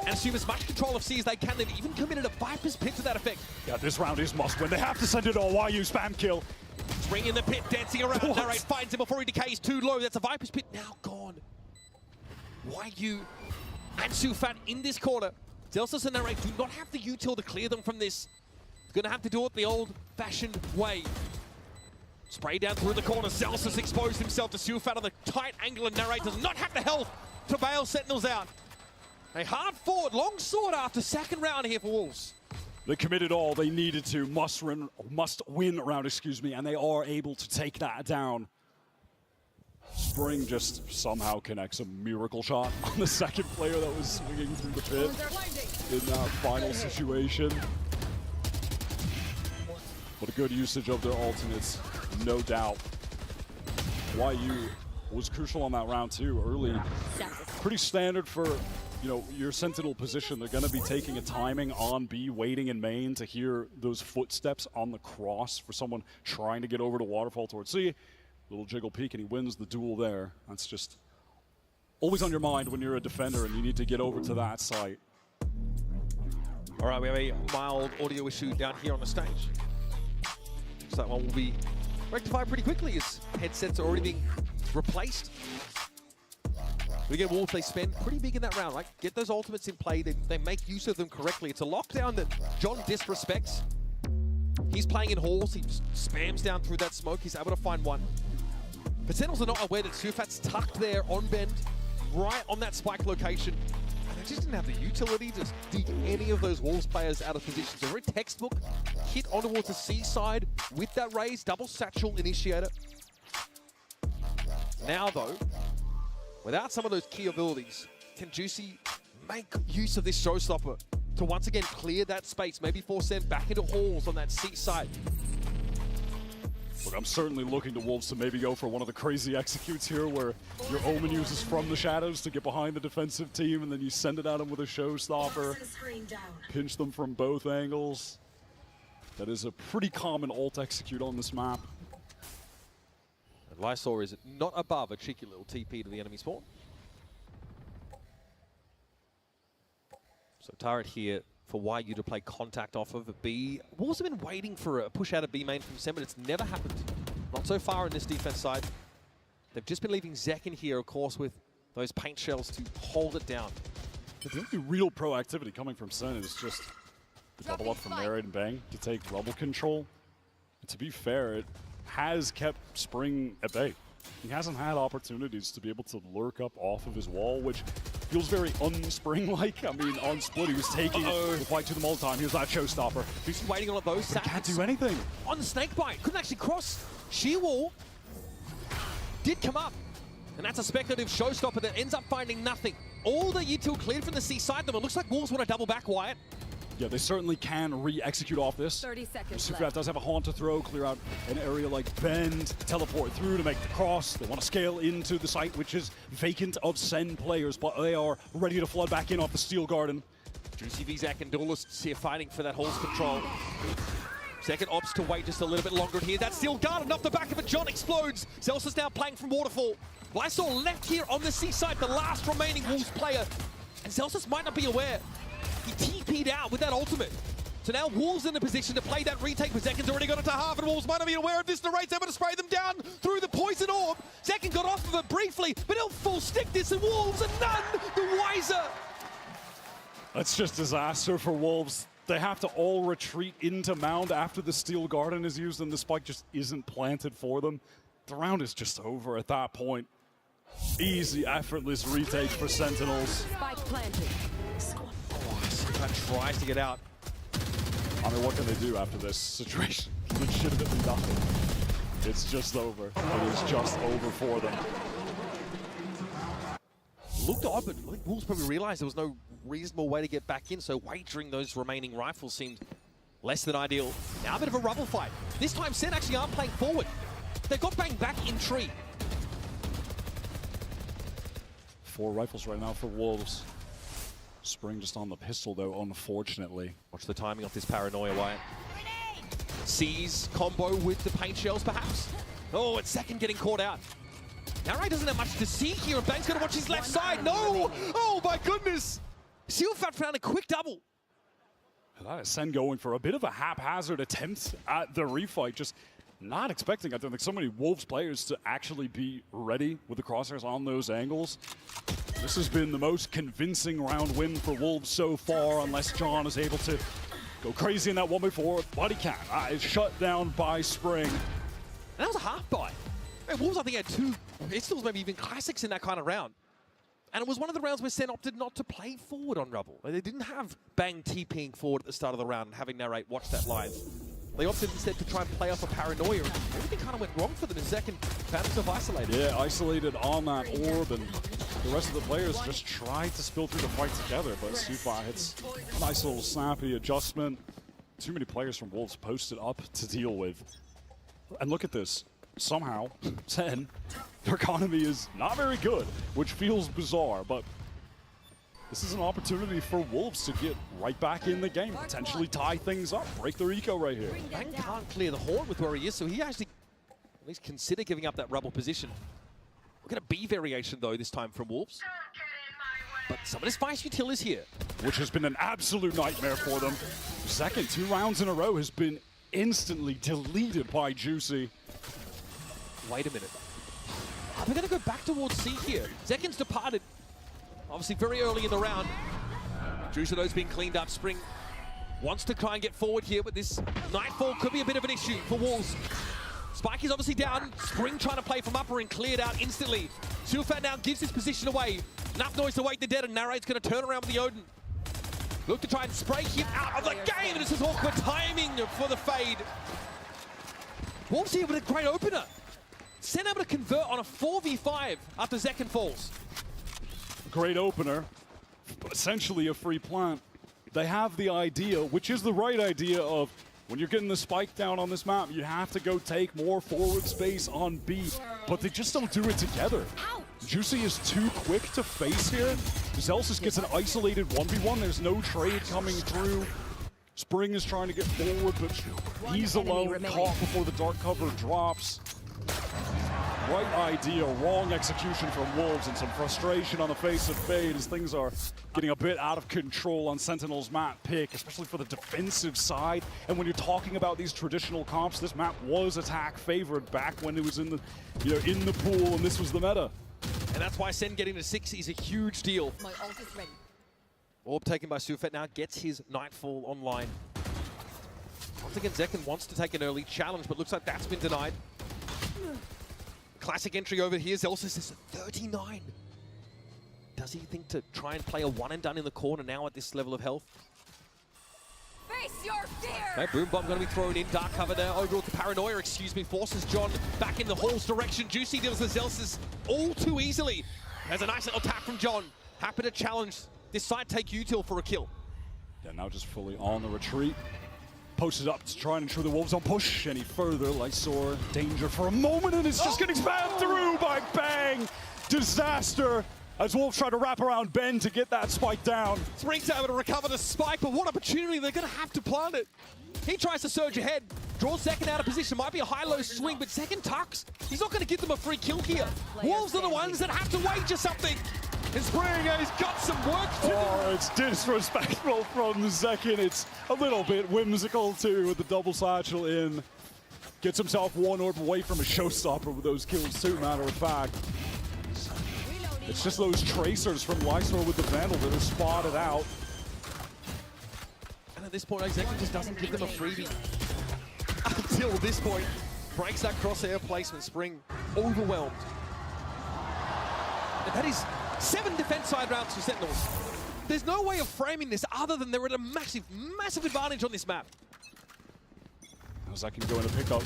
and assume as much control of C as they can. They've even committed a Viper's Pit to that effect. Yeah, this round is must win. They have to send it all. YU spam kill. Spring in the pit, dancing around. Narrate finds him before he decays too low. That's a Viper's Pit now gone. YU and Sufat in this corner. Zelsis and Narrate do not have the util to clear them from this. They're going to have to do it the old-fashioned way. Spray down through the corner. Zelsis exposed himself to Sufat on the tight angle, and Narrate does not have the health to bail Sentinels out. A hard forward, long sword after second round here for Wolves. They committed all they needed to, must win round, excuse me, and they are able to take that down. Spring just somehow connects a miracle shot on the second player that was swinging through the pit in that final situation. But a good usage of their alternates, no doubt. YU was crucial on that round too, early. Pretty standard for, you know, your Sentinel position. They're going to be taking a timing on B, waiting in main to hear those footsteps on the cross for someone trying to get over to Waterfall towards C. Little jiggle peek and he wins the duel there. That's just always on your mind when you're a defender and you need to get over to that site. All right, we have a mild audio issue down here on the stage. So that one will be rectified pretty quickly as headsets are already being replaced. But again, Wolves, they spend pretty big in that round. Like, get those ultimates in play. They make use of them correctly. It's a lockdown that John disrespects. He's playing in halls. He just spams down through that smoke. He's able to find one. But Sentinels are not aware that Sufat's tucked there on bend, right on that spike location. And they just didn't have the utility to dig any of those Wolves players out of position. So very textbook hit on towards the C side with that raise, double satchel initiator. Now though, without some of those key abilities, can Juicy make use of this showstopper to once again clear that space, maybe force SEN back into halls on that C side? Look, I'm certainly looking to Wolves to maybe go for one of the crazy executes here where your Omen uses from the shadows to get behind the defensive team and then you send it at them with a showstopper. Pinch them from both angles. That is a pretty common ult execute on this map. And Lysor is not above a cheeky little TP to the enemy spawn. So turret here for YU to play contact off of a B. Wolves have been waiting for a push out of B main from SEN, but it's never happened. Not so far on this defense side. They've just been leaving Zek in here, of course, with those paint shells to hold it down. The only real proactivity coming from SEN is just the double up from Married and Bang to take rubble control. And to be fair, it has kept Spring at bay. He hasn't had opportunities to be able to lurk up off of his wall, which feels very un-Spring-like. I mean, on Split, he was taking the fight to them all the time. He was that showstopper. He's waiting on those. He can't do anything. On the snakebite, couldn't actually cross. Sheer wall did come up. And that's a speculative showstopper that ends up finding nothing. All the util cleared from the C side, though. It looks like Wolves want to double back, Wyatt. Yeah, they certainly can re-execute off this. 30 seconds Sufrat does have a haunt to throw, clear out an area like Bend, teleport through to make the cross. They want to scale into the site, which is vacant of SEN players, but they are ready to flood back in off the Steel Garden. Juicy Vzak and Duelists here fighting for that Hall's control. Second opts to wait just a little bit longer here. That Steel Garden off the back of it, John explodes. Zelsa's now playing from Waterfall. Lysor left here on the C side, the last remaining Wolves player. And Zelsa's might not be aware. He TP'd out with that ultimate. So now Wolves in a position to play that retake, but Zekin's already got it to half, and Wolves might not be aware of this. The raid's able to spray them down through the poison orb. Zekin got off of it briefly, but he'll full stick this, and Wolves are none the wiser. That's just disaster for Wolves. They have to all retreat into Mound after the Steel Garden is used, and the spike just isn't planted for them. The round is just over at that point. Easy, effortless retake for Sentinels. Spike planted. That tries to get out. I mean, what can they do after this situation? Legitimately nothing. It's just over. It is just over for them. Looked odd, but I think Wolves probably realized there was no reasonable way to get back in, so wagering those remaining rifles seemed less than ideal. Now a bit of a rubble fight. This time SEN actually aren't playing forward. They've got Bang back in tree. 4 rifles right now for Wolves. Spring just on the pistol, though, unfortunately. Watch the timing of this paranoia, Wyatt. Sees combo with the paint shells, perhaps. Oh, it's Second getting caught out. Narai doesn't have much to see here, and Bang's going to watch his left side. No! Oh, my goodness! Sealfat found a quick double. That is SEN going for a bit of a haphazard attempt at the refight. Just not expecting, I think, so many Wolves players to actually be ready with the crosshairs on those angles. This has been the most convincing round win for Wolves so far, unless John is able to go crazy in that 1v4, but he can't. It's shut down by Spring. And that was a half buy. Wolves, I think, had 2 pistols, maybe even classics in that kind of round. And it was one of the rounds where SEN opted not to play forward on Rubble. They didn't have Bang TPing forward at the start of the round and having Narrate watch that live. They opted instead to try and play off a paranoia, and everything kind of went wrong for them in Second. Found himself isolated. Yeah, isolated on that orb, and the rest of the players just tried to spill through the fight together, but Sufa hits a nice little snappy adjustment. Too many players from Wolves posted up to deal with. And look at this. Somehow, SEN, their economy is not very good, which feels bizarre, but this is an opportunity for Wolves to get right back in the game, potentially tie things up, break their eco right here. Bang can't clear the horn with where he is, so he actually at least consider giving up that Rubble position. We're going to B variation, though, this time from Wolves. But some of this Vice Util is here. Which has been an absolute nightmare for them. Second 2 rounds in a row has been instantly deleted by Juicy. Wait a minute. We're going to go back towards C here. Zekin's departed. Obviously very early in the round. Juicino's been cleaned up. Spring wants to try and get forward here, but this Nightfall could be a bit of an issue for Wolves. Spike is obviously down. Spring trying to play from upper and cleared out instantly. Sulfat now gives his position away. Enough noise to wake the dead, and Narrate's going to turn around with the Odin. Look to try and spray him out of the game, and this is awkward timing for the fade. Wolves here with a great opener. SEN able to convert on a 4v5 after Zekken falls. Great opener, essentially a free plant. They have the idea, which is the right idea, of when you're getting the spike down on this map, you have to go take more forward space on B, but they just don't do it together. Juicy is too quick to face here. Zelsis gets an isolated 1v1. There's no trade coming through. Spring is trying to get forward, but he's alone, caught before the dark cover drops. Right idea, wrong execution from Wolves, and some frustration on the face of Fade as things are getting a bit out of control on Sentinel's map pick, especially for the defensive side. And when you're talking about these traditional comps, this map was attack favored back when it was in the, in the pool, and this was the meta. And that's why SEN getting to 6 is a huge deal. My ult is ready. Orb taken by Sufet now gets his Nightfall online. Once again, Zekken wants to take an early challenge, but looks like that's been denied. Classic entry over here. Zelsis is 39. Does he think to try and play a one and done in the corner now at this level of health? Face your fear! Okay, Boom Bomb going to be thrown in. Dark cover there. Overall, the Paranoia, forces John back in the Hall's direction. Juicy deals with Zelsis all too easily. There's a nice little tap from John. Happy to challenge this side take util for a kill. Yeah, now just fully on the retreat. Posted up to try and ensure the Wolves don't push any further. Lysor, danger for a moment, and it's just getting spammed through by Bang. Disaster as Wolves try to wrap around Ben to get that spike down. Spring's able to recover the spike, but what opportunity. They're going to have to plant it. He tries to surge ahead, draws Zekken out of position. Might be a high-low swing, but Zekken tucks. He's not going to give them a free kill here. Wolves are the ones that have to wager something. And Spring has got some work to do. Oh, it's disrespectful from Zekken. It's a little bit whimsical too with the double satchel in. Gets himself one orb away from a showstopper with those kills too, matter of fact. It's just those tracers from Lysor with the Vandal that are spotted out. And at this point, Zekken just doesn't give them a freebie. Until this point, breaks that crosshair placement. Spring overwhelmed. And that is 7 defense side rounds for Sentinels. There's no way of framing this other than they're at a massive, massive advantage on this map. Zekken going to pick up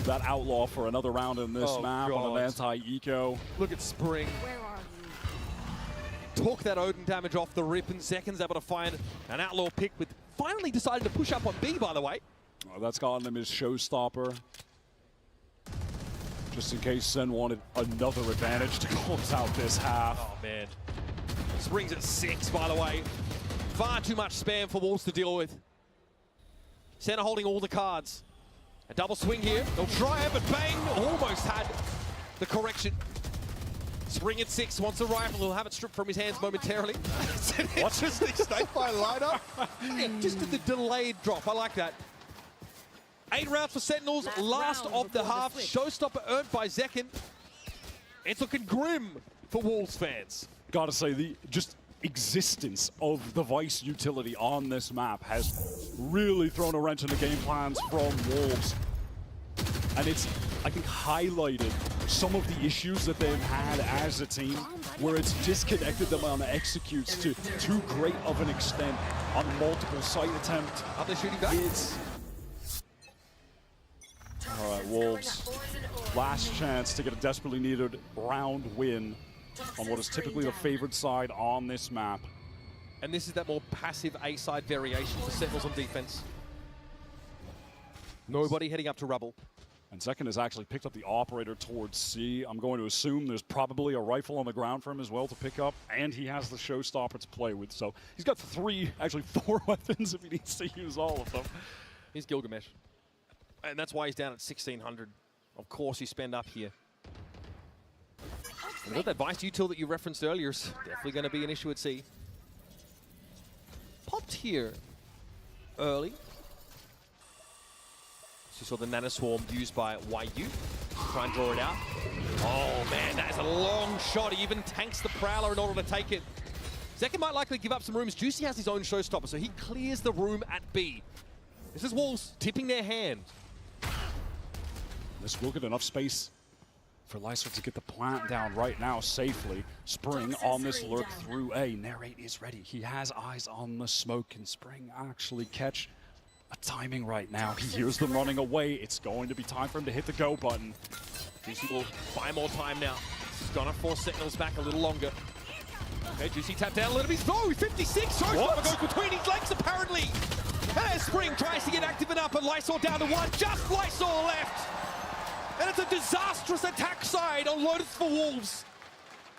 that Outlaw for another round in this map on an anti-eco. Look at Spring. Where are you? Took that Odin damage off the rip, and Zekken's able to find an Outlaw pick with finally decided to push up on B, by the way. Oh, that's gotten him his showstopper. Just in case SEN wanted another advantage to close out this half. Oh, man. Spring's at 6, by the way. Far too much spam for Wolves to deal with. SEN are holding all the cards. A double swing here. They'll try it, but Bang almost had the correction. Spring at 6, wants a rifle. He'll have it stripped from his hands momentarily. It's an interesting snake-by lineup. Just the delayed drop. I like that. 8 rounds for Sentinels, last of the half. Showstopper earned by Zekken. It's looking grim for Wolves fans. Gotta say, the just existence of the Vice utility on this map has really thrown a wrench in the game plans from Wolves. And it's, I think, highlighted some of the issues that they've had as a team, where it's disconnected them on executes to too great of an extent on multiple site attempts. Are they shooting back? All right, Wolves, last chance to get a desperately needed round win on what is typically the favored side on this map. And this is that more passive A-side variation for Sentinels on defense. Nobody heading up to rubble. And Zekken has actually picked up the operator towards C. I'm going to assume there's probably a rifle on the ground for him as well to pick up, and he has the showstopper to play with. So he's got 4 weapons if he needs to use all of them. He's Gilgamesh. And that's why he's down at 1,600. Of course, you spend up here. And with that Vice util that you referenced earlier is definitely going to be an issue at C. Popped here early. So you saw the Nano Swarm used by YU. Try and draw it out. Oh man, that is a long shot. He even tanks the Prowler in order to take it. Zekken might likely give up some rooms. Juicy has his own showstopper, so he clears the room at B. This is Wolves tipping their hand. This will get enough space for Lysol to get the plant down right now safely. Spring on this lurk through A. Narrate is ready. He has eyes on the smoke. Can Spring actually catch a timing right now? He hears them running away. It's going to be time for him to hit the go button. Juicy will buy more time now. He's gonna force Sentinels back a little longer. Okay, Juicy tapped down a little bit. Oh, 56! Showstopper goes between his legs apparently! And Spring tries to get active enough, but Lysol down to one. Just Lysol left! And it's a disastrous attack side on Lotus for Wolves.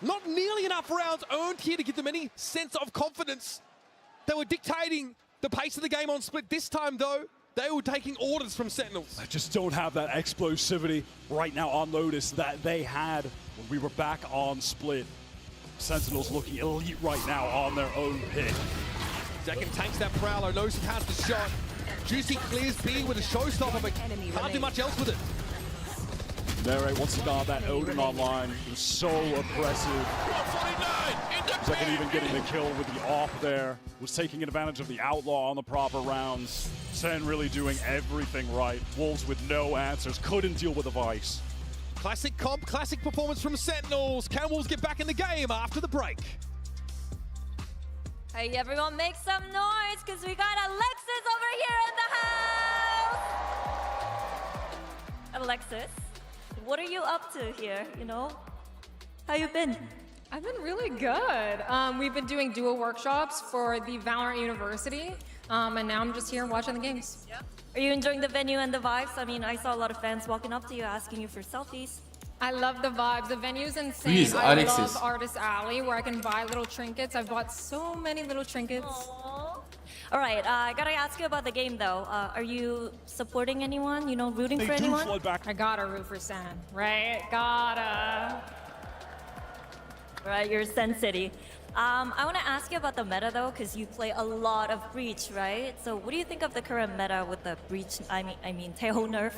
Not nearly enough rounds earned here to give them any sense of confidence. They were dictating the pace of the game on Split. This time, though, they were taking orders from Sentinels. I just don't have that explosivity right now on Lotus that they had when we were back on Split. Sentinels looking elite right now on their own pick. Zekin takes that Prowler, knows he has the shot. Juicy clears B with a showstopper, but can't do much else with it. Narrate wants to guard that Odin online. He was so aggressive. Zekin even getting the kill with the off there. Was taking advantage of the outlaw on the proper rounds. SEN really doing everything right. Wolves with no answers. Couldn't deal with the Vice. Classic comp, classic performance from Sentinels. Can Wolves get back in the game after the break? Hey, everyone, make some noise, because we got Alexis over here in the house! Alexis, what are you up to here, you know? How you been? I've been really good. We've been doing duo workshops for the VALORANT University, and now I'm just here watching the games. Are you enjoying the venue and the vibes? I mean, I saw a lot of fans walking up to you asking you for selfies. I love the vibes. The venue's insane. Please, I Alexis. love Artist Alley, where I can buy little trinkets. I've bought so many little trinkets. Aww. All right, I gotta ask you about the game, though. Are you supporting anyone? You know, rooting for anyone? I gotta root for SEN, right? Gotta. Right, you're SEN City. I want to ask you about the meta, though, because you play a lot of Breach, right? So what do you think of the current meta with the Breach, I mean Taeho nerf,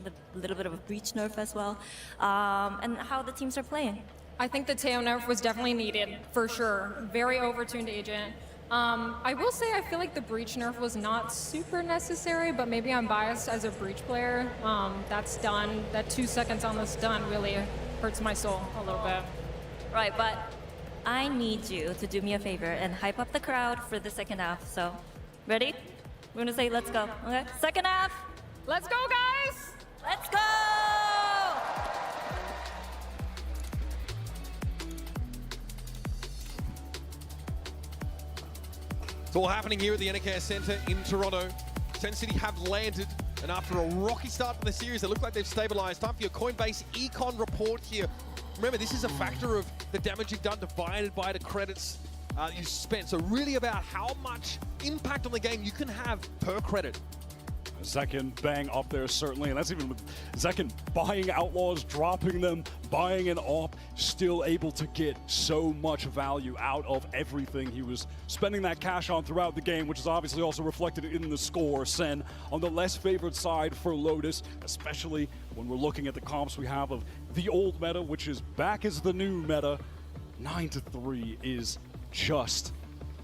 the little bit of a Breach nerf as well, and how the teams are playing? I think the Taeho nerf was definitely needed, for sure. Very overtuned agent. I will say I feel like the Breach nerf was not super necessary, but maybe I'm biased as a Breach player. That stun, that 2 seconds on the stun really hurts my soul a little bit. Right, but I need you to do me a favor and hype up the crowd for the second half. So, ready? We're gonna say let's go, okay? Second half. Let's go, guys! Let's go! It's all happening here at the NKS Center in Toronto. SEN City have landed, and after a rocky start to the series, they look like they've stabilized. Time for your Coinbase Econ report here. Remember, this is a factor of the damage you've done divided by the credits you spent. So really about how much impact on the game you can have per credit. Zekin bang up there, certainly, and that's even with Zekin buying outlaws, dropping them, buying an op, still able to get so much value out of everything he was spending that cash on throughout the game, which is obviously also reflected in the score. SEN on the less favored side for Lotus, especially when we're looking at the comps we have of the old meta, which is back as the new meta. 9-3 is just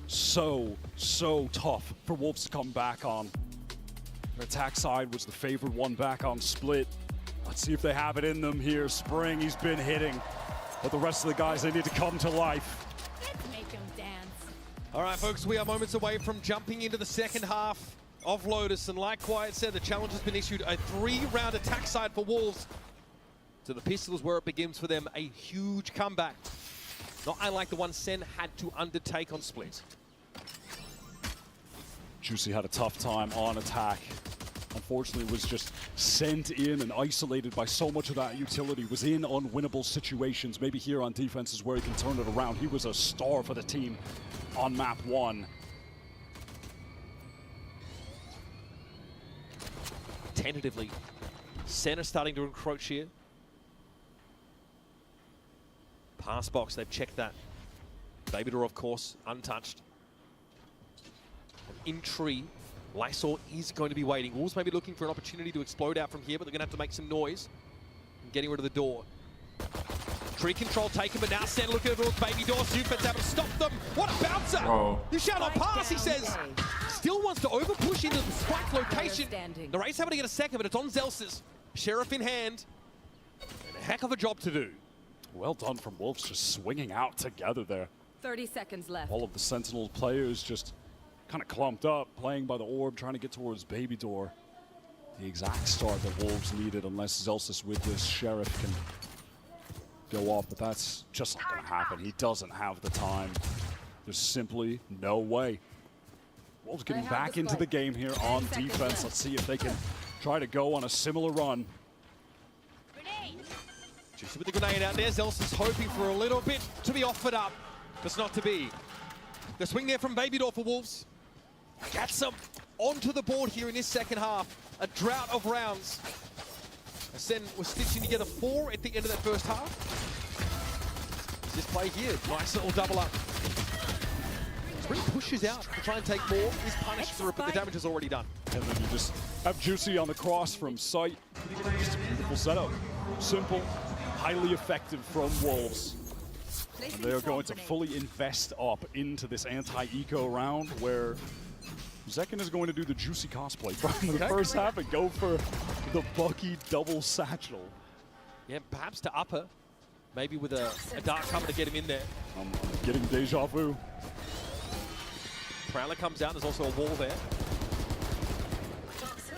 so tough for Wolves to come back on. Their attack side was the favored one back on Split. Let's see if they have it in them here. Spring, he's been hitting. But the rest of the guys, they need to come to life. Make him dance. All right, folks, we are moments away from jumping into the second half of Lotus. And like Quiet said, the challenge has been issued, a 3-round attack side for Wolves. So the Pistols where it begins for them, a huge comeback. Not unlike the one SEN had to undertake on Split. Juicy had a tough time on attack. Unfortunately, was just sent in and isolated by so much of that utility. Was in unwinnable situations. Maybe here on defense is where he can turn it around. He was a star for the team on map 1. Tentatively, SEN are starting to encroach here. Pass box, they've checked that. Baby door, of course, untouched. In tree, Lysol is going to be waiting. Wolves may be looking for an opportunity to explode out from here, but they're going to have to make some noise. And getting rid of the door. Tree control taken, but now SEN looking over Baby door. Supet's able to stop them. What a bouncer! Oh. You shall not pass, he says. Still wants to over push into the spike location. The race having to get a second, but it's on Zelsis. Sheriff in hand. And a heck of a job to do. Well done from Wolves, just swinging out together there. 30 seconds left. All of the Sentinel players just kind of clumped up, playing by the orb, trying to get towards Baby Door. The exact start that Wolves needed, unless Zelsis with this Sheriff can go off, but that's just not going to happen. He doesn't have the time. There's simply no way. Wolves getting back into the game here on defense. Let's see if they can try to go on a similar run. Just with the grenade out there, Zelsis hoping for a little bit to be offered up. That's not to be. The swing there from Baby Door for Wolves. Gets some onto the board here in this second half. A drought of rounds. SEN was stitching together 4 at the end of that first half. This play here, nice little double up. Spring pushes out to try and take more. He's punished for it, but the damage is already done. And then you just have Juicy on the cross from sight. Just a beautiful setup. Simple, highly effective from Wolves. And they are going to fully invest up into this anti-eco round where Zekin is going to do the Juicy cosplay from the first half and go for the Bucky double satchel. Yeah, perhaps to upper. Maybe with a dark cover to get him in there. Getting deja vu. Prowler comes out, there's also a wall there.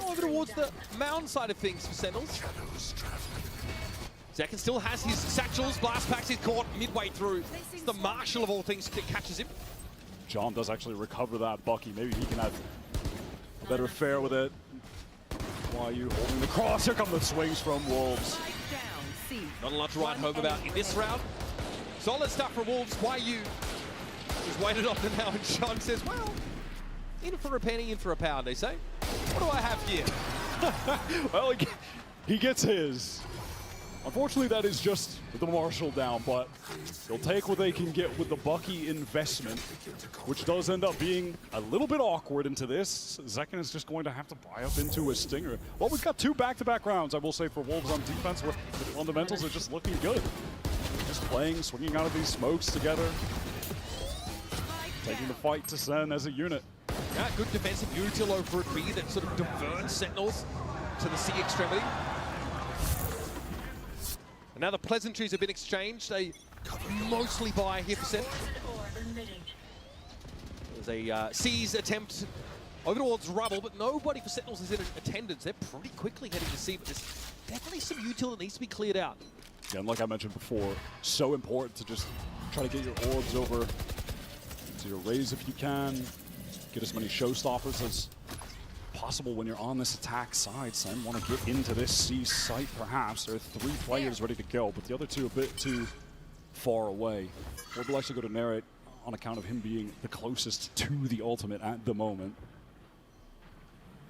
Over towards the mound side of things for Sentinels. Zekin still has his satchels, blast packs, he's caught midway through. It's the Marshal of all things that catches him. John does actually recover that Bucky. Maybe he can have a better fare with it. YU holding the cross. Here come the swings from Wolves. Not a lot to write home about in this round. Solid stuff from Wolves. YU just waited on them now, and John says, well, in for a penny, in for a pound, they say. What do I have here? Well, he gets his. Unfortunately, that is just the Marshal down, but they'll take what they can get with the Bucky investment, which does end up being a little bit awkward into this. Zekin is just going to have to buy up into a Stinger. Well, we've got 2 back-to-back rounds, I will say, for Wolves on defense, where the fundamentals are just looking good. Just playing, swinging out of these smokes together, taking the fight to SEN as a unit. Yeah, good defensive util over at B that sort of diverts Sentinels to the C extremity. And now the pleasantries have been exchanged. They mostly buy here for SEN. There's a C's attempt over towards Rubble, but nobody for Sentinels is in attendance. They're pretty quickly heading to C, but there's definitely some util that needs to be cleared out. Yeah, and like I mentioned before, so important to just try to get your orbs over to your raise if you can. Get as many showstoppers as possible when you're on this attack side. SEN want to get into this C site perhaps. There are 3 players ready to go, but the other 2 a bit too far away. Orb will actually go to narrate on account of him being the closest to the ultimate at the moment.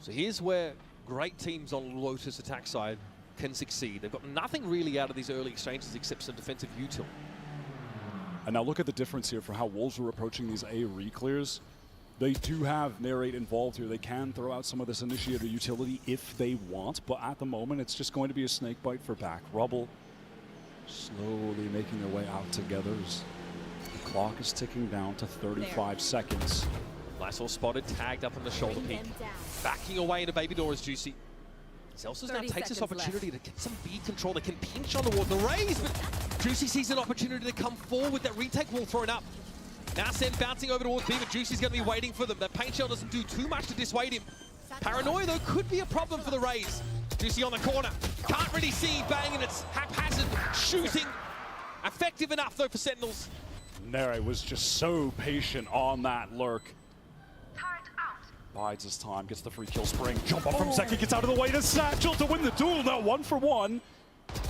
So here's where great teams on Lotus attack side can succeed. They've got nothing really out of these early exchanges except some defensive util. And now look at the difference here for how Wolves were approaching these A re-clears. They do have narrate involved here. They can throw out some of this initiator utility if they want, but at the moment it's just going to be a snake bite for back. Rubble slowly making their way out together as the clock is ticking down to 35 seconds. Nice all spotted, tagged up on the shoulder peak. Backing away into Baby Door is Juicy. Zelsis now takes this opportunity to get some B control. They can pinch on toward the raise, but Juicy sees an opportunity to come forward. That retake wall thrown up. Now SEN bouncing over towards B, but Juicy's going to be waiting for them. That paint shell doesn't do too much to dissuade him. Paranoia, though, could be a problem for the raise. Juicy on the corner. Can't really see. Bang, and it's haphazard shooting. Effective enough, though, for Sentinels. Nere was just so patient on that lurk. Bides his time, gets the free kill spring. Jump up from Zeki, gets out of the way to Satchel to win the duel. Now 1 for 1.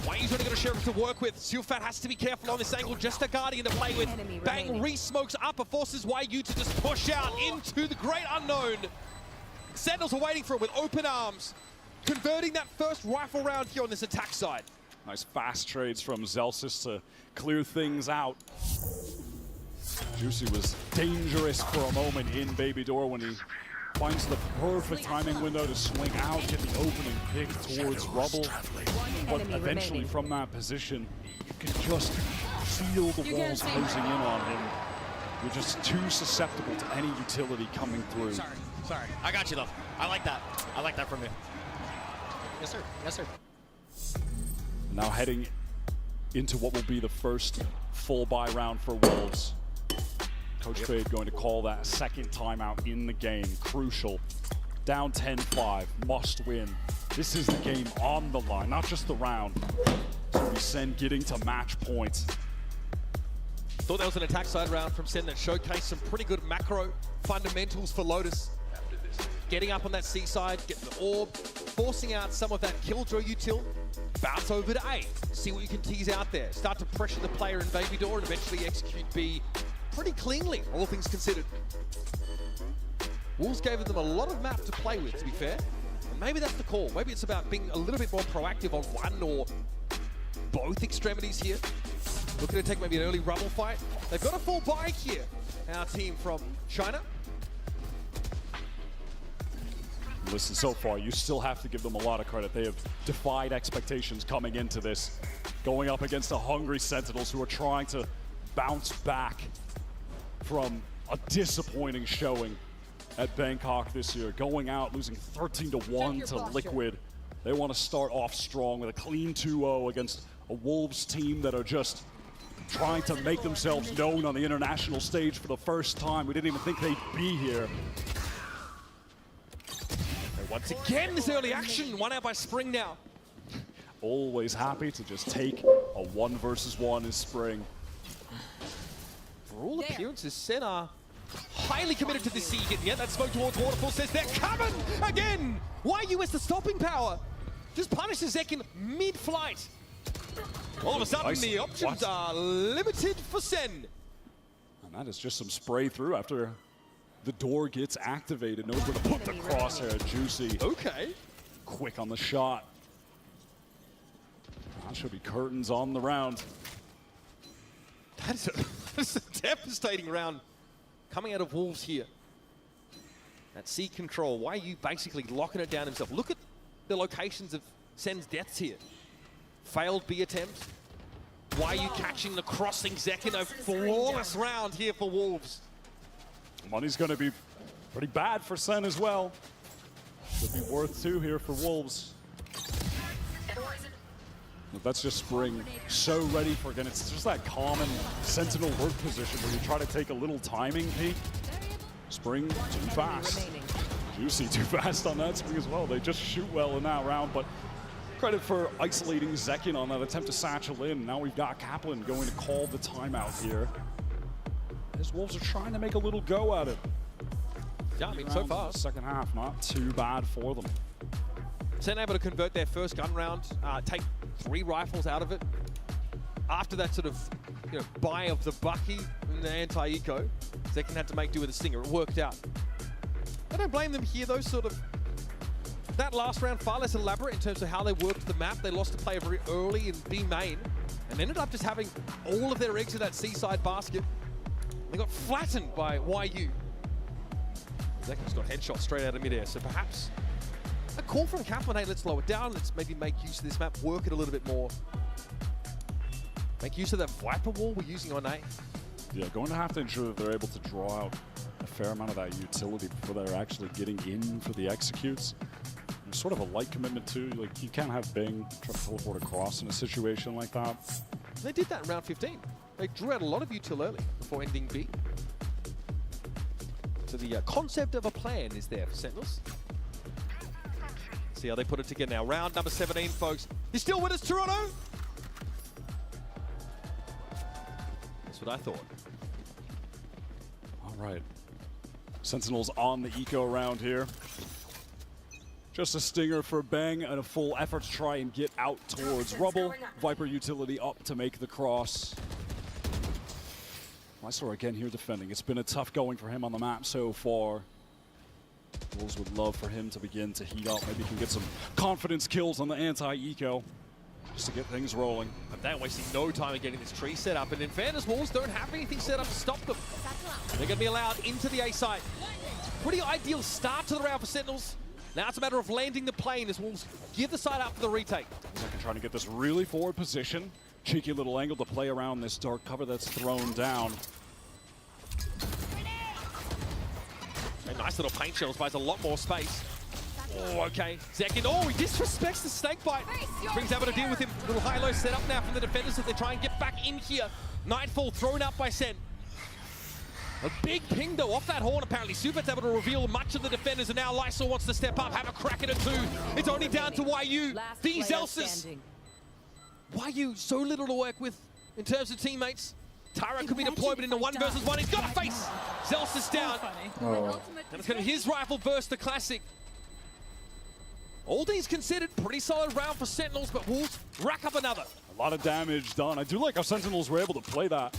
YU's only got a Sheriff to work with. Silfat has to be careful on this angle. Just a Guardian to play with. Bang re-smokes up, forces YU to just push out into the great unknown. Sentinels are waiting for it with open arms. Converting that first rifle round here on this attack side. Nice fast trades from Zelsis to clear things out. Juicy was dangerous for a moment in Baby Door when he finds the perfect timing window to swing out, get the opening pick towards Rubble. But eventually from that position, you can just feel the walls closing in on him. You're just too susceptible to any utility coming through. Sorry. I got you though. I like that. I like that from you. Yes, sir. Yes, sir. Now heading into what will be the first full buy round for Wolves. Coach Fade going to call that second timeout in the game. Crucial. Down 10-5, must win. This is the game on the line, not just the round. So SEN getting to match points. Thought that was an attack side round from SEN that showcased some pretty good macro fundamentals for Lotus. Getting up on that C side, getting the orb, forcing out some of that killjoy util, bounce over to A, see what you can tease out there. Start to pressure the player in Baby Door and eventually execute B pretty cleanly, all things considered. Wolves gave them a lot of map to play with, to be fair. And maybe that's the call. Maybe it's about being a little bit more proactive on one or both extremities here. Looking to take maybe an early rubble fight. They've got a full bike here, our team from China. Listen, so far, you still have to give them a lot of credit. They have defied expectations coming into this, going up against the hungry Sentinels who are trying to bounce back from a disappointing showing at Bangkok this year, going out, losing 13-1 to Liquid. They want to start off strong with a clean 2-0 against a Wolves team that are just trying to make themselves known on the international stage for the first time. We didn't even think they'd be here. Once again, this early action, one out by Spring now. Always happy to just take a 1 versus 1 in Spring. For all appearances, SEN are highly committed to this siege. Yet that smoke towards Waterfall says they're coming again. Why US the stopping power? Just punishes Zek in mid-flight. All of a sudden, the options are limited for SEN. And that is just some spray through after the door gets activated. Knows where to put the crosshair. Juicy. Okay. Quick on the shot. That should be curtains on the round. That's a devastating round coming out of Wolves here. That C control. Why are you basically locking it down himself? Look at the locations of SEN's deaths here. Failed B attempt. Why are you catching the crossing Zek in a flawless round here for Wolves? Money's going to be pretty bad for SEN as well. Could be worth 2 here for Wolves. But that's just Spring so ready for, again, it's just that common Sentinel work position where you try to take a little timing peek. Spring too fast. Juicy too fast on that Spring as well. They just shoot well in that round, but credit for isolating Zekin on that attempt to satchel in. Now we've got Kaplan going to call the timeout here. As Wolves are trying to make a little go at it. Yeah, I mean, so far. Second half, not too bad for them. SEN able to convert their first gun round, take 3 rifles out of it. After that sort of, buy of the Bucky and the anti-eco, Zekin had to make do with a Stinger. It worked out. I don't blame them here, though, sort of. That last round, far less elaborate in terms of how they worked the map. They lost the player very early in B main and ended up just having all of their eggs in that C-side basket. They got flattened by YU. Zekin's got headshot straight out of midair, so perhaps a call from Kaplan, hey, let's slow it down. Let's maybe make use of this map, work it a little bit more. Make use of that Viper wall we're using on A. Yeah, going to have to ensure that they're able to draw out a fair amount of that utility before they're actually getting in for the executes. There's sort of a light commitment too. Like, you can't have Bing try to teleport across in a situation like that. They did that in round 15. They drew out a lot of util early before ending B. So the concept of a plan is there for Sentinels. See how they put it together now. Round number 17, folks. You're still with us, Toronto? That's what I thought. All right. Sentinels on the eco round here. Just a stinger for Bang and a full effort to try and get out towards Rubble. Viper utility up to make the cross. Mysore again here defending. It's been a tough going for him on the map so far. Wolves would love for him to begin to heat up. Maybe he can get some confidence kills on the anti-eco just to get things rolling. But they're wasting no time in getting this tree set up. And in fairness, Wolves don't have anything set up to stop them. They're going to be allowed into the A site. Pretty ideal start to the round for Sentinels. Now it's a matter of landing the plane as Wolves give the side up for the retake. Zekin trying to get this really forward position. Cheeky little angle to play around this dark cover that's thrown down. A nice little paint shell buys a lot more space. Oh, okay. Zekin, oh, he disrespects the snake bite. Brings able to deal with him. Little high-low set up now from the defenders as they try and get back in here. Nightfall thrown out by SEN. A big ping though off that horn apparently. Super's able to reveal much of the defenders, and now Lysol wants to step up, have a crack at it too. It's only down to YU. These Elsis. YU, so little to work with in terms of teammates. Tara could be deployed, but in the 1 versus 1, he's got a face. Zelsis down. Oh. And it's going to be his rifle versus the Classic. All these considered, pretty solid round for Sentinels, but Wolves rack up another. A lot of damage done. I do like how Sentinels were able to play that.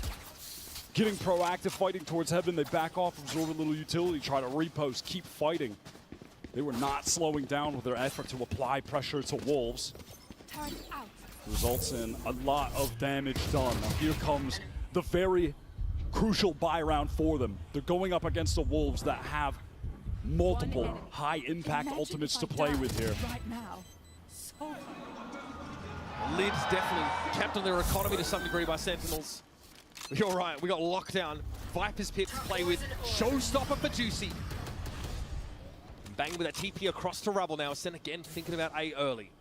Getting proactive, fighting towards heaven. They back off, absorb a little utility, try to repost, keep fighting. They were not slowing down with their effort to apply pressure to Wolves. Results in a lot of damage done. Now here comes the very crucial buy round for them. They're going up against the Wolves that have multiple high-impact ultimates to play with here. Lids definitely kept on their economy to some degree by Sentinels. You're right, we got Lockdown, Viper's Pit to play with, Showstopper for Juicy. Bang with that TP across to Rubble now. SEN again thinking about A early.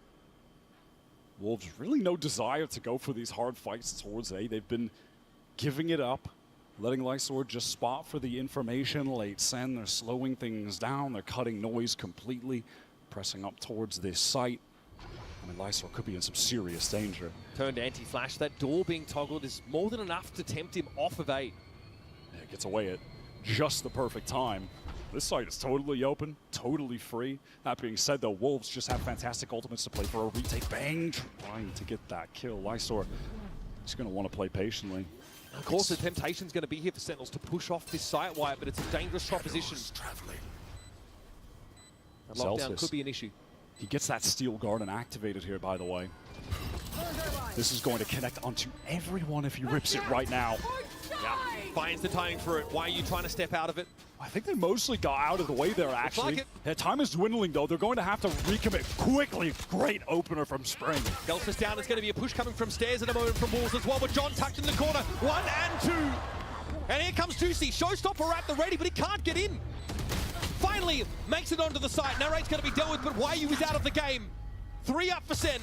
Wolves really no desire to go for these hard fights towards A. They've been giving it up, letting Lysor just spot for the information late. SEN, they're slowing things down, they're cutting noise completely, pressing up towards this site. I mean, Lysor could be in some serious danger. Turned anti-flash, that door being toggled is more than enough to tempt him off of A. Yeah, gets away at just the perfect time. This site is totally open, totally free. That being said, though, Wolves just have fantastic ultimates to play for a retake. Bang, trying to get that kill. Lysor is going to want to play patiently. Of course, the temptation's going to be here for Sentinels to push off this site wire, but it's a dangerous proposition. A lockdown could be an issue. He gets that Steel Garden activated here, by the way. This is going to connect onto everyone if he rips it right now. Yeah, finds the timing for it. Why are you trying to step out of it? I think they mostly got out of the way there, actually. Like Their time is dwindling, though. They're going to have to recommit quickly. Great opener from Spring. Gelfus down. It's going to be a push coming from stairs at the moment from Wolves as well, but John tucked in the corner. 1 and 2. And here comes Juicy. Showstopper at the ready, but he can't get in. Finally makes it onto the site. Narrate's going to be dealt with, but YU is out of the game. 3 up for SEN.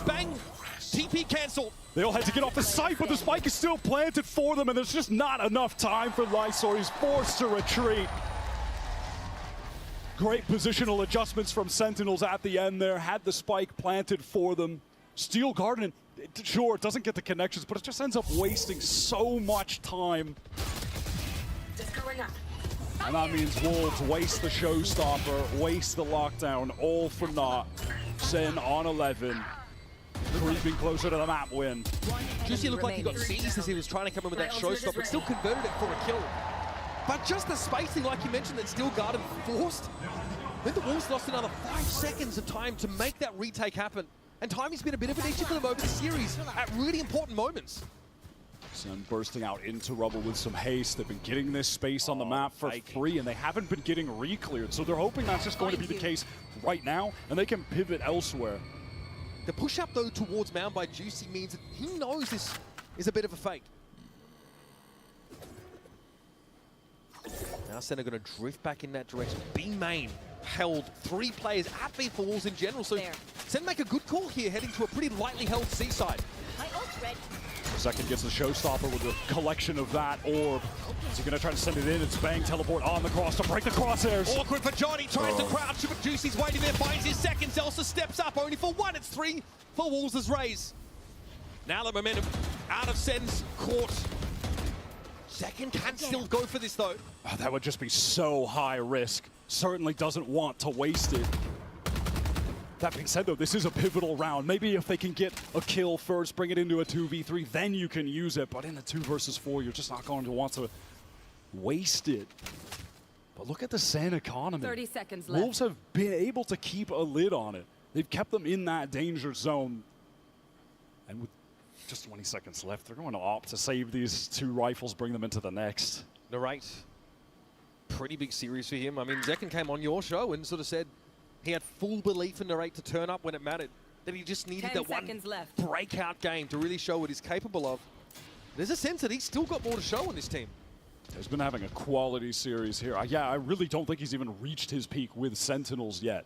Bang. TP cancelled. They all had to get off the site, but the spike is still planted for them, and there's just not enough time for Lysor. He's forced to retreat. Great positional adjustments from Sentinels at the end there. Had the spike planted for them. Steel Garden, sure, it doesn't get the connections, but it just ends up wasting so much time. And that means Wolves waste the showstopper, waste the lockdown, all for naught. SEN on 11. Creeping closer to the map win. Juicy looked like he got seized as he was trying to come in with that showstopper, but still converted it for a kill. But just the spacing, like you mentioned, that Steel Garden forced. Then the Wolves lost another 5 seconds of time to make that retake happen. And timing's been a bit of an issue for them over the series at really important moments. SEN bursting out into Rubble with some haste. They've been getting this space on the map for free, and they haven't been getting re-cleared. So they're hoping that's just going to be the case right now, and they can pivot elsewhere. The push-up, though, towards Mound by Juicy means that he knows this is a bit of a fake. Now SEN are going to drift back in that direction. B main held 3 players at B for Wolves in general, so SEN make a good call here, heading to a pretty lightly held C-side. Second gets the showstopper with a collection of that orb. Is he going to try to send it in? It's Bang teleport on the cross to break the crosshairs. Awkward for Johnny, tries to crouch, but Juicy's waiting there, finds his second. Zelsa steps up, only for 1, it's 3 for Wolves' raise. Now the momentum out of SEN's court. Second can still go for this though. Oh, that would just be so high risk. Certainly doesn't want to waste it. That being said, though, this is a pivotal round. Maybe if they can get a kill first, bring it into a 2v3, then you can use it. But in the 2 versus 4, you're just not going to want to waste it. But look at the SEN economy. 30 seconds left. Wolves have been able to keep a lid on it. They've kept them in that danger zone. And with just 20 seconds left, they're going to opt to save these 2 rifles, bring them into the next. Narrate, pretty big series for him. I mean, Zekin came on your show and sort of said he had full belief in Narrate to turn up when it mattered. That he just needed that one breakout game to really show what he's capable of. There's a sense that he's still got more to show on this team. He's been having a quality series here. Yeah, I really don't think he's even reached his peak with Sentinels yet.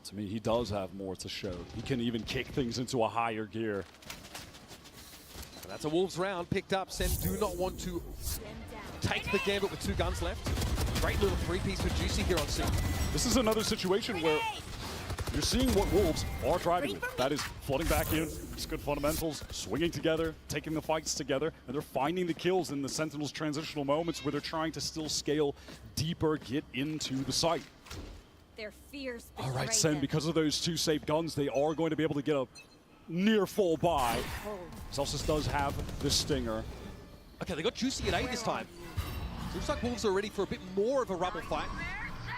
To me, he does have more to show. He can even kick things into a higher gear. That's a Wolves round picked up. Sen do not want to take the gambit with 2 guns left. Great little 3-piece for Juicy here on scene. This is another situation where you're seeing what Wolves are driving with. That is flooding back in, it's good fundamentals, swinging together, taking the fights together, and they're finding the kills in the Sentinels' transitional moments where they're trying to still scale deeper, get into the site. Their fears. All right, Sen, because of those 2 safe guns, they are going to be able to get a near full buy. Celsius does have the Stinger. Okay, they got Juicy at 8 this time. Looks like Wolves are ready for a bit more of a rubble fight.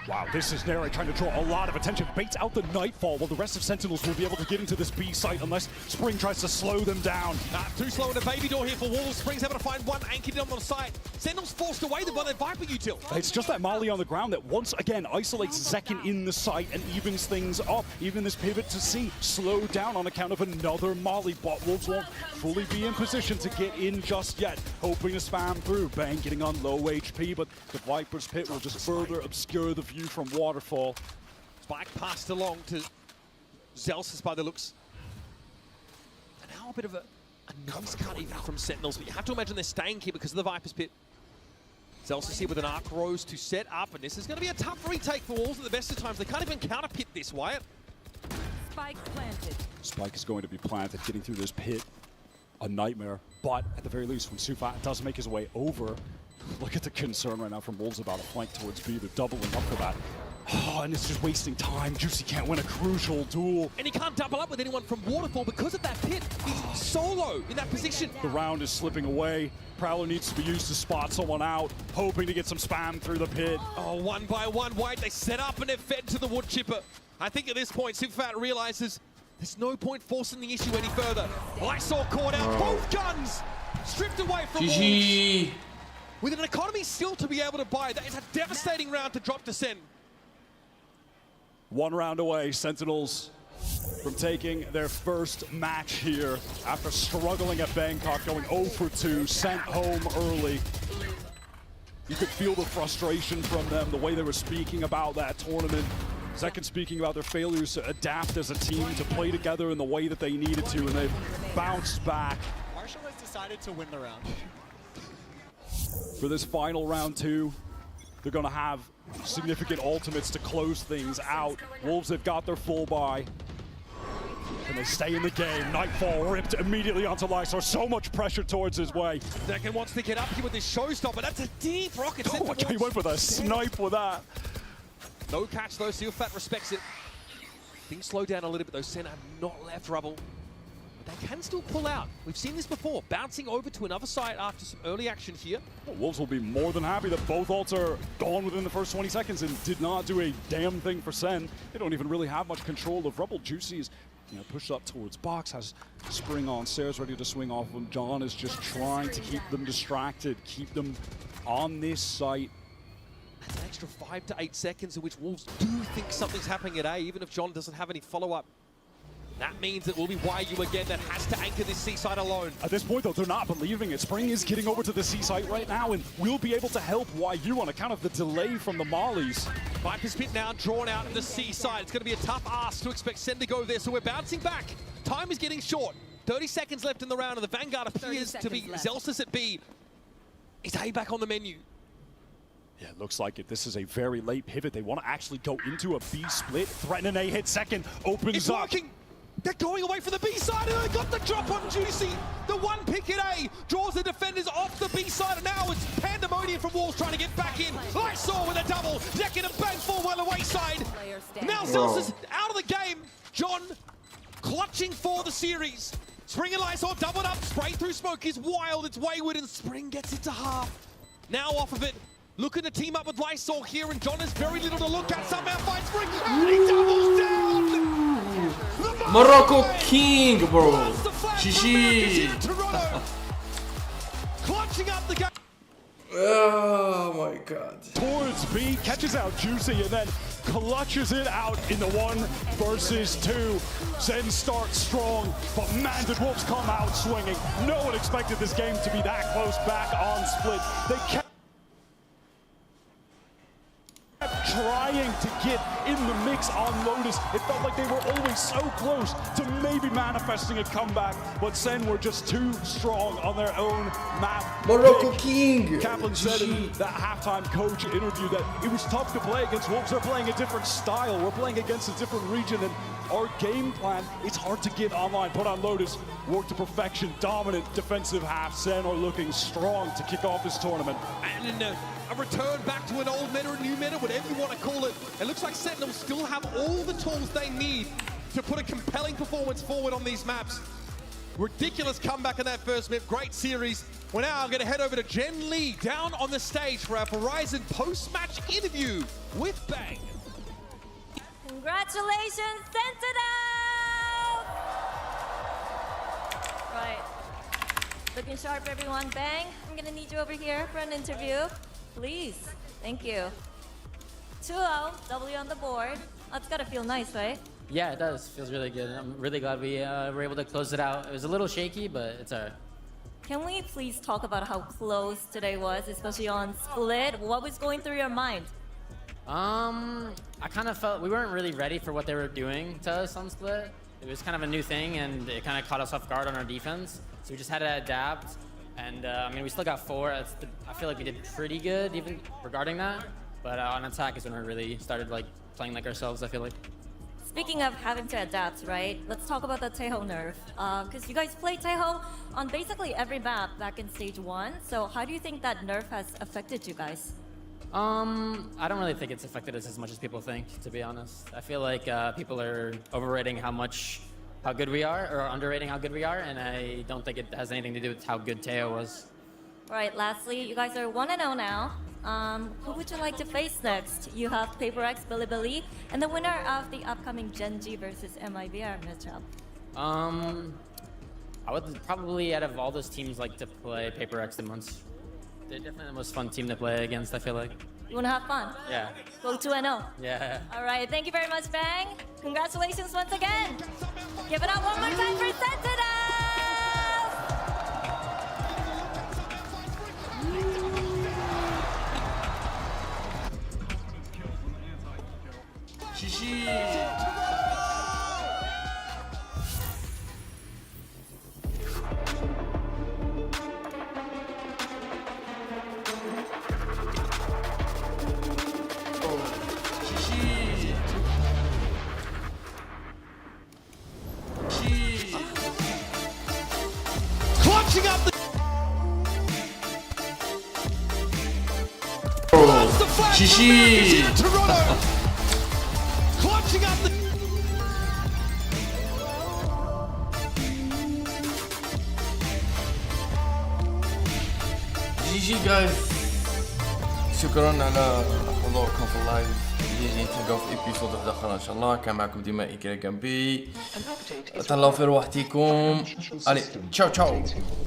Wow, this is Nere trying to draw a lot of attention. Baits out the Nightfall while the rest of Sentinels will be able to get into this B site unless Spring tries to slow them down. Too slow in a baby door here for Wolves. Spring's able to find one anchored on the site. Sentinels forced away by their Viper util. It's just that Molly on the ground that once again isolates Zekin in the site and evens things up. Even this pivot to C slowed down on account of another Molly. But Wolves won't fully be in position to get in just yet. Hoping to spam through. Bang getting on low HP, but the Viper's pit will just further obscure the view from Waterfall. Spike passed along to Zelsis by the looks. And now a bit of a nose cut even from Sentinels, but you have to imagine they're staying here because of the Viper's pit. Zelsis here with an Arc Rose to set up, and this is going to be a tough retake for Wolves at the best of times. They can't even counter pit this, Wyatt. Spike planted. Spike is going to be planted, getting through this pit. A nightmare, but at the very least, when Sufat does make his way over, look at the concern right now from Wolves about a flank towards B. They're doubling up for that. Oh, and it's just wasting time. Juicy can't win a crucial duel. And he can't double up with anyone from Waterfall because of that pit. He's solo in that position. The round is slipping away. Prowler needs to be used to spot someone out, hoping to get some spam through the pit. Oh, 1 by 1, White. They set up and they're fed to the wood chipper. I think at this point, Superfat realizes there's no point forcing the issue any further. Lysol caught out. Both guns stripped away from Wolves. With an economy still to be able to buy, that is a devastating round to drop to Sen. 1 round away, Sentinels from taking their first match here after struggling at Bangkok, going 0 for 2, sent home early. You could feel the frustration from them, the way they were speaking about that tournament. Second, speaking about their failures to adapt as a team, to play together in the way that they needed to, and they've bounced back. Marshall has decided to win the round. For this final round 2, they're going to have significant ultimates to close things out. Wolves have got their full buy. Can they stay in the game? Nightfall ripped immediately onto Lysor. So much pressure towards his way. Decken wants to get up here with this showstopper. That's a deep rocket. Oh, he went for the snipe with that. No catch though, Sealfat respects it. Things slow down a little bit though, Sen have not left rubble. But they can still pull out. We've seen this before, bouncing over to another side after some early action here. Well, Wolves will be more than happy that both ults are gone within the first 20 seconds and did not do a damn thing for Sen. They don't even really have much control of rubble. Juicy is pushed up towards box, has Spring on stairs ready to swing off of him. John is just trying to keep them distracted, keep them on this site. That's an extra 5 to 8 seconds in which Wolves do think something's happening at A, even if John doesn't have any follow-up. That means it will be YU again that has to anchor this C site alone. At this point, though, they're not believing it. Spring is getting over to the C site right now and will be able to help YU on account of the delay from the Mollies. Viper's pit now drawn out in the C side. It's going to be a tough ask to expect Sen to go there, so we're bouncing back. Time is getting short. 30 seconds left in the round, and the Vanguard appears to be Zelsis at B. Is A back on the menu? Yeah, it looks like it. This is a very late pivot. They want to actually go into a B split. Threaten an A hit second. Opens it's up. Working. They're going away from the B side, and they got the drop on Juicy. The one pick at A draws the defenders off the B side, and now it's pandemonium from Wolves trying to get back in. Lysor with a double. Decken and bang full well away side. Now Zelsis out of the game. John clutching for the series. Spring and Lysor doubled up. Spray through smoke is wild. It's wayward, and Spring gets it to half. Now off of it. Looking to team up with Lysor here, and John has very little to look at. Somehow finds Spring, and he doubles down! Morocco King, bro! GG! Toronto! Clutching up the game! Oh my god. Towards B, catches out Juicy, and then clutches it out in the 1 versus 2. Zen starts strong, but man, did Wolves come out swinging. No one expected this game to be that close back on split. They kept trying to get in the mix on Lotus. It felt like they were always so close to maybe manifesting a comeback, but SEN were just too strong on their own map. Morocco King! Kaplan said in that halftime coach interview that it was tough to play against Wolves. They're playing a different style. We're playing against a different region, and our game plan, it's hard to get online. Put on Lotus, work to perfection, dominant defensive half. SEN are looking strong to kick off this tournament. And a return back to an old meta, a new meta, whatever you want to call it. It looks like Sentinels still have all the tools they need to put a compelling performance forward on these maps. Ridiculous comeback in that first map, great series. We're now going to head over to Jen Lee down on the stage for our Verizon post-match interview with Bang. Congratulations, Sentinels! Right. Looking sharp, everyone. Bang, I'm gonna need you over here for an interview. Please. Thank you. 2-0, W on the board. That's gotta feel nice, right? Yeah, it does. Feels really good. I'm really glad we were able to close it out. It was a little shaky, but it's all right. Can we please talk about how close today was, especially on split? What was going through your mind? I kind of felt we weren't really ready for what they were doing to us on split. It was kind of a new thing, and it kind of caught us off guard on our defense. So we just had to adapt. And I mean, we still got 4. I feel like we did pretty good, even regarding that. But on attack is when we really started like playing like ourselves, I feel like. Speaking of having to adapt, right? Let's talk about the Taeho nerf. Because you guys played Taeho on basically every map back in stage 1. So how do you think that nerf has affected you guys? I don't really think it's affected us as much as people think, to be honest. I feel like people are overrating how good we are, or underrating how good we are, and I don't think it has anything to do with how good Taeho was. All right, lastly, you guys are 1-0 now. Who would you like to face next? You have PaperX, Bilibili, and the winner of the upcoming Gen G versus MIBR matchup. I would probably, out of all those teams, like to play PaperX the most. They're definitely the most fun team to play against, I feel like. You want to have fun? Yeah. Go 2-0. Yeah. All right, thank you very much, Bang. Congratulations once again. Give it up one more time for Sentinels! Clutching up the Shishi! Toronto! Clutching up the GG guys. شكرا على حضوركم في اللايف اللي تلقاو في ايبيسود واحد اخر ان شاء الله. كان معكم ديما إيكرا جنبي. تهلاو في روحتكم. الي تشاو تشاو.